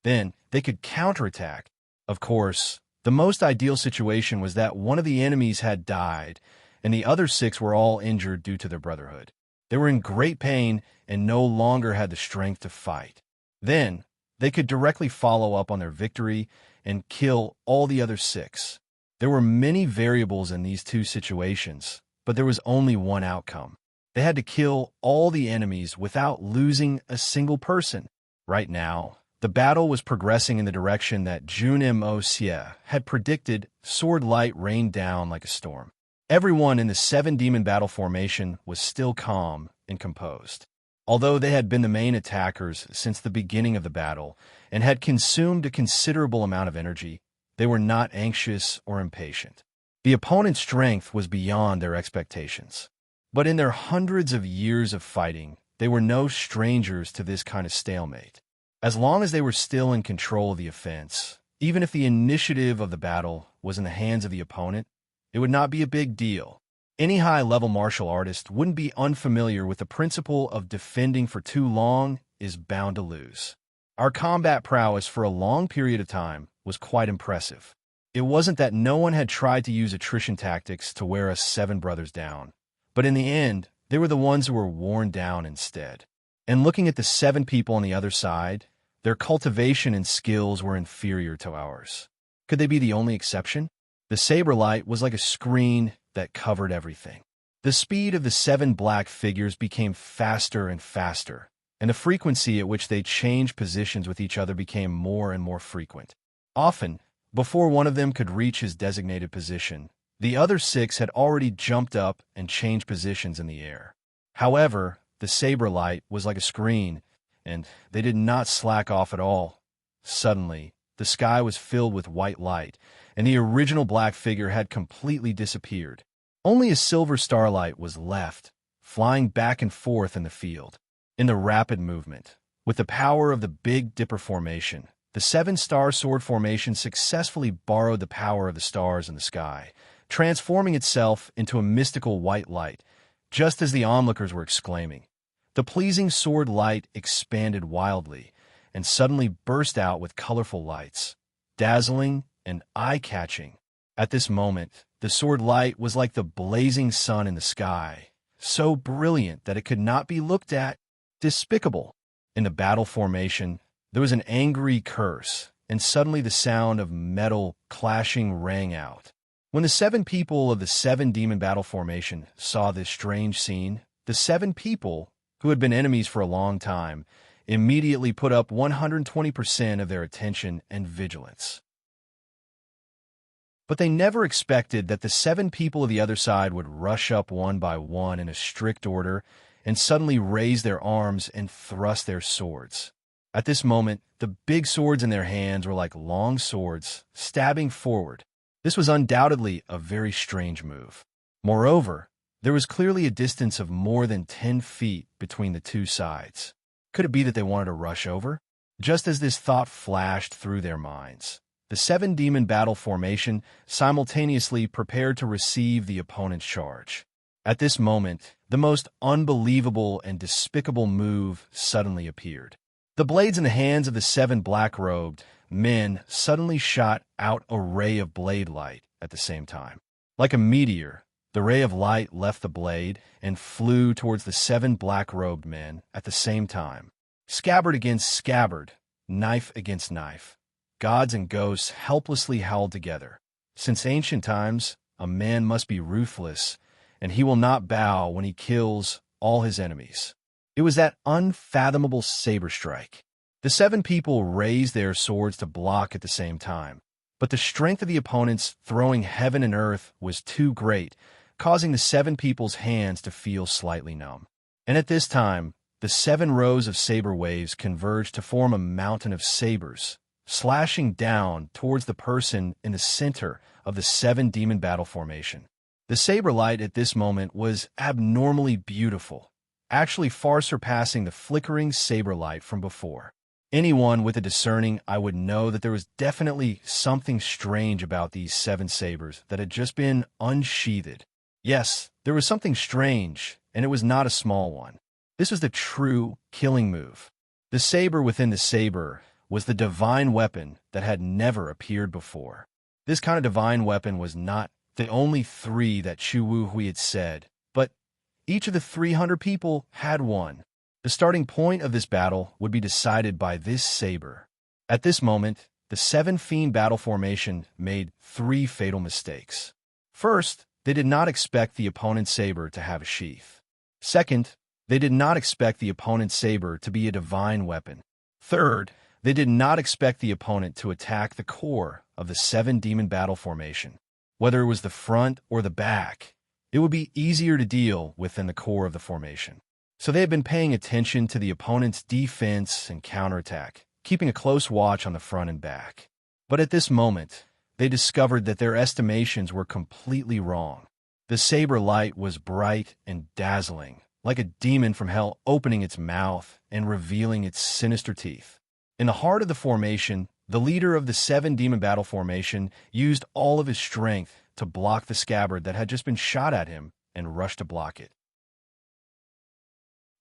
Then, they could counterattack. Of course, the most ideal situation was that one of the enemies had died and the other 6 were all injured due to their brotherhood. They were in great pain and no longer had the strength to fight. Then, they could directly follow up on their victory and kill all the other 6. There were many variables in these 2 situations, but there was only one outcome. They had to kill all the enemies without losing a single person. Right now, the battle was progressing in the direction that Jun Mo Xie had predicted. Sword light rained down like a storm. Everyone in the 7-demon battle formation was still calm and composed. Although they had been the main attackers since the beginning of the battle and had consumed a considerable amount of energy, they were not anxious or impatient. The opponent's strength was beyond their expectations. But in their hundreds of years of fighting, they were no strangers to this kind of stalemate. As long as they were still in control of the offense, even if the initiative of the battle was in the hands of the opponent, it would not be a big deal. Any high-level martial artist wouldn't be unfamiliar with the principle of defending for too long is bound to lose. Our combat prowess for a long period of time was quite impressive. It wasn't that no one had tried to use attrition tactics to wear us 7 brothers down, but in the end, they were the ones who were worn down instead. And looking at the 7 people on the other side, their cultivation and skills were inferior to ours. Could they be the only exception? The saber light was like a screen that covered everything. The speed of the 7 black figures became faster and faster, and the frequency at which they changed positions with each other became more and more frequent. Often, before one of them could reach his designated position, the other 6 had already jumped up and changed positions in the air. However, the saber light was like a screen, and they did not slack off at all. Suddenly, the sky was filled with white light, and the original black figure had completely disappeared. Only a silver starlight was left, flying back and forth in the field. In the rapid movement, with the power of the Big Dipper formation, the 7-star sword formation successfully borrowed the power of the stars in the sky, transforming itself into a mystical white light, just as the onlookers were exclaiming. The pleasing sword light expanded wildly and suddenly burst out with colorful lights, dazzling and eye-catching. At this moment, the sword light was like the blazing sun in the sky, so brilliant that it could not be looked at. Despicable. In the battle formation, there was an angry curse, and suddenly the sound of metal clashing rang out. When the seven people of the seven demon battle formation saw this strange scene, the seven people, who had been enemies for a long time, immediately put up 120% of their attention and vigilance. But they never expected that the seven people of the other side would rush up one by one in a strict order and suddenly raise their arms and thrust their swords. At this moment, the big swords in their hands were like long swords, stabbing forward. This was undoubtedly a very strange move. Moreover, there was clearly a distance of more than 10 feet between the two sides. Could it be that they wanted to rush over? Just as this thought flashed through their minds, the seven demon battle formation simultaneously prepared to receive the opponent's charge. At this moment, the most unbelievable and despicable move suddenly appeared. The blades in the hands of the seven black-robed men suddenly shot out a ray of blade light at the same time. Like a meteor, the ray of light left the blade and flew towards the seven black-robed men at the same time. Scabbard against scabbard, knife against knife. Gods and ghosts helplessly held together. Since ancient times, a man must be ruthless, and he will not bow when he kills all his enemies. It was that unfathomable saber strike. The seven people raised their swords to block at the same time, but the strength of the opponents throwing heaven and earth was too great, causing the seven people's hands to feel slightly numb. And at this time, the seven rows of saber waves converged to form a mountain of sabers, slashing down towards the person in the center of the seven demon battle formation. The saber light at this moment was abnormally beautiful, actually far surpassing the flickering saber light from before. Anyone with a discerning eye would know that there was definitely something strange about these seven sabers that had just been unsheathed. Yes, there was something strange, and it was not a small one. This was the true killing move. The saber within the saber was the divine weapon that had never appeared before. This kind of divine weapon was not the only three that Chu Wu Hui had said, but each of the 300 people had one. The starting point of this battle would be decided by this saber. At this moment, the seven fiend battle formation made three fatal mistakes. First, they did not expect the opponent's saber to have a sheath. Second, they did not expect the opponent's saber to be a divine weapon. Third, they did not expect the opponent to attack the core of the seven demon battle formation. Whether it was the front or the back, it would be easier to deal with than the core of the formation. So they had been paying attention to the opponent's defense and counterattack, keeping a close watch on the front and back. But at this moment, they discovered that their estimations were completely wrong. The saber light was bright and dazzling, like a demon from hell opening its mouth and revealing its sinister teeth. In the heart of the formation, the leader of the seven demon battle formation used all of his strength to block the scabbard that had just been shot at him and rushed to block it.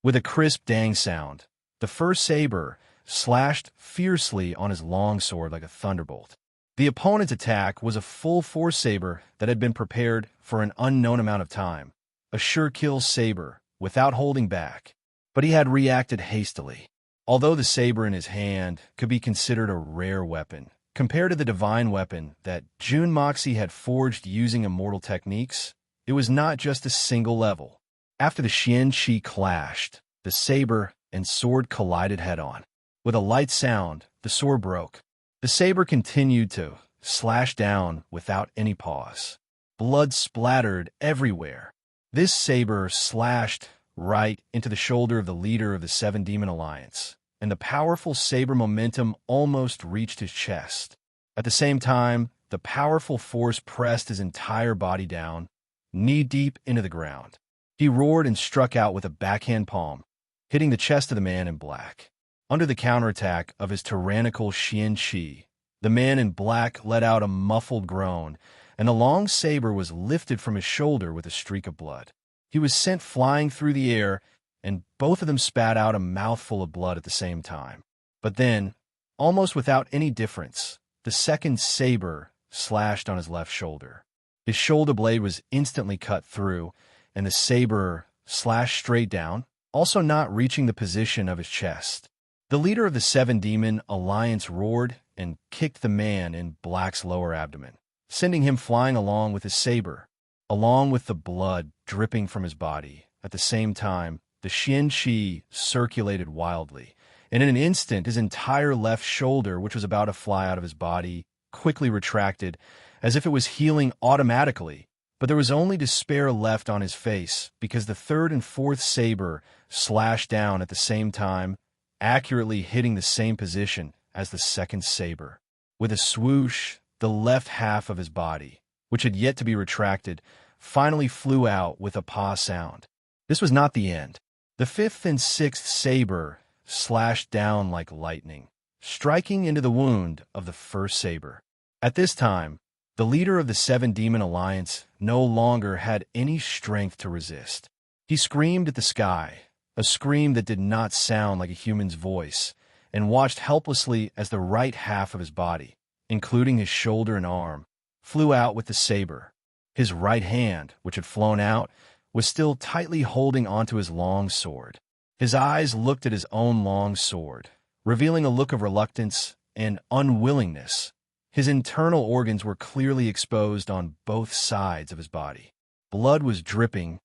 With a crisp dang sound, the first saber slashed fiercely on his long sword like a thunderbolt. The opponent's attack was a full-force saber that had been prepared for an unknown amount of time, a sure-kill saber without holding back, but he had reacted hastily. Although the saber in his hand could be considered a rare weapon, compared to the divine weapon that Jun Moxie had forged using immortal techniques, it was not just a single level. After the Xian Qi clashed, the saber and sword collided head-on. With a light sound, the sword broke. The saber continued to slash down without any pause. Blood splattered everywhere. This saber slashed right into the shoulder of the leader of the Seven Demon Alliance, and the powerful saber momentum almost reached his chest. At the same time, the powerful force pressed his entire body down, knee-deep into the ground. He roared and struck out with a backhand palm, hitting the chest of the man in black. Under the counterattack of his tyrannical Xian Qi, the man in black let out a muffled groan, and the long saber was lifted from his shoulder with a streak of blood. He was sent flying through the air, and both of them spat out a mouthful of blood at the same time. But then, almost without any difference, the second saber slashed on his left shoulder. His shoulder blade was instantly cut through, and the saber slashed straight down, also not reaching the position of his chest. The leader of the Seven Demon Alliance roared and kicked the man in black's lower abdomen. sending him flying along with his saber, along with the blood dripping from his body. At the same time, the Xian Qi circulated wildly, and in an instant his entire left shoulder, which was about to fly out of his body, quickly retracted, as if it was healing automatically. But there was only despair left on his face, because the third and fourth saber slashed down at the same time, accurately hitting the same position as the second saber. With a swoosh, the left half of his body, which had yet to be retracted, finally flew out with a paw sound. This was not the end. The fifth and sixth saber slashed down like lightning, striking into the wound of the first saber. At this time, the leader of the Seven Demon Alliance no longer had any strength to resist. He screamed at the sky, a scream that did not sound like a human's voice, and watched helplessly as the right half of his body, including his shoulder and arm, flew out with the saber. His right hand, which had flown out, was still tightly holding onto his long sword. His eyes looked at his own long sword, revealing a look of reluctance and unwillingness. His internal organs were clearly exposed on both sides of his body. Blood was dripping,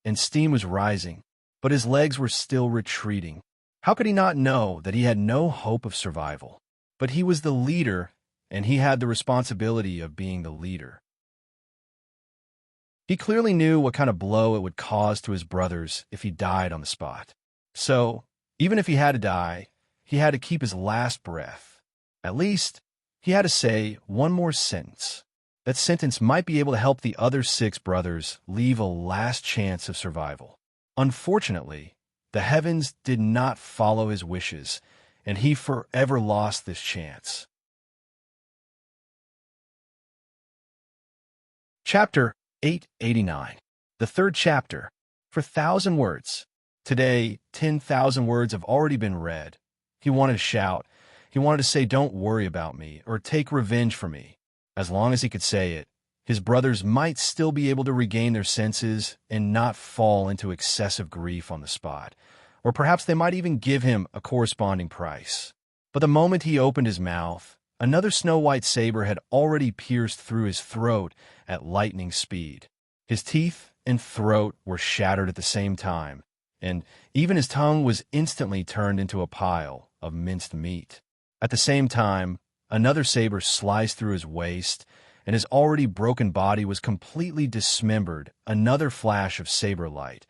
and steam was rising, but his legs were still retreating. How could he not know that he had no hope of survival? But he was the leader, and he had the responsibility of being the leader. He clearly knew what kind of blow it would cause to his brothers if he died on the spot. So, even if he had to die, he had to keep his last breath. At least, he had to say one more sentence. That sentence might be able to help the other 6 brothers leave a last chance of survival. Unfortunately, the heavens did not follow his wishes, and he forever lost this chance. Chapter 889. The third chapter. For 1,000 words. Today, 10,000 words have already been read. He wanted to shout. He wanted to say, "Don't worry about me," or "Take revenge for me." As long as he could say it, his brothers might still be able to regain their senses and not fall into excessive grief on the spot. Or perhaps they might even give him a corresponding price. But the moment he opened his mouth, another snow-white saber had already pierced through his throat at lightning speed. His teeth and throat were shattered at the same time, and even his tongue was instantly turned into a pile of minced meat. At the same time, another saber sliced through his waist, and his already broken body was completely dismembered. Another flash of saber light,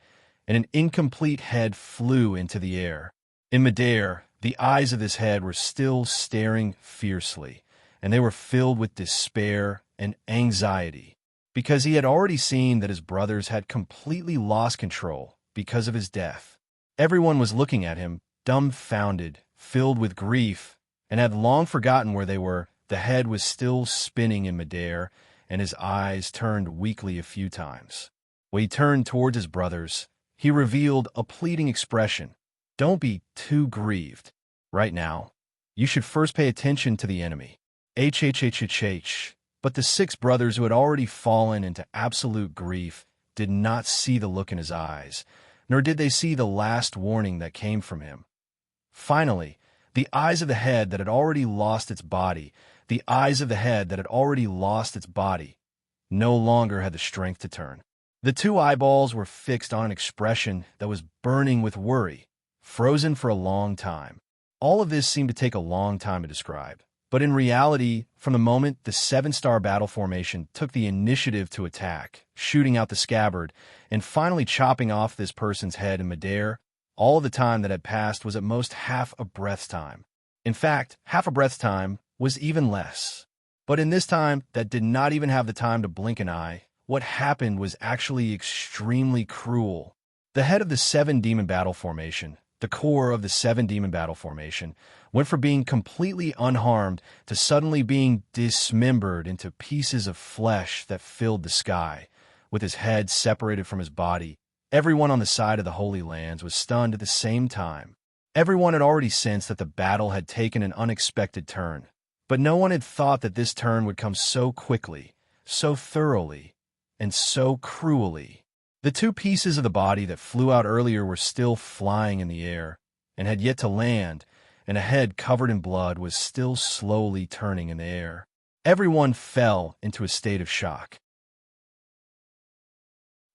and an incomplete head flew into the air. In midair, the eyes of this head were still staring fiercely, and they were filled with despair and anxiety, because he had already seen that his brothers had completely lost control because of his death. Everyone was looking at him, dumbfounded, filled with grief, and had long forgotten where they were. The head was still spinning in midair, and his eyes turned weakly a few times. When he turned towards his brothers, he revealed a pleading expression. "Don't be too grieved. Right now, you should first pay attention to the enemy." But the 6 brothers who had already fallen into absolute grief did not see the look in his eyes, nor did they see the last warning that came from him. Finally, the eyes of the head that had already lost its body, no longer had the strength to turn. The 2 eyeballs were fixed on an expression that was burning with worry, frozen for a long time. All of this seemed to take a long time to describe. But in reality, from the moment the 7-star battle formation took the initiative to attack, shooting out the scabbard, and finally chopping off this person's head in midair, all of the time that had passed was at most half a breath's time. In fact, half a breath's time was even less. But in this time, that did not even have the time to blink an eye. What happened was actually extremely cruel. The head of the 7-demon battle formation, the core of the 7-demon battle formation, went from being completely unharmed to suddenly being dismembered into pieces of flesh that filled the sky. With his head separated from his body, everyone on the side of the Holy Lands was stunned at the same time. Everyone had already sensed that the battle had taken an unexpected turn, but no one had thought that this turn would come so quickly, so thoroughly, and so cruelly. The 2 pieces of the body that flew out earlier were still flying in the air, and had yet to land, and a head covered in blood was still slowly turning in the air. Everyone fell into a state of shock.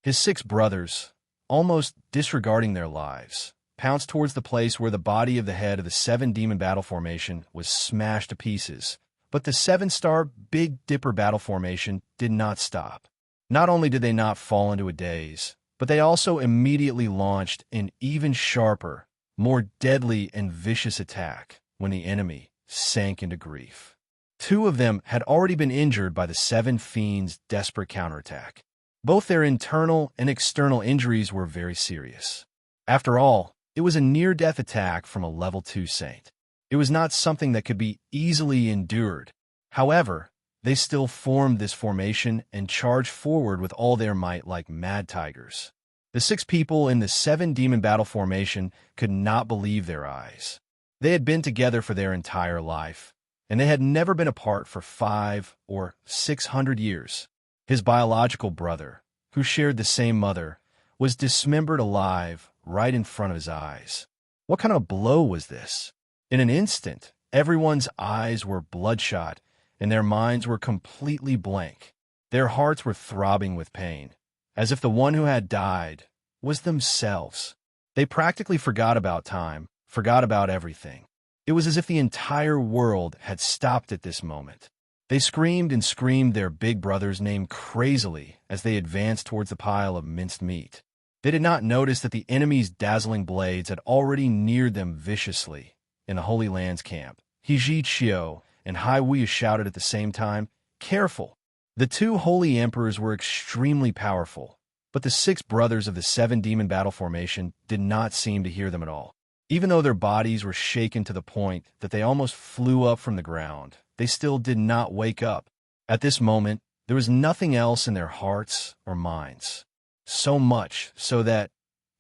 His 6 brothers, almost disregarding their lives, pounced towards the place where the body of the head of the 7-demon battle formation was smashed to pieces. But the 7-star Big Dipper battle formation did not stop. Not only did they not fall into a daze, but they also immediately launched an even sharper, more deadly and vicious attack when the enemy sank into grief. 2 of them had already been injured by the 7 fiends' desperate counterattack. Both their internal and external injuries were very serious. After all, it was a near-death attack from a level 2 saint. It was not something that could be easily endured. However, they still formed this formation and charged forward with all their might like mad tigers. The 6 people in the 7-demon battle formation could not believe their eyes. They had been together for their entire life, and they had never been apart for 500 or 600 years. His biological brother, who shared the same mother, was dismembered alive right in front of his eyes. What kind of blow was this? In an instant, everyone's eyes were bloodshot, and their minds were completely blank. Their hearts were throbbing with pain, as if the one who had died was themselves. They practically forgot about time, forgot about everything. It was as if the entire world had stopped at this moment. They screamed and screamed their big brother's name crazily as they advanced towards the pile of minced meat. They did not notice that the enemy's dazzling blades had already neared them viciously. In the Holy Land's camp, Hiji Chio and Hai Wuya shouted at the same time, "Careful!" The 2 holy emperors were extremely powerful, but the 6 brothers of the 7-demon battle formation did not seem to hear them at all. Even though their bodies were shaken to the point that they almost flew up from the ground, they still did not wake up. At this moment, there was nothing else in their hearts or minds. So much so that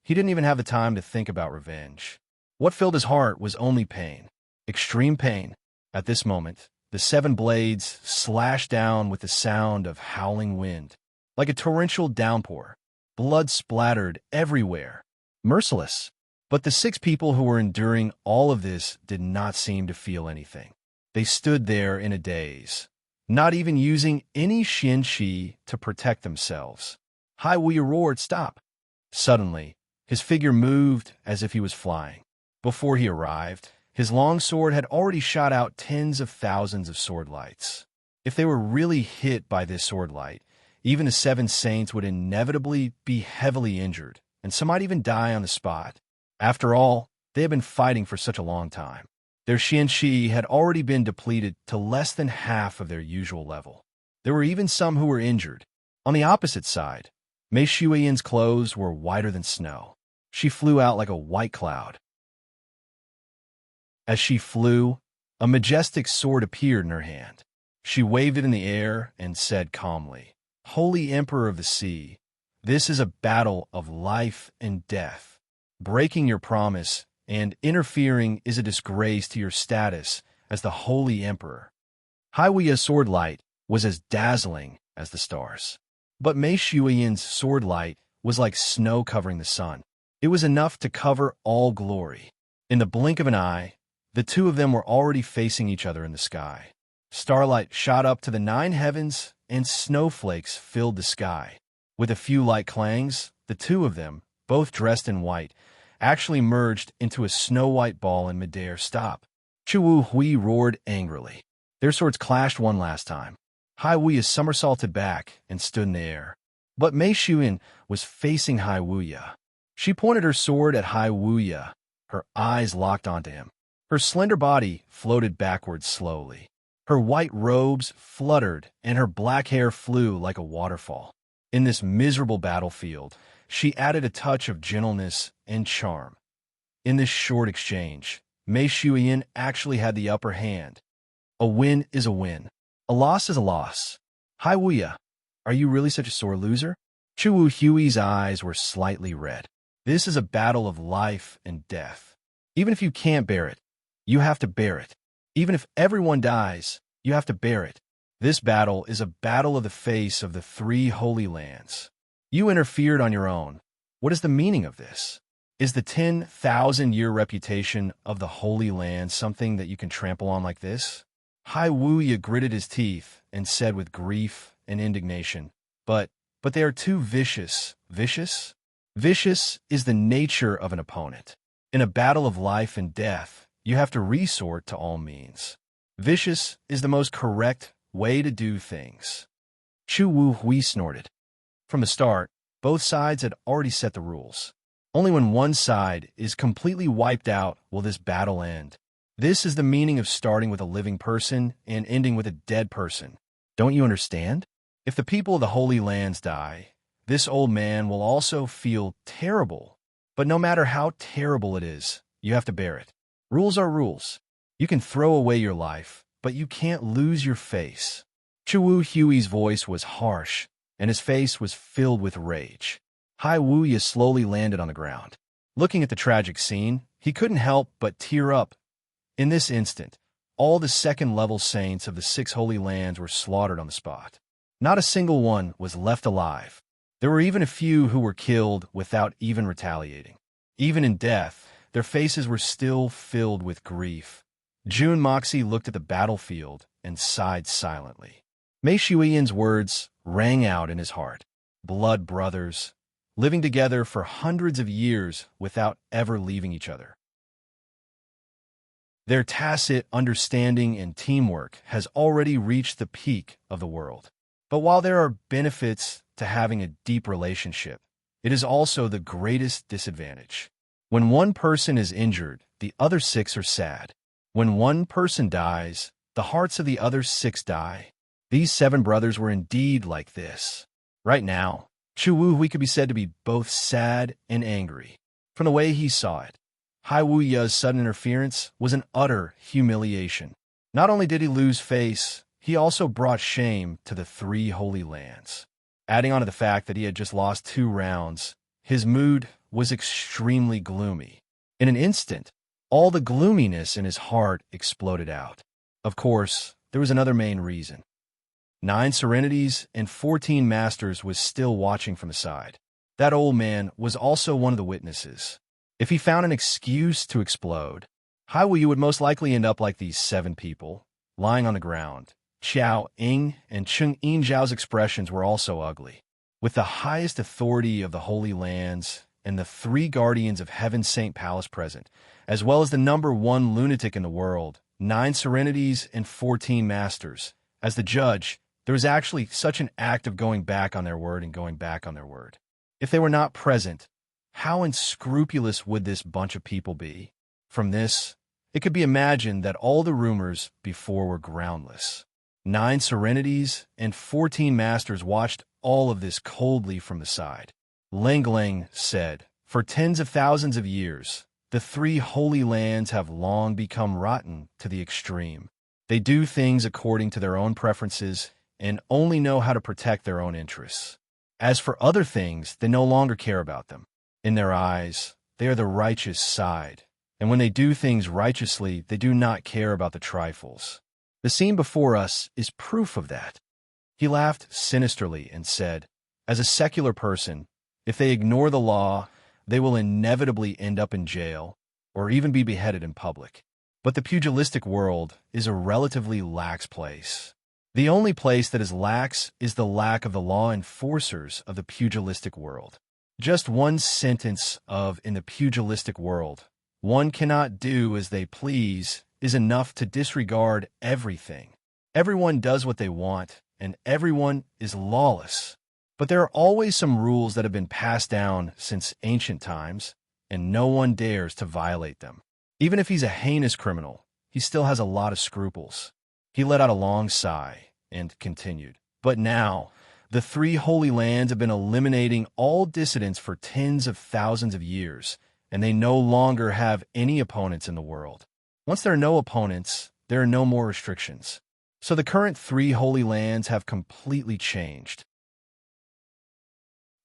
he didn't even have the time to think about revenge. What filled his heart was only pain, extreme pain. At this moment, the 7 blades slashed down with the sound of howling wind, like a torrential downpour. Blood splattered everywhere, merciless. But the 6 people who were enduring all of this did not seem to feel anything. They stood there in a daze, not even using any xianqi to protect themselves. Hai Wuya roared, "Stop!" Suddenly, his figure moved as if he was flying. Before he arrived, his long sword had already shot out tens of thousands of sword lights. If they were really hit by this sword light, even the 7 saints would inevitably be heavily injured, and some might even die on the spot. After all, they had been fighting for such a long time. Their xianqi had already been depleted to less than half of their usual level. There were even some who were injured. On the opposite side, Mei Shuiyan's clothes were whiter than snow. She flew out like a white cloud. As she flew, a majestic sword appeared in her hand. She waved it in the air and said calmly, "Holy Emperor of the Sea, this is a battle of life and death. Breaking your promise and interfering is a disgrace to your status as the Holy Emperor." Hai Wuya's sword light was as dazzling as the stars. But Mei Shuiyan's sword light was like snow covering the sun. It was enough to cover all glory. In the blink of an eye, the 2 of them were already facing each other in the sky. Starlight shot up to the 9 heavens, and snowflakes filled the sky. With a few light clangs, the 2 of them, both dressed in white, actually merged into a snow-white ball in midair. "Stop!" Chu Hui roared angrily. Their swords clashed one last time. Hai Wuya somersaulted back and stood in the air. But Mei Shuiyan was facing Hai Wuya. She pointed her sword at Hai Wuya, her eyes locked onto him. Her slender body floated backwards slowly. Her white robes fluttered, and her black hair flew like a waterfall. In this miserable battlefield, she added a touch of gentleness and charm. In this short exchange, Mei Shuiyan actually had the upper hand. A win is a win. A loss is a loss. Hai Wuya, are you really such a sore loser? Chu Hui's eyes were slightly red. This is a battle of life and death. Even if you can't bear it, you have to bear it. Even if everyone dies, you have to bear it. This battle is a battle of the face of the 3 holy lands. You interfered on your own. What is the meaning of this? Is the 10,000-year reputation of the Holy Land something that you can trample on like this? Hai Wuya gritted his teeth and said with grief and indignation, But they are too vicious. Vicious? Vicious is the nature of an opponent. In a battle of life and death, you have to resort to all means. Vicious is the most correct way to do things. Chu Wu Hui snorted. From the start, both sides had already set the rules. Only when one side is completely wiped out will this battle end. This is the meaning of starting with a living person and ending with a dead person. Don't you understand? If the people of the Holy Lands die, this old man will also feel terrible. But no matter how terrible it is, you have to bear it. Rules are rules. You can throw away your life, but you can't lose your face. Chu Wu Hui's voice was harsh, and his face was filled with rage. Hai Wuya slowly landed on the ground. Looking at the tragic scene, he couldn't help but tear up. In this instant, all the second-level saints of the 6 Holy Lands were slaughtered on the spot. Not a single one was left alive. There were even a few who were killed without even retaliating. Even in death, their faces were still filled with grief. Jun Moxie looked at the battlefield and sighed silently. Mei Shuiyan's words rang out in his heart. Blood brothers, living together for hundreds of years without ever leaving each other. Their tacit understanding and teamwork has already reached the peak of the world. But while there are benefits to having a deep relationship, it is also the greatest disadvantage. When one person is injured, the other 6 are sad. When one person dies, the hearts of the other 6 die. These 7 brothers were indeed like this. Right now, Chu Wu Hui could be said to be both sad and angry. From the way he saw it, Hai Wuya's sudden interference was an utter humiliation. Not only did he lose face, he also brought shame to the 3 Holy Lands. Adding on to the fact that he had just lost 2 rounds, his mood was extremely gloomy. In an instant, all the gloominess in his heart exploded out. Of course, there was another main reason. 9 Serenities and 14 Masters was still watching from the side. That old man was also one of the witnesses. If he found an excuse to explode, Hai Wuya would most likely end up like these 7 people, lying on the ground. Xiao Ying and Cheng Yinzhao's expressions were also ugly. With the highest authority of the Holy Lands and the 3 guardians of Heaven's Saint Palace present, as well as the number 1 lunatic in the world, 9 Serenities and 14 Masters. As the judge, there was actually such an act of going back on their word and going back on their word. If they were not present, how unscrupulous would this bunch of people be? From this, it could be imagined that all the rumors before were groundless. 9 Serenities and 14 Masters watched all of this coldly from the side. Leng said, "For tens of thousands of years, the 3 Holy Lands have long become rotten to the extreme. They do things according to their own preferences and only know how to protect their own interests. As for other things, they no longer care about them. In their eyes, they are the righteous side, and when they do things righteously, they do not care about the trifles. The scene before us is proof of that." He laughed sinisterly and said, "As a secular person, if they ignore the law, they will inevitably end up in jail or even be beheaded in public. But the pugilistic world is a relatively lax place. The only place that is lax is the lack of the law enforcers of the pugilistic world. Just one sentence of 'in the pugilistic world, one cannot do as they please' is enough to disregard everything. Everyone does what they want, and everyone is lawless. But there are always some rules that have been passed down since ancient times, and no one dares to violate them. Even if he's a heinous criminal, he still has a lot of scruples." He let out a long sigh and continued, "But now, the 3 Holy Lands have been eliminating all dissidents for tens of thousands of years, and they no longer have any opponents in the world. Once there are no opponents, there are no more restrictions. So the current 3 Holy Lands have completely changed.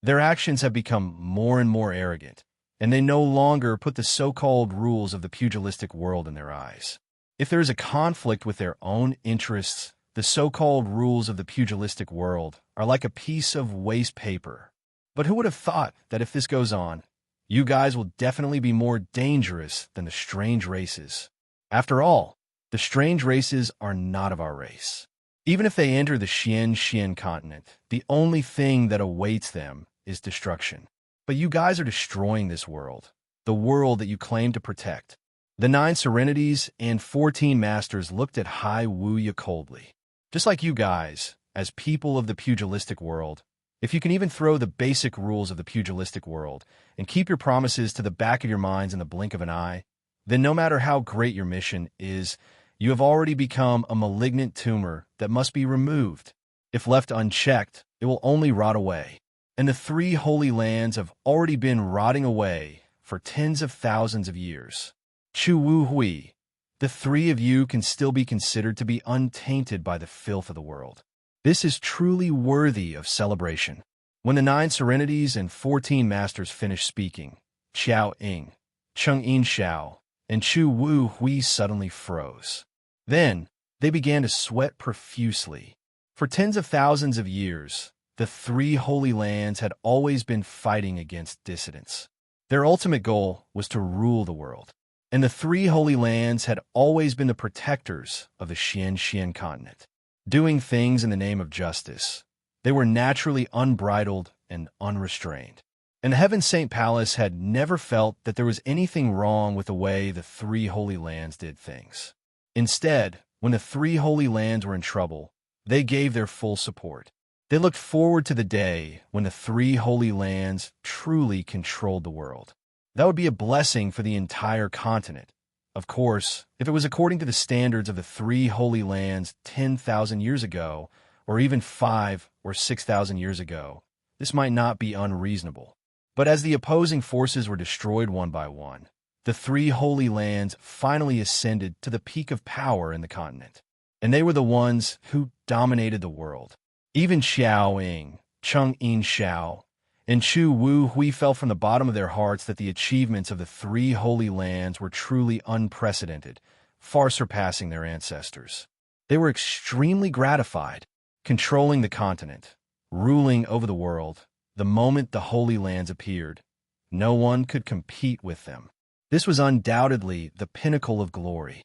Their actions have become more and more arrogant, and they no longer put the so-called rules of the pugilistic world in their eyes. If there is a conflict with their own interests, the so-called rules of the pugilistic world are like a piece of waste paper. But who would have thought that if this goes on, you guys will definitely be more dangerous than the strange races? After all, The strange races are not of our race. Even if they enter the Xian continent, the only thing that awaits them is destruction. But you guys are destroying this world, the world that you claim to protect. The 9 Serenities and 14 Masters looked at Hai Wuya coldly. Just like you guys, as people of the pugilistic world, if you can even throw the basic rules of the pugilistic world and keep your promises to the back of your minds in the blink of an eye, then no matter how great your mission is, you have already become a malignant tumor that must be removed. If left unchecked, it will only rot away. And the 3 holy lands have already been rotting away for tens of thousands of years. Chu Wu Hui, the 3 of you can still be considered to be untainted by the filth of the world. This is truly worthy of celebration. When the 9 Serenities and 14 Masters finished speaking, Xiao Ying, Cheng Yin Xiao, and Chu Wu Hui suddenly froze. Then, they began to sweat profusely. For tens of thousands of years, the 3 holy lands had always been fighting against dissidents. Their ultimate goal was to rule the world. And the 3 holy lands had always been the protectors of the Xian continent. Doing things in the name of justice, they were naturally unbridled and unrestrained. And the Heaven Saint Palace had never felt that there was anything wrong with the way the 3 holy lands did things. Instead, when the 3 holy lands were in trouble, they gave their full support. They looked forward to the day when the 3 holy lands truly controlled the world. That would be a blessing for the entire continent. Of course, if it was according to the standards of the 3 holy lands 10,000 years ago, or even 5 or 6,000 years ago, this might not be unreasonable. But as the opposing forces were destroyed one by one, the 3 holy lands finally ascended to the peak of power in the continent. And they were the ones who dominated the world. Even Xiao Ying, Cheng Yin Xiao, and Chu Wu Hui felt from the bottom of their hearts that the achievements of the 3 holy lands were truly unprecedented, far surpassing their ancestors. They were extremely gratified, controlling the continent, ruling over the world. The moment the holy lands appeared, no one could compete with them. This was undoubtedly the pinnacle of glory.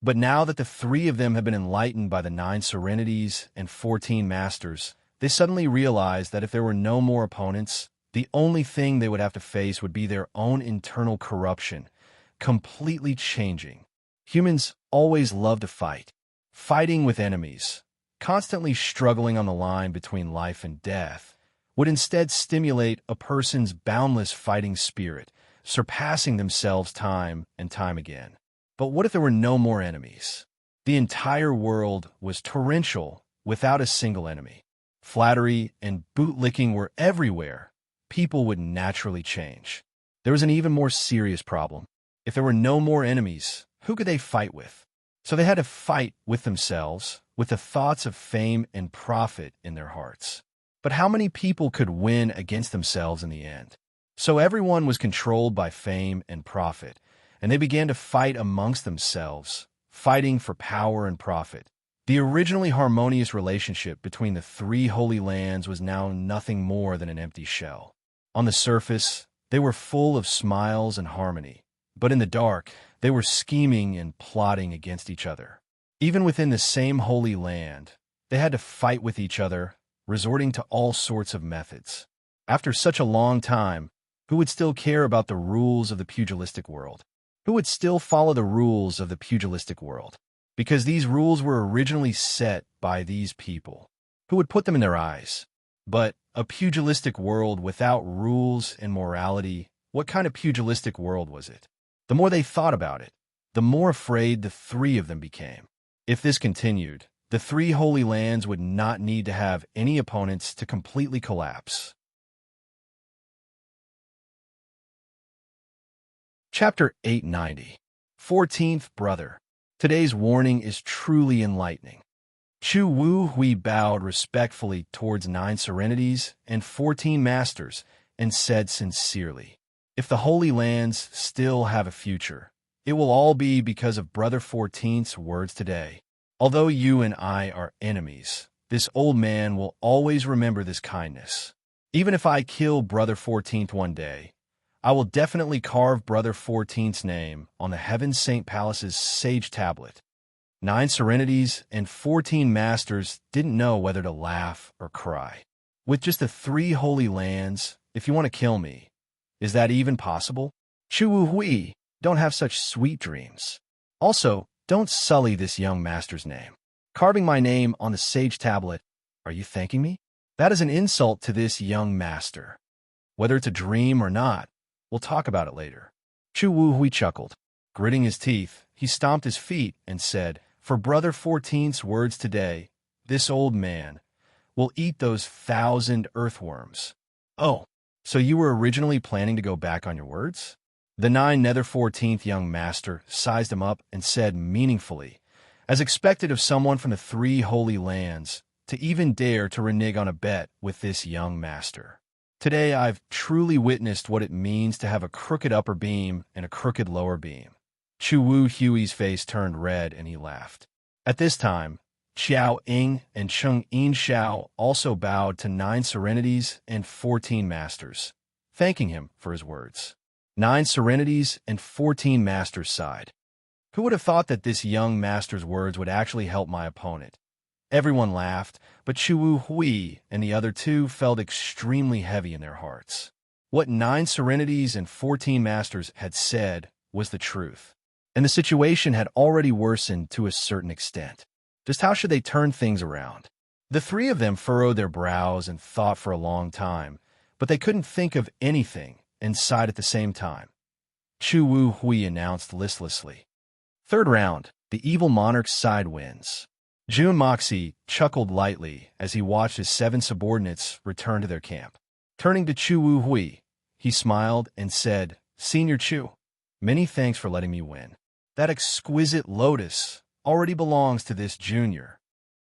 But now that the 3 of them have been enlightened by the 9 Serenities and 14 Masters, they suddenly realized that if there were no more opponents, the only thing they would have to face would be their own internal corruption, completely changing. Humans always love to fight, fighting with enemies, constantly struggling on the line between life and death, would instead stimulate a person's boundless fighting spirit, surpassing themselves time and time again. But what if there were no more enemies? The entire world was torrential without a single enemy. Flattery and bootlicking were everywhere. People would naturally change. There was an even more serious problem. If there were no more enemies, who could they fight with? So they had to fight with themselves, with the thoughts of fame and profit in their hearts. But how many people could win against themselves in the end? So everyone was controlled by fame and profit, and they began to fight amongst themselves, fighting for power and profit. The originally harmonious relationship between the 3 holy lands was now nothing more than an empty shell. On the surface, they were full of smiles and harmony, but in the dark, they were scheming and plotting against each other. Even within the same holy land, they had to fight with each other, resorting to all sorts of methods. After such a long time, who would still care about the rules of the pugilistic world? Who would still follow the rules of the pugilistic world? Because these rules were originally set by these people. Who would put them in their eyes? But a pugilistic world without rules and morality, what kind of pugilistic world was it? The more they thought about it, the more afraid the 3 of them became. If this continued, the 3 holy lands would not need to have any opponents to completely collapse. Chapter 890. 14th Brother. Today's warning is truly enlightening. Chu Wu Hui bowed respectfully towards 9 Serenities and 14 Masters and said sincerely, "If the Holy Lands still have a future, it will all be because of Brother 14th's words today. Although you and I are enemies, this old man will always remember this kindness. Even if I kill Brother 14th one day, I will definitely carve Brother 14's name on the Heaven Saint Palace's sage tablet. 9 serenities and 14 masters didn't know whether to laugh or cry. With just the 3 holy lands, if you want to kill me, is that even possible? Chu Wu Hui, don't have such sweet dreams. Also, don't sully this young master's name. Carving my name on the sage tablet, are you thanking me? That is an insult to this young master. Whether it's a dream or not, we'll talk about it later. Chu Wu Hui chuckled. Gritting his teeth, he stomped his feet and said, for Brother 14's words today, this old man will eat those 1,000 earthworms. Oh, so you were originally planning to go back on your words? The 9 nether 14th young master sized him up and said meaningfully, as expected of someone from the 3 holy lands, to even dare to renege on a bet with this young master. Today I've truly witnessed what it means to have a crooked upper beam and a crooked lower beam. Chu Wu Hui's face turned red and he laughed. At this time, Xiao Ying and Cheng Yin Xiao also bowed to 9 serenities and 14 masters, thanking him for his words. 9 serenities and 14 masters sighed. Who would have thought that this young master's words would actually help my opponent? Everyone laughed, but Chu Wu Hui and the other 2 felt extremely heavy in their hearts. What 9 serenities and 14 masters had said was the truth, and the situation had already worsened to a certain extent. Just how should they turn things around? The 3 of them furrowed their brows and thought for a long time, but they couldn't think of anything and sighed at the same time. Chu Wu Hui announced listlessly. Third round, the evil monarch's side wins. Jun Moxie chuckled lightly as he watched his 7 subordinates return to their camp. Turning to Chu Wu Hui, he smiled and said, Senior Chu, many thanks for letting me win. That exquisite lotus already belongs to this junior.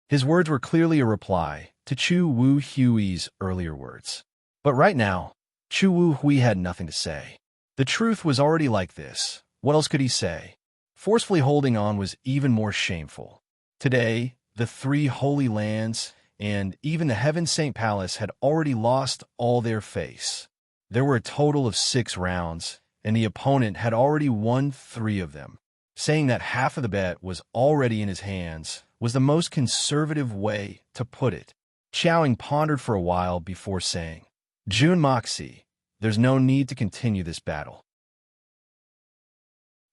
His words were clearly a reply to Chu Wu Hui's earlier words. But right now, Chu Wu Hui had nothing to say. The truth was already like this. What else could he say? Forcefully holding on was even more shameful. Today, the 3 holy lands and even the Heaven Saint Palace had already lost all their face. There were a total of 6 rounds, and the opponent had already won 3 of them. Saying that half of the bet was already in his hands was the most conservative way to put it. Xiaoying pondered for a while before saying, Jun Moxie, there's no need to continue this battle.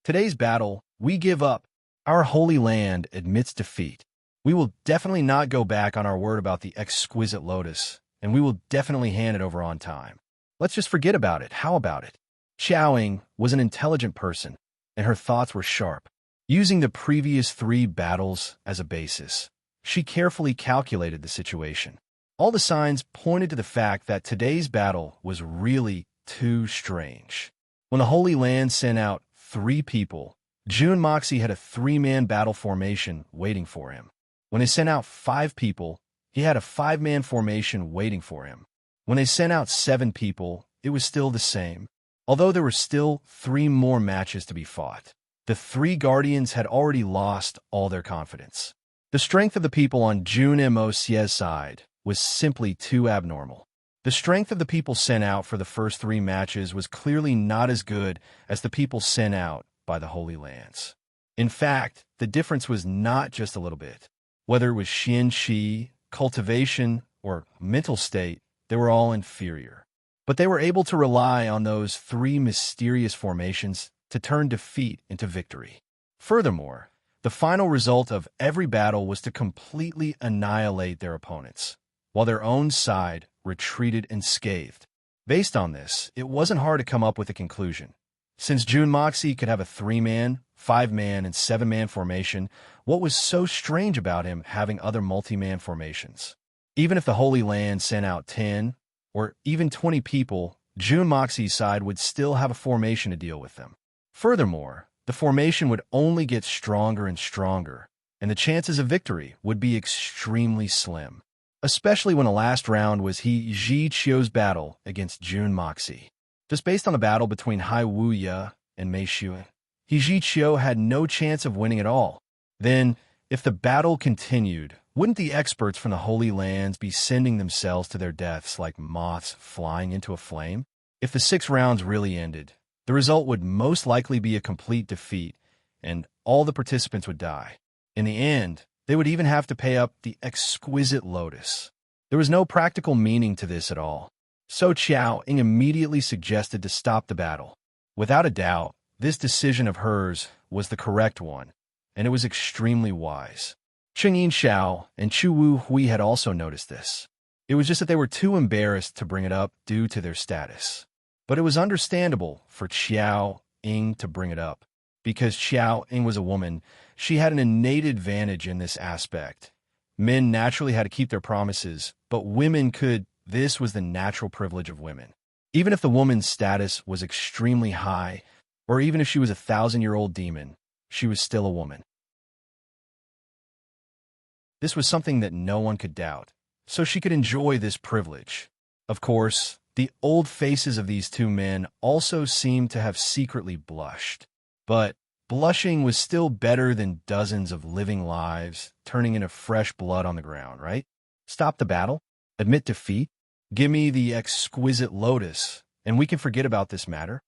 Today's battle, we give up. Our holy land admits defeat. We will definitely not go back on our word about the exquisite lotus, and we will definitely hand it over on time. Let's just forget about it. How about it? Xiaoying was an intelligent person, and her thoughts were sharp. Using the previous 3 battles as a basis, she carefully calculated the situation. All the signs pointed to the fact that today's battle was really too strange. When the Holy Land sent out 3 people, Jun Moxie had a 3-man battle formation waiting for him. When they sent out 5 people, he had a 5-man formation waiting for him. When they sent out 7 people, it was still the same, although there were still 3 more matches to be fought. The 3 Guardians had already lost all their confidence. The strength of the people on Jun Mocie's side was simply too abnormal. The strength of the people sent out for the first 3 matches was clearly not as good as the people sent out by the Holy Lands. In fact, the difference was not just a little bit. Whether it was Xian Qi, cultivation, or mental state, they were all inferior. But they were able to rely on those 3 mysterious formations to turn defeat into victory. Furthermore, the final result of every battle was to completely annihilate their opponents, while their own side retreated unscathed. Based on this, it wasn't hard to come up with a conclusion. Since Jun Moxie could have a 3-man, 5-man, and 7-man formation, what was so strange about him having other multi-man formations? Even if the Holy Land sent out 10 or even 20 people, Jun Moxie's side would still have a formation to deal with them. Furthermore, the formation would only get stronger and stronger, and the chances of victory would be extremely slim, especially when the last round was He Ji Chio's battle against Jun Moxie. Just based on the battle between Hai Wuya and Mei Xue, He Ji Chio had no chance of winning at all. Then, if the battle continued, wouldn't the experts from the Holy Lands be sending themselves to their deaths like moths flying into a flame? If the 6 rounds really ended, the result would most likely be a complete defeat, and all the participants would die. In the end, they would even have to pay up the exquisite lotus. There was no practical meaning to this at all. So Qiao Ying immediately suggested to stop the battle. Without a doubt, this decision of hers was the correct one, and it was extremely wise. Cheng Yin Xiao and Chu Wu Hui had also noticed this. It was just that they were too embarrassed to bring it up due to their status. But it was understandable for Qiao Ying to bring it up. Because Qiao Ying was a woman, she had an innate advantage in this aspect. Men naturally had to keep their promises, but women could. This was the natural privilege of women. Even if the woman's status was extremely high, or even if she was a 1,000-year-old demon, she was still a woman. This was something that no one could doubt, so she could enjoy this privilege. Of course, the old faces of these 2 men also seemed to have secretly blushed. But blushing was still better than dozens of living lives turning into fresh blood on the ground, right? Stop the battle, admit defeat, give me the exquisite lotus, and we can forget about this matter.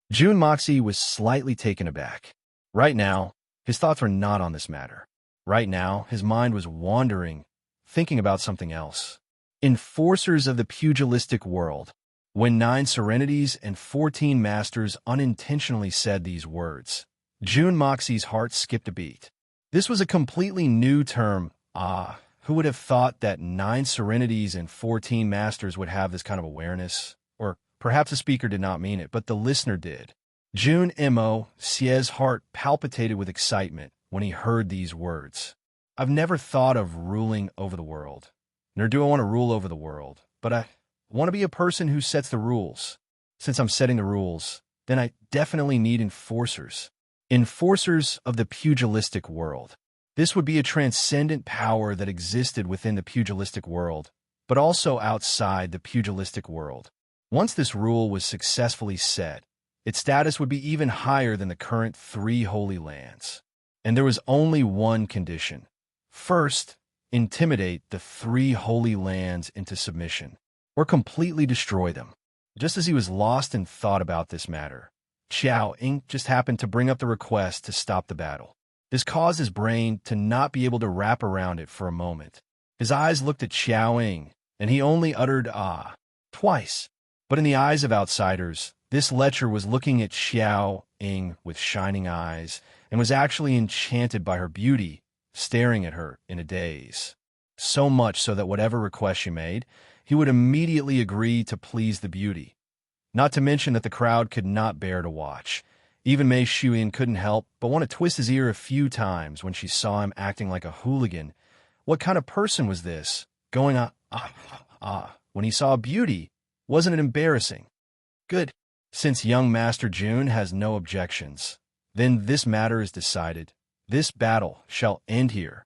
Jun Moxie was slightly taken aback. Right now, his thoughts were not on this matter. Right now, his mind was wandering, thinking about something else. Enforcers of the pugilistic world. When 9 serenities and 14 masters unintentionally said these words, Jun Moxie's heart skipped a beat. This was a completely new term. Who would have thought that 9 serenities and 14 masters would have this kind of awareness? Or perhaps the speaker did not mean it, but the listener did. Jun Mo Xie's heart palpitated with excitement when he heard these words. I've never thought of ruling over the world, nor do I want to rule over the world, but I want to be a person who sets the rules. Since I'm setting the rules, then I definitely need enforcers. Enforcers of the pugilistic world. This would be a transcendent power that existed within the pugilistic world, but also outside the pugilistic world. Once this rule was successfully set, its status would be even higher than the current 3 holy lands. And there was only one condition. First, intimidate the 3 holy lands into submission, or completely destroy them. Just as he was lost in thought about this matter, Qiao Ying just happened to bring up the request to stop the battle. This caused his brain to not be able to wrap around it for a moment. His eyes looked at Qiao Ying, and he only uttered twice. But in the eyes of outsiders, this lecher was looking at Qiao Ying with shining eyes, and was actually enchanted by her beauty, staring at her in a daze. So much so that whatever request she made, he would immediately agree to please the beauty. Not to mention that the crowd could not bear to watch. Even Mei Shuyan couldn't help but want to twist his ear a few times when she saw him acting like a hooligan. What kind of person was this? Going when he saw beauty, wasn't it embarrassing? Good. Since young Master Jun has no objections, then this matter is decided. This battle shall end here,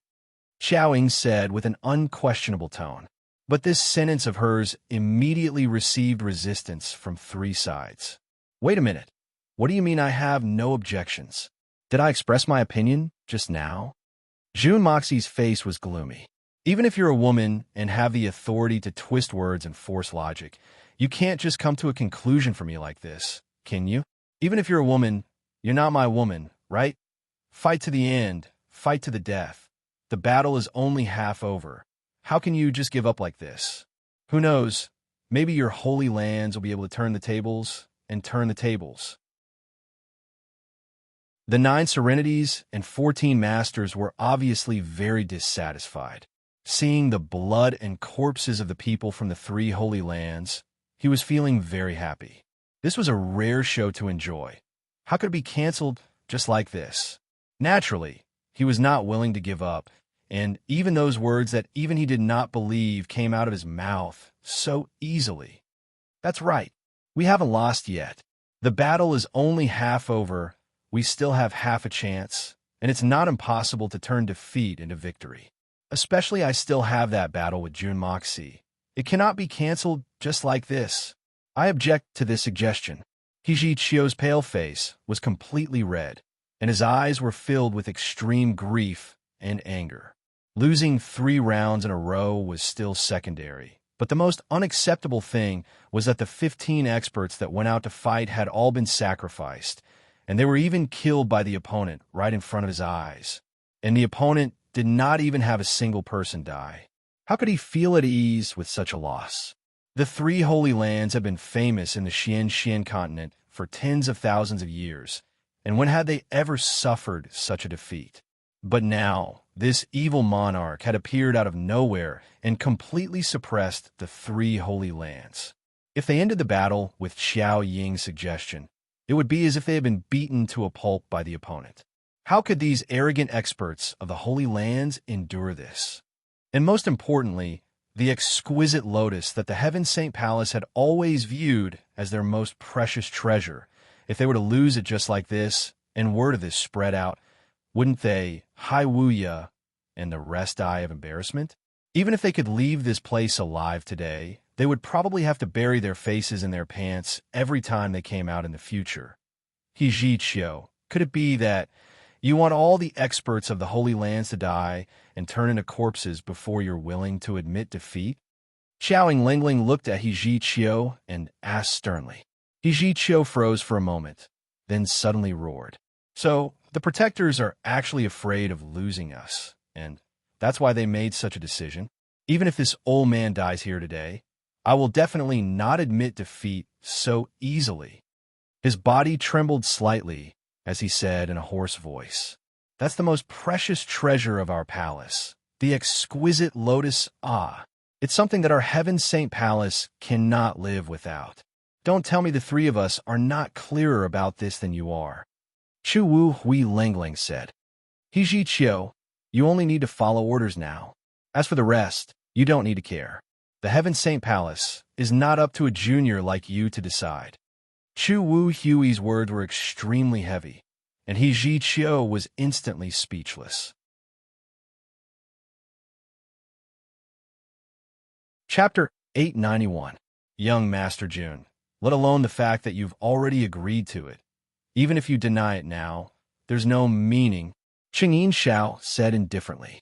Qiao Ying said with an unquestionable tone. But this sentence of hers immediately received resistance from 3 sides. Wait a minute. What do you mean I have no objections? Did I express my opinion just now? Jun Moxie's face was gloomy. Even if you're a woman and have the authority to twist words and force logic, you can't just come to a conclusion for me like this, can you? Even if you're a woman, you're not my woman, right? Fight to the end, fight to the death. The battle is only half over. How can you just give up like this? Who knows? Maybe your holy lands will be able to turn the tables and turn the tables. The 9 serenities and 14 masters were obviously very dissatisfied. Seeing the blood and corpses of the people from the 3 holy lands, he was feeling very happy. This was a rare show to enjoy. How could it be canceled just like this? Naturally, he was not willing to give up, and even those words that even he did not believe came out of his mouth so easily. That's right. We haven't lost yet. The battle is only half over. We still have half a chance, and it's not impossible to turn defeat into victory. Especially I still have that battle with Jun Moxie. It cannot be canceled just like this. I object to this suggestion. Hiji Chio's pale face was completely red, and his eyes were filled with extreme grief and anger. Losing 3 rounds in a row was still secondary. But the most unacceptable thing was that the 15 experts that went out to fight had all been sacrificed, and they were even killed by the opponent right in front of his eyes. And the opponent did not even have a single person die. How could he feel at ease with such a loss? The three Holy Lands have been famous in the Xian continent for tens of thousands of years, and when had they ever suffered such a defeat? But now, this evil monarch had appeared out of nowhere and completely suppressed the three Holy Lands. If they ended the battle with Xiao Ying's suggestion, it would be as if they had been beaten to a pulp by the opponent. How could these arrogant experts of the Holy Lands endure this? And most importantly, the exquisite lotus that the Heaven Saint Palace had always viewed as their most precious treasure. If they were to lose it just like this, and word of this spread out, wouldn't they, Hai Wuya, and the rest die of embarrassment? Even if they could leave this place alive today, they would probably have to bury their faces in their pants every time they came out in the future. He Qiu, could it be that you want all the experts of the Holy Lands to die and turn into corpses before you're willing to admit defeat? Xiaoing Lingling looked at He Qiu and asked sternly. He Qiu froze for a moment, then suddenly roared. So, the protectors are actually afraid of losing us, and that's why they made such a decision. Even if this old man dies here today, I will definitely not admit defeat so easily. His body trembled slightly as he said in a hoarse voice, "That's the most precious treasure of our palace, the exquisite lotus It's something that our Heaven Saint Palace cannot live without. Don't tell me the three of us are not clearer about this than you are." Chu Wu Hui Lingling said. He Qiu, you only need to follow orders now. As for the rest, you don't need to care. The Heaven Saint Palace is not up to a junior like you to decide. Chu Wu Hui's words were extremely heavy, and He Qiu was instantly speechless. Chapter 891. Young Master Jun, let alone the fact that you've already agreed to it. Even if you deny it now, there's no meaning, Qingyin Xiao said indifferently.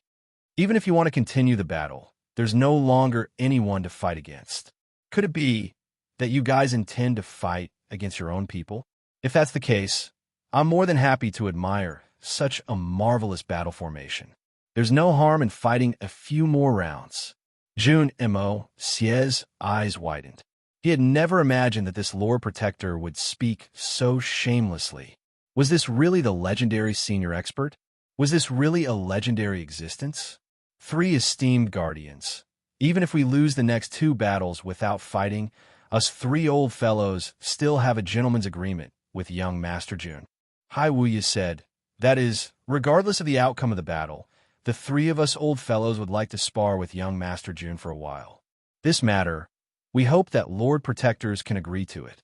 Even if you want to continue the battle, there's no longer anyone to fight against. Could it be that you guys intend to fight against your own people? If that's the case, I'm more than happy to admire such a marvelous battle formation. There's no harm in fighting a few more rounds. Jun Mo Xie's eyes widened. He had never imagined that this Lord Protector would speak so shamelessly. Was this really the legendary senior expert? Was this really a legendary existence? Three esteemed guardians. Even if we lose the next two battles without fighting, us three old fellows still have a gentleman's agreement with young Master Jun. Hai Wuya said, that is, regardless of the outcome of the battle, the three of us old fellows would like to spar with young Master Jun for a while. This matter, we hope that Lord Protectors can agree to it.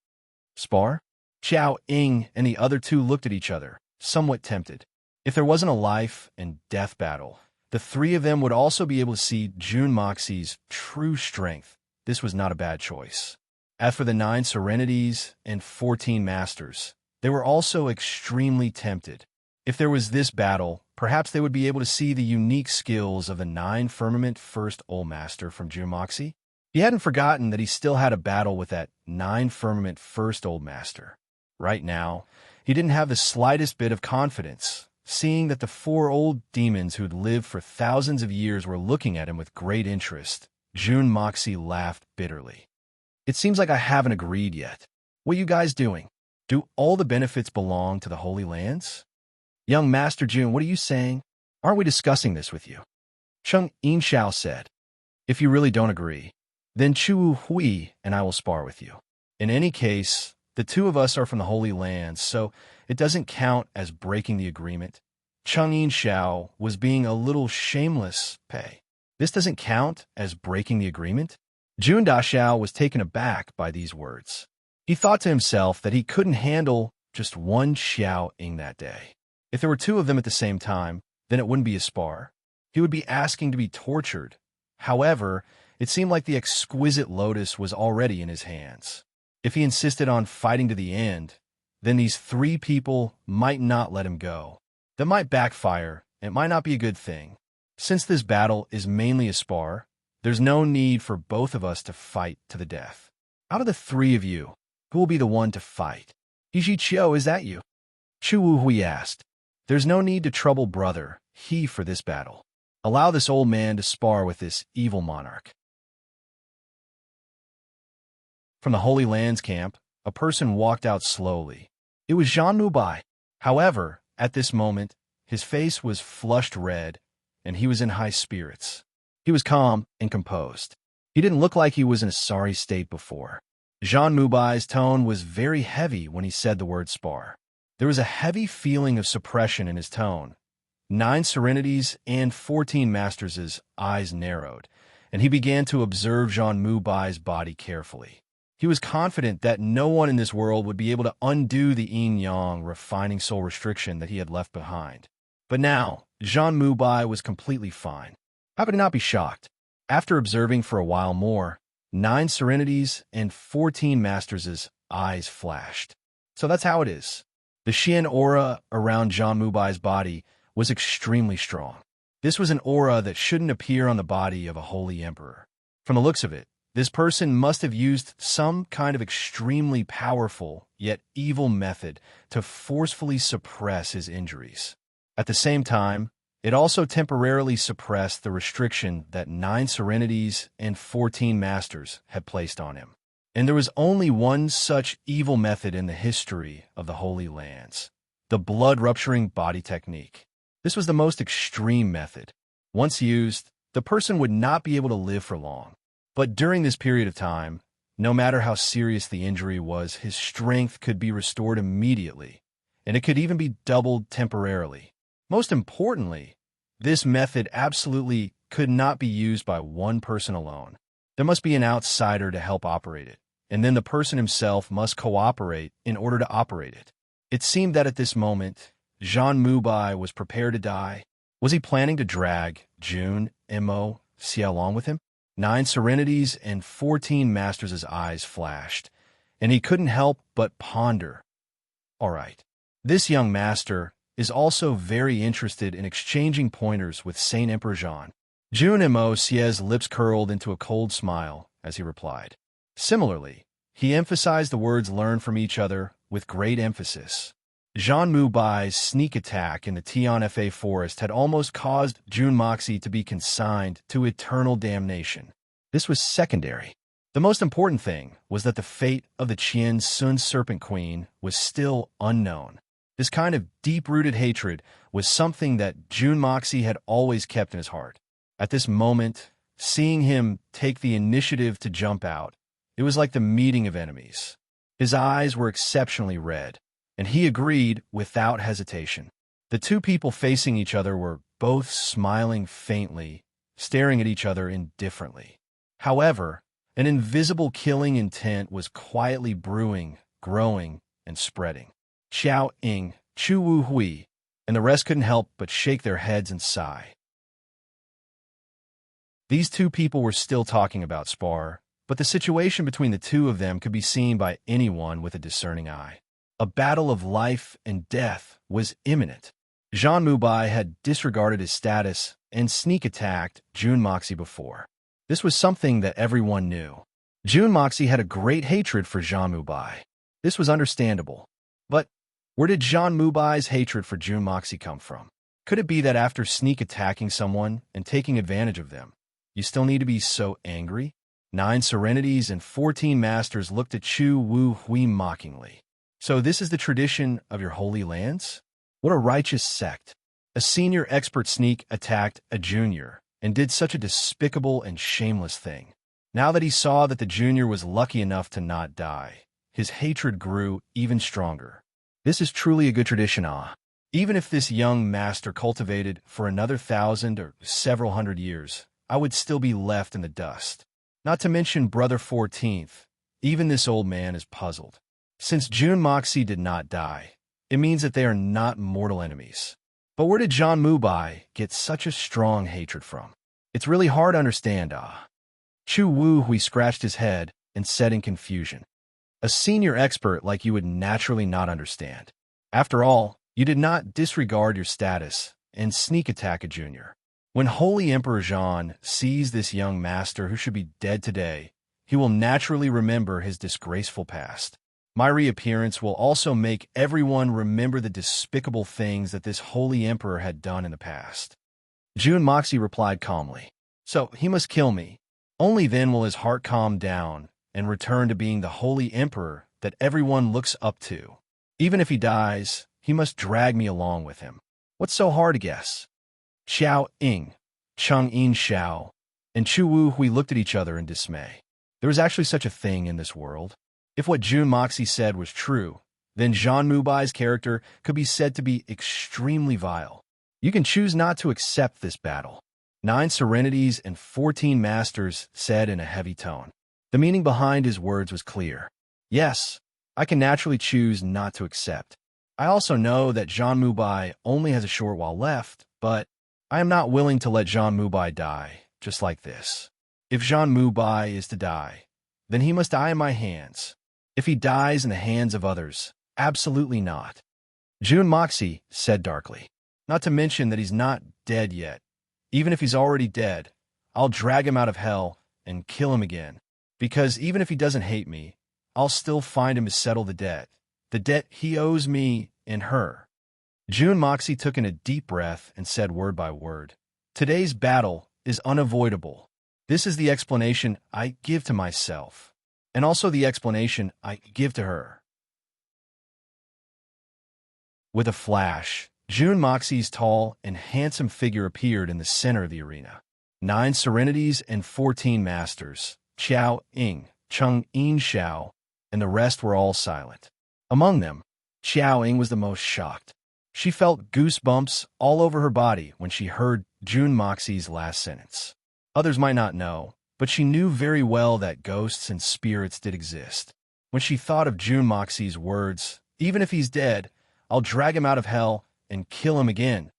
Spar? Xiao Ying and the other two looked at each other, somewhat tempted. If there wasn't a life and death battle, the three of them would also be able to see Jun Moxie's true strength. This was not a bad choice. As for the 9 Serenities and 14 Masters, they were also extremely tempted. If there was this battle, perhaps they would be able to see the unique skills of the 9 Firmament First Old Master from Jun Moxie. He hadn't forgotten that he still had a battle with that 9 Firmament First Old Master. Right now, he didn't have the slightest bit of confidence, seeing that the 4 old demons who had lived for thousands of years were looking at him with great interest. Jun Moxie laughed bitterly. It seems like I haven't agreed yet. What are you guys doing? Do all the benefits belong to the Holy Lands? Young Master Jun, what are you saying? Aren't we discussing this with you? Cheng Yinxiao said. If you really don't agree, then Chu Hui and I will spar with you. In any case, the two of us are from the Holy Lands, so it doesn't count as breaking the agreement. Cheng Yinxiao was being a little shameless. This doesn't count as breaking the agreement? Jun Daxiao was taken aback by these words. He thought to himself that he couldn't handle just one Xiao Ying that day. If there were two of them at the same time, then it wouldn't be a spar. He would be asking to be tortured. However, it seemed like the exquisite lotus was already in his hands. If he insisted on fighting to the end, then these 3 people might not let him go. That might backfire. It might not be a good thing. Since this battle is mainly a spar, There's no need for both of us to fight to the death. Out of the three of you, who will be the one to fight? Iji Chiu, is that you? Chu Wu Hui asked. There's no need to trouble brother, he for this battle. Allow this old man to spar with this evil monarch. From the Holy Lands camp, a person walked out slowly. It was Zhang Mubai. However, at this moment, his face was flushed red, and he was in high spirits. He was calm and composed. He didn't look like he was in a sorry state before. Zhang Mubai's tone was very heavy when he said the word spar. There was a heavy feeling of suppression in his tone. 9 serenities and 14 masters' eyes narrowed, and he began to observe Zhang Mubai's body carefully. He was confident that no one in this world would be able to undo the yin-yang refining soul restriction that he had left behind. But now, Zhang Mubai was completely fine. How could he not be shocked? After observing for a while more, 9 serenities and 14 masters' eyes flashed. So that's how it is. The Xian aura around Zhang Mubai's body was extremely strong. This was an aura that shouldn't appear on the body of a holy emperor. From the looks of it, this person must have used some kind of extremely powerful, yet evil method to forcefully suppress his injuries. At the same time, it also temporarily suppressed the restriction that 9 serenities and 14 masters had placed on him. And there was only one such evil method in the history of the Holy Lands: the blood-rupturing body technique. This was the most extreme method. Once used, the person would not be able to live for long. But during this period of time, no matter how serious the injury was, his strength could be restored immediately, and it could even be doubled temporarily. Most importantly, this method absolutely could not be used by one person alone. There must be an outsider to help operate it, and then the person himself must cooperate in order to operate it. It seemed that at this moment, Zhang Mubai was prepared to die. Was he planning to drag Jun, Mo, Xia along with him? 9 serenities and 14 masters' eyes flashed, and he couldn't help but ponder. All right, this young master is also very interested in exchanging pointers with Saint Emperor Zhang. Jun Mo Xia's lips curled into a cold smile as he replied. Similarly, he emphasized the words learned from each other with great emphasis. Zhang Mubai's sneak attack in the Tianfa forest had almost caused Jun Moxie to be consigned to eternal damnation. This was secondary. The most important thing was that the fate of the Qian Sun Serpent Queen was still unknown. This kind of deep-rooted hatred was something that Jun Moxie had always kept in his heart. At this moment, seeing him take the initiative to jump out, it was like the meeting of enemies. His eyes were exceptionally red, and he agreed without hesitation. The two people facing each other were both smiling faintly, staring at each other indifferently. However, an invisible killing intent was quietly brewing, growing, and spreading. Xiao Ying, Chu Wu Hui, and the rest couldn't help but shake their heads and sigh. These two people were still talking about spar, but the situation between the two of them could be seen by anyone with a discerning eye. A battle of life and death was imminent. Zhang Mubai had disregarded his status and sneak attacked Jun Moxie before. This was something that everyone knew. Jun Moxie had a great hatred for Zhang Mubai. This was understandable. But where did Zhang Mubai's hatred for Jun Moxie come from? Could it be that after sneak attacking someone and taking advantage of them, you still need to be so angry? 9 serenities and 14 masters looked at Chu Wu Hui mockingly. So this is the tradition of your holy lands? What a righteous sect. A senior expert sneak attacked a junior and did such a despicable and shameless thing. Now that he saw that the junior was lucky enough to not die, his hatred grew even stronger. This is truly a good tradition, Even if this young master cultivated for another 1,000 or several hundred years, I would still be left in the dust. Not to mention Brother 14th, even this old man is puzzled. Since Jun Moxie did not die, it means that they are not mortal enemies. But where did Zhang Mubai get such a strong hatred from? It's really hard to understand, Chu Wu Hui scratched his head and said in confusion. A senior expert like you would naturally not understand. After all, you did not disregard your status and sneak attack a junior. When Holy Emperor Zhang sees this young master who should be dead today, he will naturally remember his disgraceful past. My reappearance will also make everyone remember the despicable things that this holy emperor had done in the past. Jun Moxie replied calmly, "So he must kill me. Only then will his heart calm down and return to being the holy emperor that everyone looks up to. Even if he dies, he must drag me along with him. What's so hard to guess?" Xiao Ying, Cheng Yin Xiao, and Chu Wu Hui looked at each other in dismay. There was actually such a thing in this world. If what Jun Moxie said was true, then Zhang Mubai's character could be said to be extremely vile. You can choose not to accept this battle. 9 serenities and 14 masters said in a heavy tone. The meaning behind his words was clear. Yes, I can naturally choose not to accept. I also know that Zhang Mubai only has a short while left, but I am not willing to let Zhang Mubai die just like this. If Zhang Mubai is to die, then he must die in my hands. If he dies in the hands of others, absolutely not. Jun Moxie said darkly. Not to mention that he's not dead yet. Even if he's already dead, I'll drag him out of hell and kill him again. Because even if he doesn't hate me, I'll still find him to settle the debt he owes me and her. Jun Moxie took in a deep breath and said word by word, "Today's battle is unavoidable. This is the explanation I give to myself, and also the explanation I give to her." With a flash, Jun Moxie's tall and handsome figure appeared in the center of the arena. 9 serenities and 14 masters, Xiao Ying, Cheng Yin Xiao, and the rest were all silent. Among them, Xiao Ying was the most shocked. She felt goosebumps all over her body when she heard Jun Moxie's last sentence. Others might not know, but she knew very well that ghosts and spirits did exist. When she thought of Jun Moxie's words, "Even if he's dead, I'll drag him out of hell and kill him again,"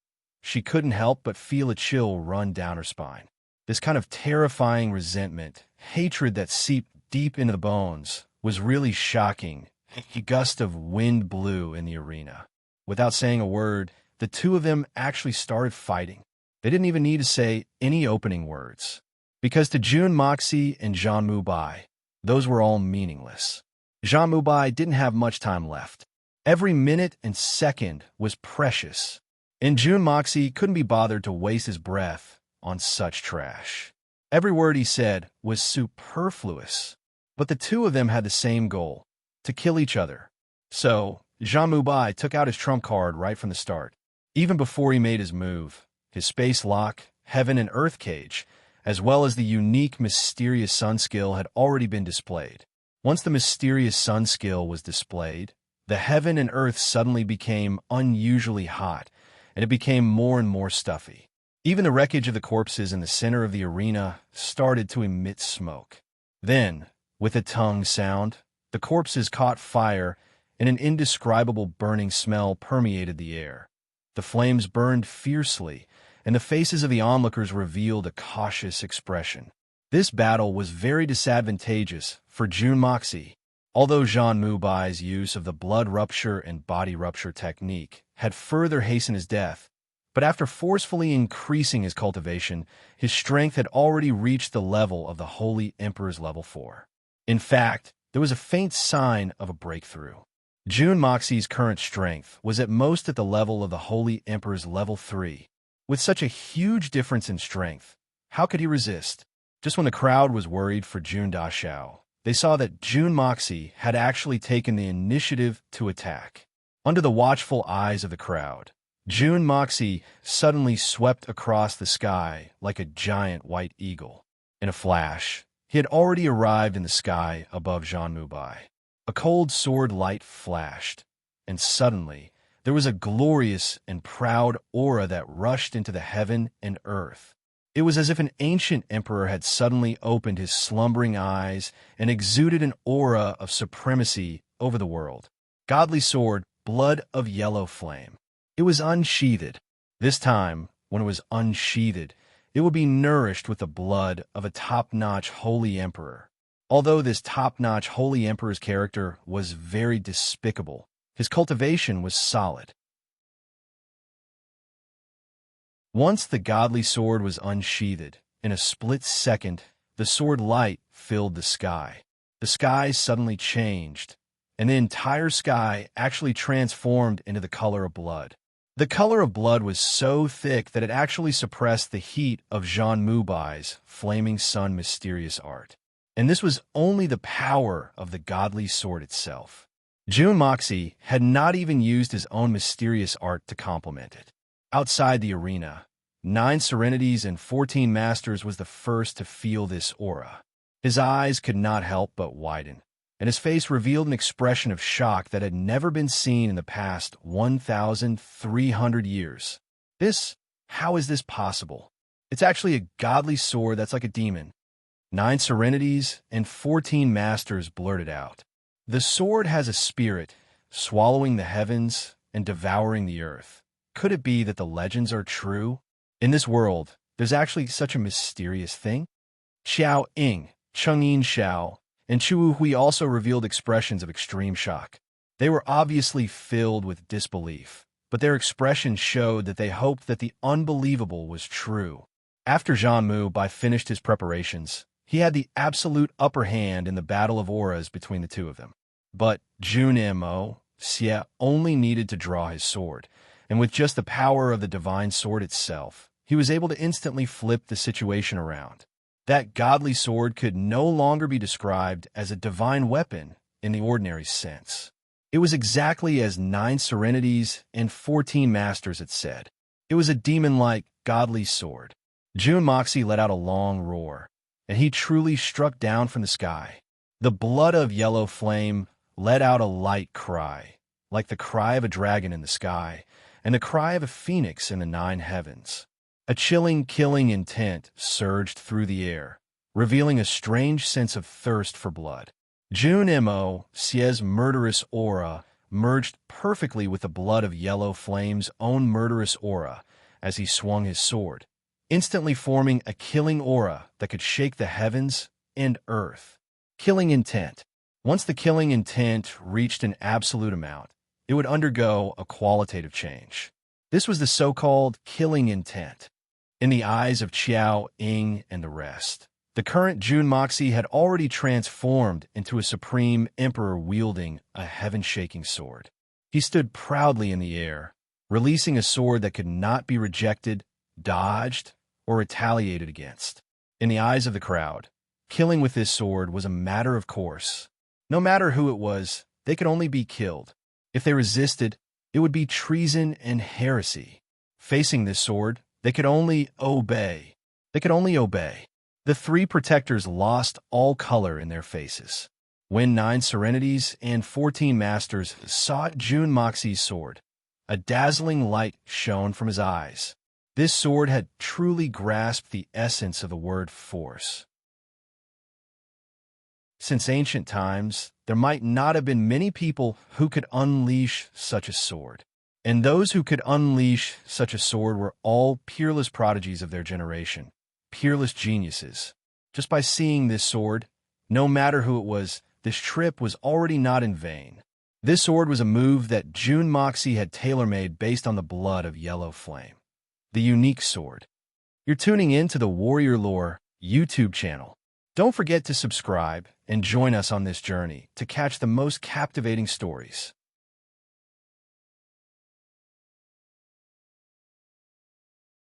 she couldn't help but feel a chill run down her spine. This kind of terrifying resentment, hatred that seeped deep into the bones, was really shocking. A gust of wind blew in the arena. Without saying a word, the two of them actually started fighting. They didn't even need to say any opening words, because to Jun Moxie and Zhang Mubai, those were all meaningless. Zhang Mubai didn't have much time left. Every minute and second was precious, and Jun Moxie couldn't be bothered to waste his breath on such trash. Every word he said was superfluous, but the two of them had the same goal, to kill each other. So, Zhang Mubai took out his trump card right from the start. Even before he made his move, his space lock, heaven and earth cage, as well as the unique mysterious sun skill had already been displayed. Once the mysterious sun skill was displayed, the heaven and earth suddenly became unusually hot, and it became more and more stuffy. Even the wreckage of the corpses in the center of the arena started to emit smoke. Then, with a tongue sound, the corpses caught fire, and an indescribable burning smell permeated the air. The flames burned fiercely, and the faces of the onlookers revealed a cautious expression. This battle was very disadvantageous for Jun Moxie. Although Zhang Mubai's use of the blood rupture and body rupture technique had further hastened his death, but after forcefully increasing his cultivation, his strength had already reached the level of the Holy Emperor's level 4. In fact, there was a faint sign of a breakthrough. Jun Moxie's current strength was at most at the level of the Holy Emperor's level 3. With such a huge difference in strength, how could he resist? Just when the crowd was worried for Jun Daxiao, they saw that Jun Moxie had actually taken the initiative to attack. Under the watchful eyes of the crowd, Jun Moxie suddenly swept across the sky like a giant white eagle. In a flash, he had already arrived in the sky above Zhang Mubai. A cold sword light flashed, and suddenly there was a glorious and proud aura that rushed into the heaven and earth. It was as if an ancient emperor had suddenly opened his slumbering eyes and exuded an aura of supremacy over the world. Godly sword, blood of yellow flame. It was unsheathed. This time, when it was unsheathed, it would be nourished with the blood of a top-notch holy emperor. Although this top-notch holy emperor's character was very despicable, his cultivation was solid. Once the godly sword was unsheathed, in a split second, the sword light filled the sky. The sky suddenly changed, and the entire sky actually transformed into the color of blood. The color of blood was so thick that it actually suppressed the heat of Jean Mubai's flaming sun mysterious art. And this was only the power of the godly sword itself. Jun Moxie had not even used his own mysterious art to complement it. Outside the arena, 9 Serenities and 14 Masters was the first to feel this aura. His eyes could not help but widen, and his face revealed an expression of shock that had never been seen in the past 1,300 years. How is this possible? It's actually a godly sword that's like a demon. 9 Serenities and 14 Masters blurted out. The sword has a spirit, swallowing the heavens and devouring the earth. Could it be that the legends are true? In this world, there's actually such a mysterious thing? Xiao Ying, Chengyin Xiao, and Chu Hui also revealed expressions of extreme shock. They were obviously filled with disbelief, but their expressions showed that they hoped that the unbelievable was true. After Zhang Mubai finished his preparations, he had the absolute upper hand in the battle of auras between the two of them. But Jun Mo Xie only needed to draw his sword, and with just the power of the divine sword itself, he was able to instantly flip the situation around. That godly sword could no longer be described as a divine weapon in the ordinary sense. It was exactly as 9 Serenities and 14 Masters had said. It was a demon-like, godly sword. Jun Moxie let out a long roar, and he truly struck down from the sky. The blood of yellow flame let out a light cry, like the cry of a dragon in the sky, and the cry of a phoenix in the 9 heavens. A chilling, killing intent surged through the air, revealing a strange sense of thirst for blood. Jun Mo Xie's murderous aura merged perfectly with the blood of Yellow Flame's own murderous aura as he swung his sword, instantly forming a killing aura that could shake the heavens and earth. Killing intent. Once the killing intent reached an absolute amount, it would undergo a qualitative change. This was the so-called killing intent. In the eyes of Qiao, Ying, and the rest, the current Jun Moxie had already transformed into a supreme emperor wielding a heaven-shaking sword. He stood proudly in the air, releasing a sword that could not be rejected, dodged, or retaliated against. In the eyes of the crowd, killing with this sword was a matter of course. No matter who it was, they could only be killed. If they resisted, it would be treason and heresy. Facing this sword, they could only obey. The 3 protectors lost all color in their faces. When 9 Serenities and 14 Masters sought Jun Moxie's sword, a dazzling light shone from his eyes. This sword had truly grasped the essence of the word force. Since ancient times, there might not have been many people who could unleash such a sword. And those who could unleash such a sword were all peerless prodigies of their generation, peerless geniuses. Just by seeing this sword, no matter who it was, this trip was already not in vain. This sword was a move that Jun Moxie had tailor-made based on the blood of Yellow Flame. The unique sword. You're tuning in to the Warrior Lore YouTube channel. Don't forget to subscribe and join us on this journey to catch the most captivating stories.